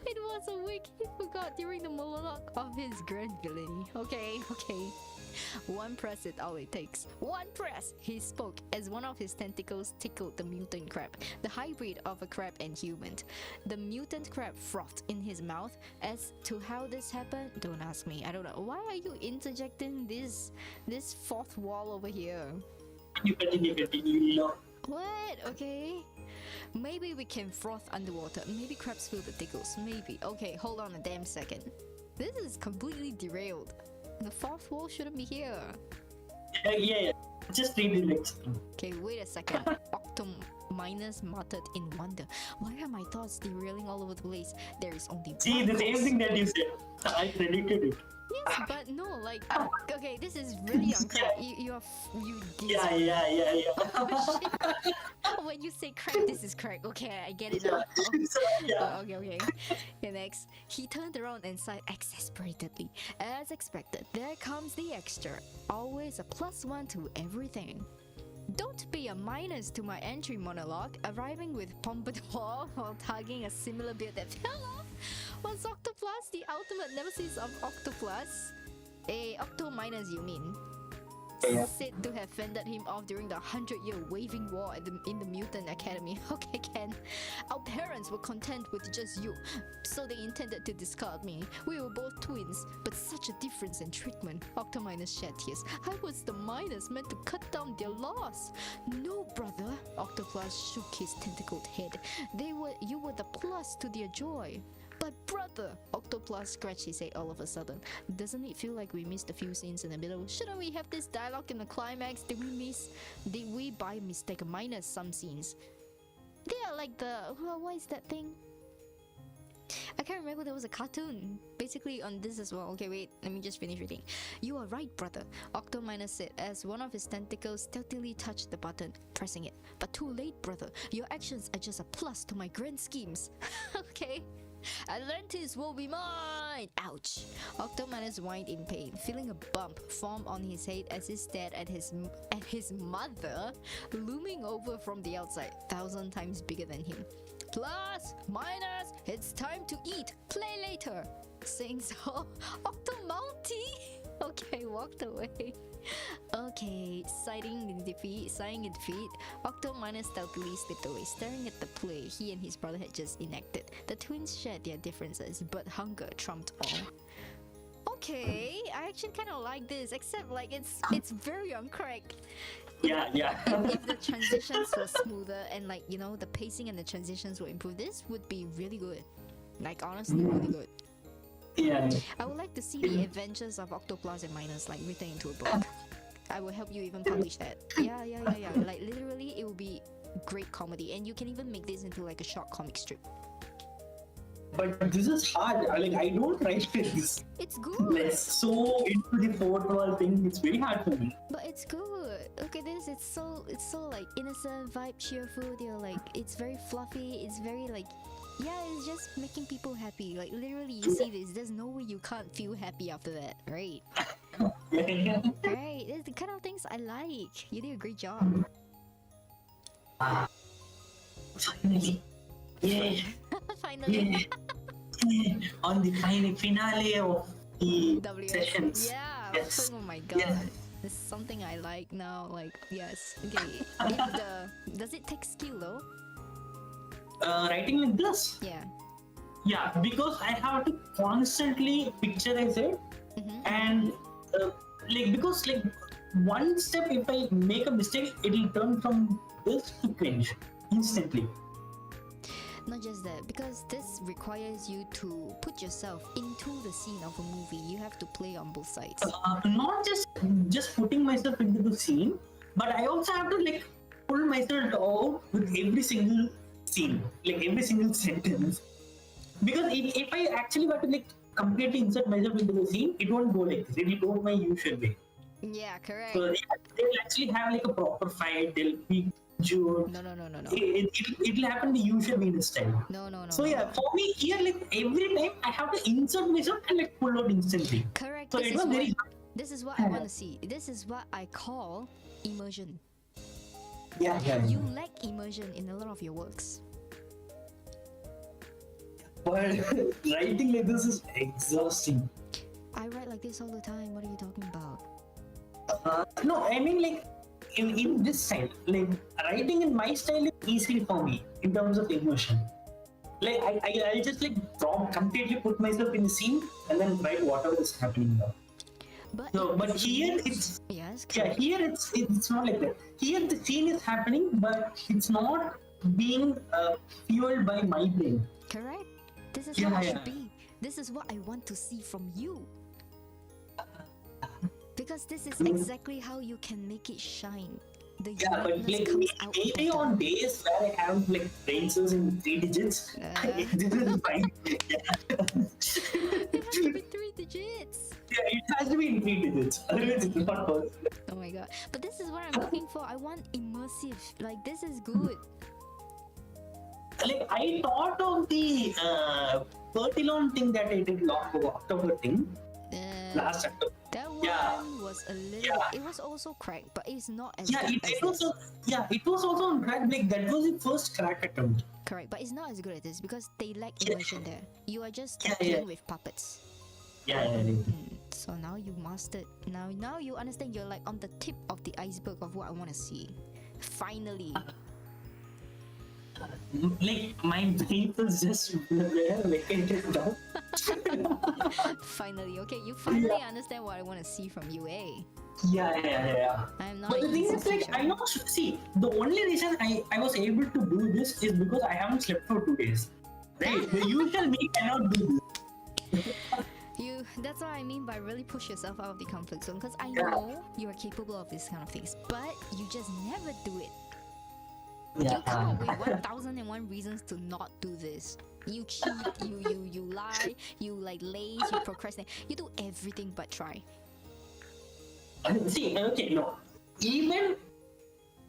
It was a wig he forgot during the monologue of his grand villainy. Okay. One press is all it takes. One press! He spoke as one of his tentacles tickled the mutant crab, the hybrid of a crab and human. The mutant crab frothed in his mouth. As to how this happened, don't ask me. I don't know. Why are you interjecting this fourth wall over here? You continue. What? Okay. Maybe we can froth underwater. Maybe crabs feel the tickles. Maybe. Okay, hold on a damn second. This is completely derailed. The fourth wall shouldn't be here. Yeah. Just read the next thing. Okay, wait a second. Octominus muttered in wonder. Why are my thoughts derailing all over the place? There is only See, one the same course. thing that you said. I predicted it. Yes, but no, like, okay, this is really on crack. You Yeah. When you say crack, this is crack. Okay, I get it now. Yeah. Okay. Next, he turned around and sighed exasperatedly. As expected, there comes the extra. Always a +1 to everything. Don't be a minus to my entry monologue, arriving with pompadour while tugging a similar beard that fell off. Was Octoplus the ultimate nemesis of Octoplus? Octo minus, you mean? Yeah. Said to have fended him off during the 100-year waving war in the Mutant Academy. Okay, Ken. Our parents were content with just you, so they intended to discard me. We were both twins, but such a difference in treatment. Octo minus shed tears. I was the minus meant to cut down their loss. No, brother. Octopus shook his tentacled head. You were the plus to their joy. But brother, Octopus scratched his head all of a sudden. Doesn't it feel like we missed a few scenes in the middle? Shouldn't we have this dialogue in the climax? Did we by mistake minus some scenes? They are like what is that thing? I can't remember, there was a cartoon basically on this as well. Okay, wait, let me just finish reading. You are right, brother, Octo minus said as one of his tentacles stealthily touched the button, pressing it. But too late, brother. Your actions are just a plus to my grand schemes. Okay. Atlantis will be mine! Ouch! Octomanus whined in pain, feeling a bump form on his head as he stared at his mother, looming over from the outside, 1,000 times bigger than him. Plus, minus, it's time to eat. Play later. Saying so, Octomounty. Okay, walked away. Okay, sighing in defeat, Octo minus stealthily slipped away, staring at the play he and his brother had just enacted. The twins shared their differences, but hunger trumped all. Okay, I actually kind of like this, except like it's very on crack. Yeah. If the transitions were smoother and like the pacing and the transitions were improved, this would be really good. Like honestly, really good. Yeah. I would like to see the adventures of Octopus and Minus like written into a book. I will help you even publish that. Yeah. Like literally, it will be great comedy, and you can even make this into like a short comic strip. But this is hard. Like I don't write this. It's good. Like so into the fourth wall thing. It's very hard for me. But it's good. Look at this. It's so like innocent, vibe, cheerful. They're like it's very fluffy. It's very like. Yeah, it's just making people happy. Like literally, you see this. There's no way you can't feel happy after that, right? Right. That's the kind of things I like. You did a great job. Finally. Yeah. Finally. Yeah. On the final finale of the sessions. Yeah. Yes. Oh my god. Yeah. This is something I like now. Like yes. Okay. Does it take skill though? Writing like this. Yeah. Yeah, because I have to constantly picturize it, and because one step, if I make a mistake, it'll turn from this to cringe instantly. Not just that, because this requires you to put yourself into the scene of a movie. You have to play on both sides. Not just putting myself into the scene, but I also have to pull myself out with every single scene, every single sentence. Because if I actually were to completely insert myself into the scene, it won't go like this. It will go my usual way. Yeah, correct. So they'll actually have a proper fight. They'll be June. No. It'll happen the usual Venus style. No. So yeah, for me here, every time I have to insert myself and pull out instantly. Correct. So it was very. This is what I want to see. This is what I call immersion. Yeah. You lack immersion in a lot of your works. But writing like this is exhausting. I write like this all the time. What are you talking about? No, I mean in this style, writing in my style is easy for me in terms of immersion. I'll just completely put myself in the scene and then write whatever is happening now. But here it's here it's not like that. Here the scene is happening, but it's not being fueled by my brain. Correct. This is what I should be. This is what I want to see from you. Because this is exactly how you can make it shine. The but comes out maybe on days where I have brain cells in 3 digits, this is fine. It has to be 3 digits. Yeah, it has to be in 3 digits. Otherwise, it's not possible. Oh my god! But this is what I'm looking for. I want immersive. This is good. I thought of the Pertilon thing that I did October thing last October. one was a little. Yeah. It was also cracked, but it's not as Yeah, good it, as it was this. it was also on crack. Like that was the first crack attempt. Correct, but it's not as good as this because they lack Yeah. immersion there. You are just Yeah, playing yeah. with puppets. Yeah. So now you mastered. Now you understand. You're like on the tip of the iceberg of what I want to see. Finally. Like my brain was just vacated now. Finally. Okay, you finally understand what I want to see from you, eh? Yeah. I'm not But an the thing easy is, like, teacher. I know. See, the only reason I was able to do this is because I haven't slept for 2 days. Right? The usual me cannot do this. That's what I mean by really push yourself out of the comfort zone because I Yeah. know you are capable of this kind of things, but you just never do it. Yeah. You come up with 1001 reasons to not do this. You cheat, you lie, you like laze, you procrastinate. You do everything but try. See, okay, no. Even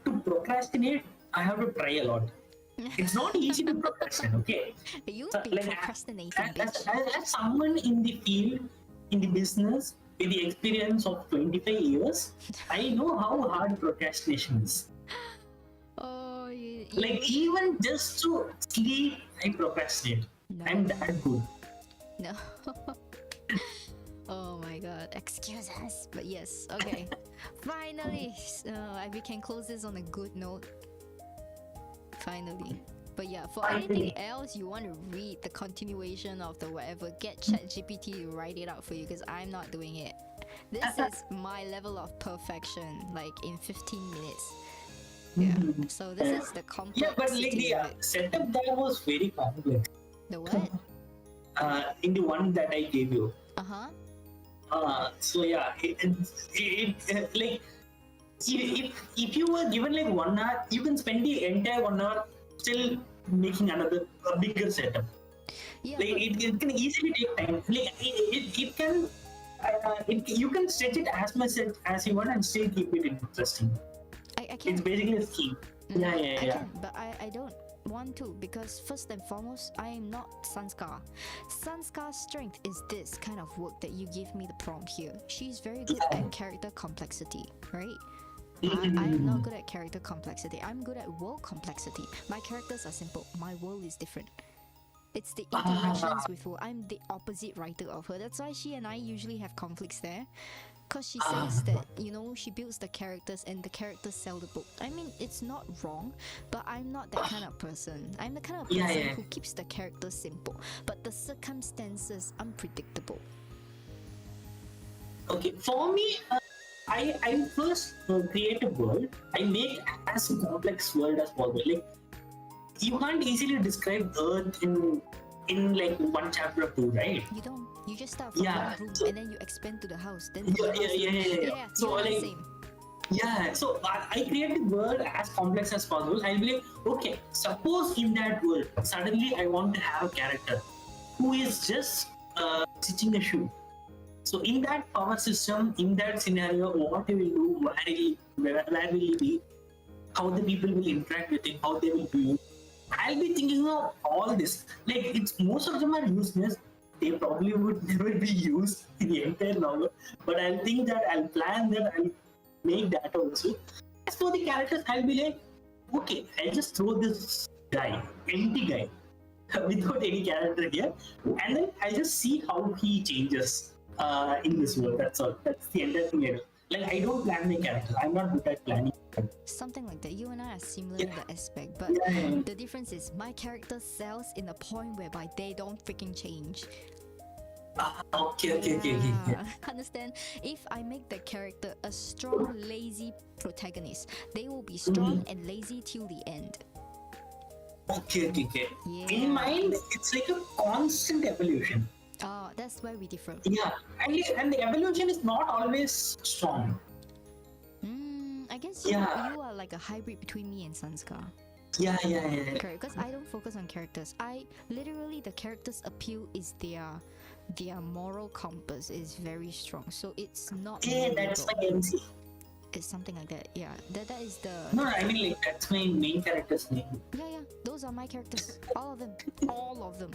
to procrastinate, I have to try a lot. It's not easy to procrastinate, okay? You've So, been like, procrastinating, as, bitch. as someone in the field, in the business, with the experience of 25 years, I know how hard procrastination is. Oh, Like, even just to sleep, I procrastinate. No. I'm that good. No. Oh my god, excuse us. But yes, okay. Finally, we can close this on a good note. Finally. But yeah, for anything else you want to read the continuation of the whatever, get ChatGPT to write it out for you because I'm not doing it. This is my level of perfection, like in 15 minutes. Yeah. So this is the complexity Yeah, but like the of it. setup there was very complex. The what? In the one that I gave you. Uh-huh. So yeah, like if you were given like 1 hour, you can spend the entire 1 hour still making another a bigger setup. Yeah, Like but it can easily take time. Like it can. You can stretch it as much as you want and still keep it interesting. I can't. It's basically a scheme. I Yeah. can, but I don't want to because first and foremost, I am not Sanskar. Sanskar's strength is this kind of work that you give me the prompt here. She's very good at character complexity, right? I am not good at character complexity. I'm good at world complexity. My characters are simple. My world is different. It's the interactions with world. I'm the opposite writer of her. That's why she and I usually have conflicts there. Because she says that, she builds the characters and the characters sell the book. I mean, it's not wrong, but I'm not that kind of person. I'm the kind of person who keeps the characters simple, but the circumstances unpredictable. Okay, for me, I first create a world. I make as complex world as possible. Like you can't easily describe Earth in like one chapter or two, right? You don't. You just start from one room and then you expand to the house. Then Yeah. So you're like, the same. yeah. So I create the world as complex as possible. I'll be like, okay, suppose in that world suddenly I want to have a character who is just stitching a shoe. So in that power system, in that scenario, what he will do, where will he be, how the people will interact with him, how they will view. I'll be thinking of all this. Like it's most of them are useless. They probably would never be used in the entire novel. But I'll think that I'll plan that I'll make that also. As for the characters, I'll be like, okay, I'll just throw this guy, empty guy, without any character here, and then I'll just see how he changes in this world. That's all. That's the entire thing I do. Like I don't plan my character. I'm not good at planning. Something like that. You and I are similar in that aspect, but the difference is my character sells in a point whereby they don't freaking change. Okay. Understand? If I make the character a strong, lazy protagonist, they will be strong and lazy till the end. Okay. Yeah. In mind, it's like a constant evolution. Oh, that's where we differ. Yeah, and the evolution is not always strong. I guess you are like a hybrid between me and Sanskar. Yeah. Correct, because I don't focus on characters. I literally the characters' appeal is their moral compass is very strong. So it's not. Yeah, that's my MC. It's something like that. Yeah, that is the. No, I mean like that's my main character's name. Yeah. Those are my characters. All of them.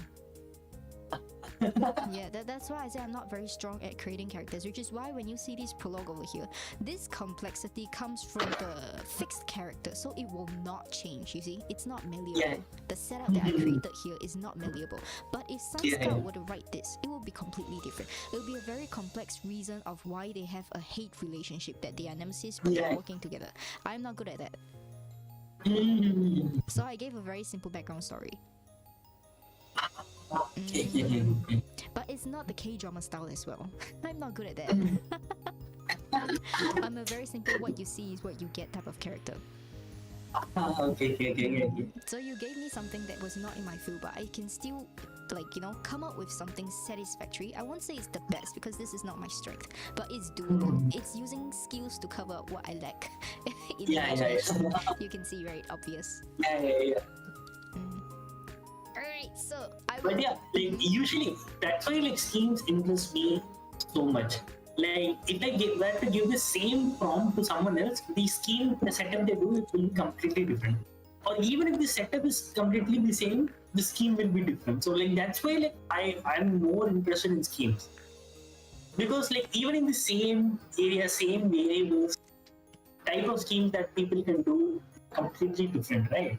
Yeah, that's why I say I'm not very strong at creating characters, which is why when you see this prologue over here, this complexity comes from the fixed character, so it will not change, you see? It's not malleable. Yeah. The setup that I created here is not malleable. But if Sunska Yeah. were to write this, it will be completely different. It will be a very complex reason of why they have a hate relationship, that they are nemesis but they're Yeah. working together. I'm not good at that. Mm. So I gave a very simple background story. Okay. But it's not the K-drama style as well. I'm not good at that. I'm a very simple what you see is what you get type of character. Okay. So you gave me something that was not in my field, but I can still, like, you know, come up with something satisfactory. I won't say it's the best because this is not my strength, but it's doable. It's using skills to cover up what I lack in Yeah. imagination. You can see, right? Obvious. Yeah. Alright, so I will... But yeah, like usually that's why like schemes interest me so much. Like if I were to give the same prompt to someone else, the scheme, the setup they do, it will be completely different. Or even if the setup is completely the same, the scheme will be different. So like that's why like I'm more interested in schemes. Because like even in the same area, same variables, type of schemes that people can do completely different, right?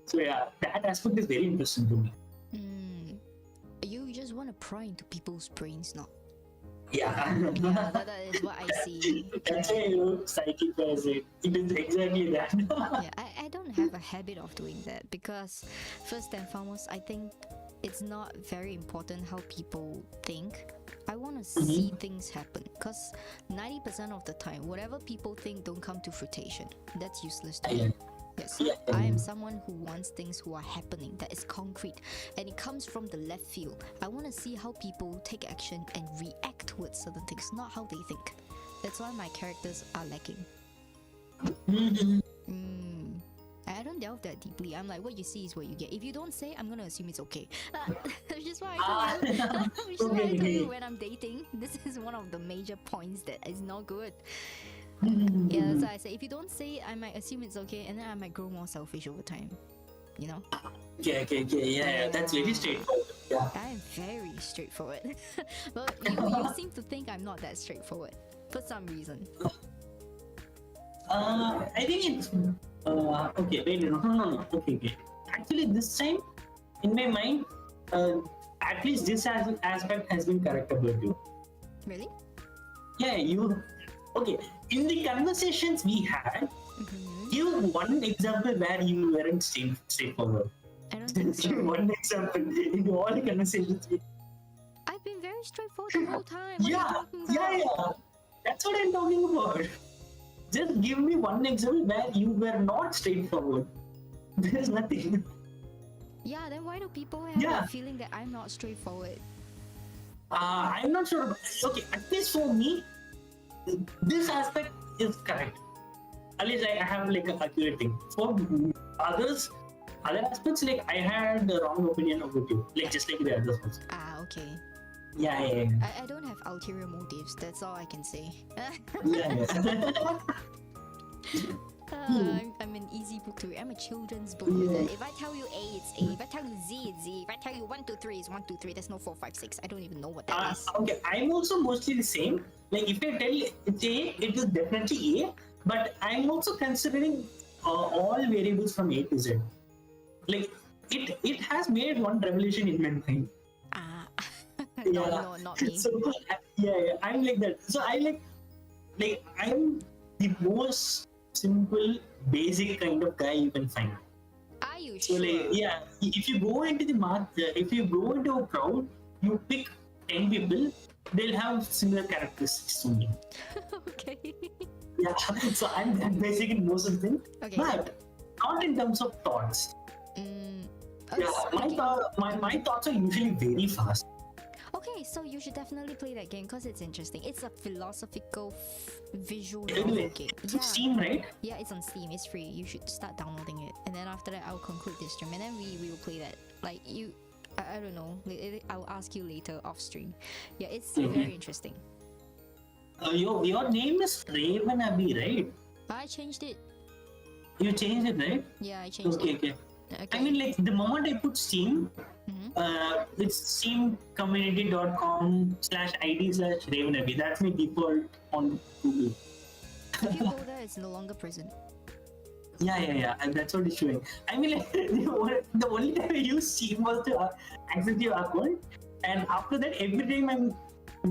So yeah, that aspect is very interesting to me. You just want to pry into people's brains, not? Yeah. Yeah, that is what I see. That's why you look psychic as it. It is exactly that. Yeah, I don't have a habit of doing that because first and foremost, I think it's not very important how people think. I want to see things happen because 90% of the time, whatever people think don't come to fruition. That's useless to me. Yes, I am someone who wants things who are happening, that is concrete, and it comes from the left field. I want to see how people take action and react towards certain things, not how they think. That's why my characters are lacking. I don't delve that deeply. I'm like, what you see is what you get. If you don't say, I'm gonna assume it's okay. Which is why I told you. Which is why I told you when I'm dating, this is one of the major points that is not good. Yeah, that's why I say if you don't say, I might assume it's okay, and then I might grow more selfish over time. You know? Okay. Yeah, that's very straightforward. Yeah. I am very straightforward. But you seem to think I'm not that straightforward for some reason. I think it's okay. Wait, no. Okay. Actually, this time, in my mind, at least this aspect has been correct about you. Really? Yeah, you. Okay, in the conversations we had, give one example where you weren't straightforward. I don't think so. Give one example in all the conversations we. I've been very straightforward the whole time. What are you Yeah. talking about? That's what I'm talking about. Just give me one example where you were not straightforward. There's nothing. Yeah, then why do people have a feeling that I'm not straightforward? I'm not sure. Okay, at least for me, this aspect is correct. At least I have like an accurate thing. For other aspects, like I had the wrong opinion about you, like just like the others also. Okay. Yeah. I don't have ulterior motives, that's all I can say. Yeah. I'm an easy book to read. I'm a children's book reader. If I tell you A, it's A. If I tell you Z, it's Z. If I tell you 1, 2, 3, it's 1, 2, 3. There's no 4, 5, 6. I don't even know what that is. Okay, I'm also mostly the same. Like if I tell you it's A, it is definitely A. But I'm also considering all variables from A to Z. Like it has made one revelation in my mind. No, not me. So yeah, I'm like that. So I like I'm the most simple, basic kind of guy you can find. Are you So sure? like, yeah, if you go into the market, if you go into a crowd, you pick 10 people, they'll have similar characteristics to me. Okay. Yeah, so I'm that basic in most of the things, Okay. but not in terms of thoughts. My thoughts are usually very fast. Okay, so you should definitely play that game because it's interesting. It's a philosophical visual Anyway, novel game. it's on Steam, right? Yeah, it's on Steam. It's free. You should start downloading it, and then after that, I'll conclude this stream, and then we will play that. Like you, I don't know. I'll ask you later off stream. Yeah, it's very interesting. Your name is Raven Abbey, right? I changed it. You changed it, right? Yeah, I changed it. Okay. I mean, like the moment I put Steam, It's steamcommunity.com/id/Ravenavi. That's my default on Google. If you go there, it's no longer prison. Yeah. And that's what it's showing. I mean, like, the only time I used Steam was to access your account, and after that, every time I'm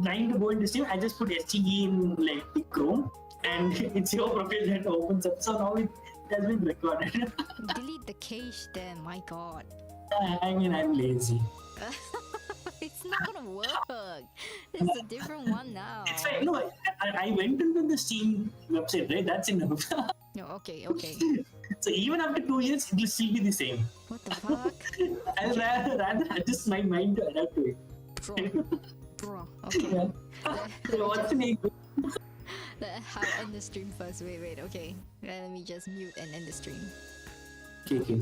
trying to go into Steam, I just put STG in like the Chrome, and it's your profile that opens up. So now it has been recorded. Delete the cache then, my god. I mean, I'm lazy. It's not gonna work. It's a different one now. It's fine. No, I went into the Steam website, right? That's enough. No, okay. So even after 2 years, it will still be the same. What the fuck? I'll rather adjust my mind to adapt to it. Bro. Okay. Yeah. So what's the name? I'll end the stream first. Wait. Okay. Let me just mute and end the stream. Okay.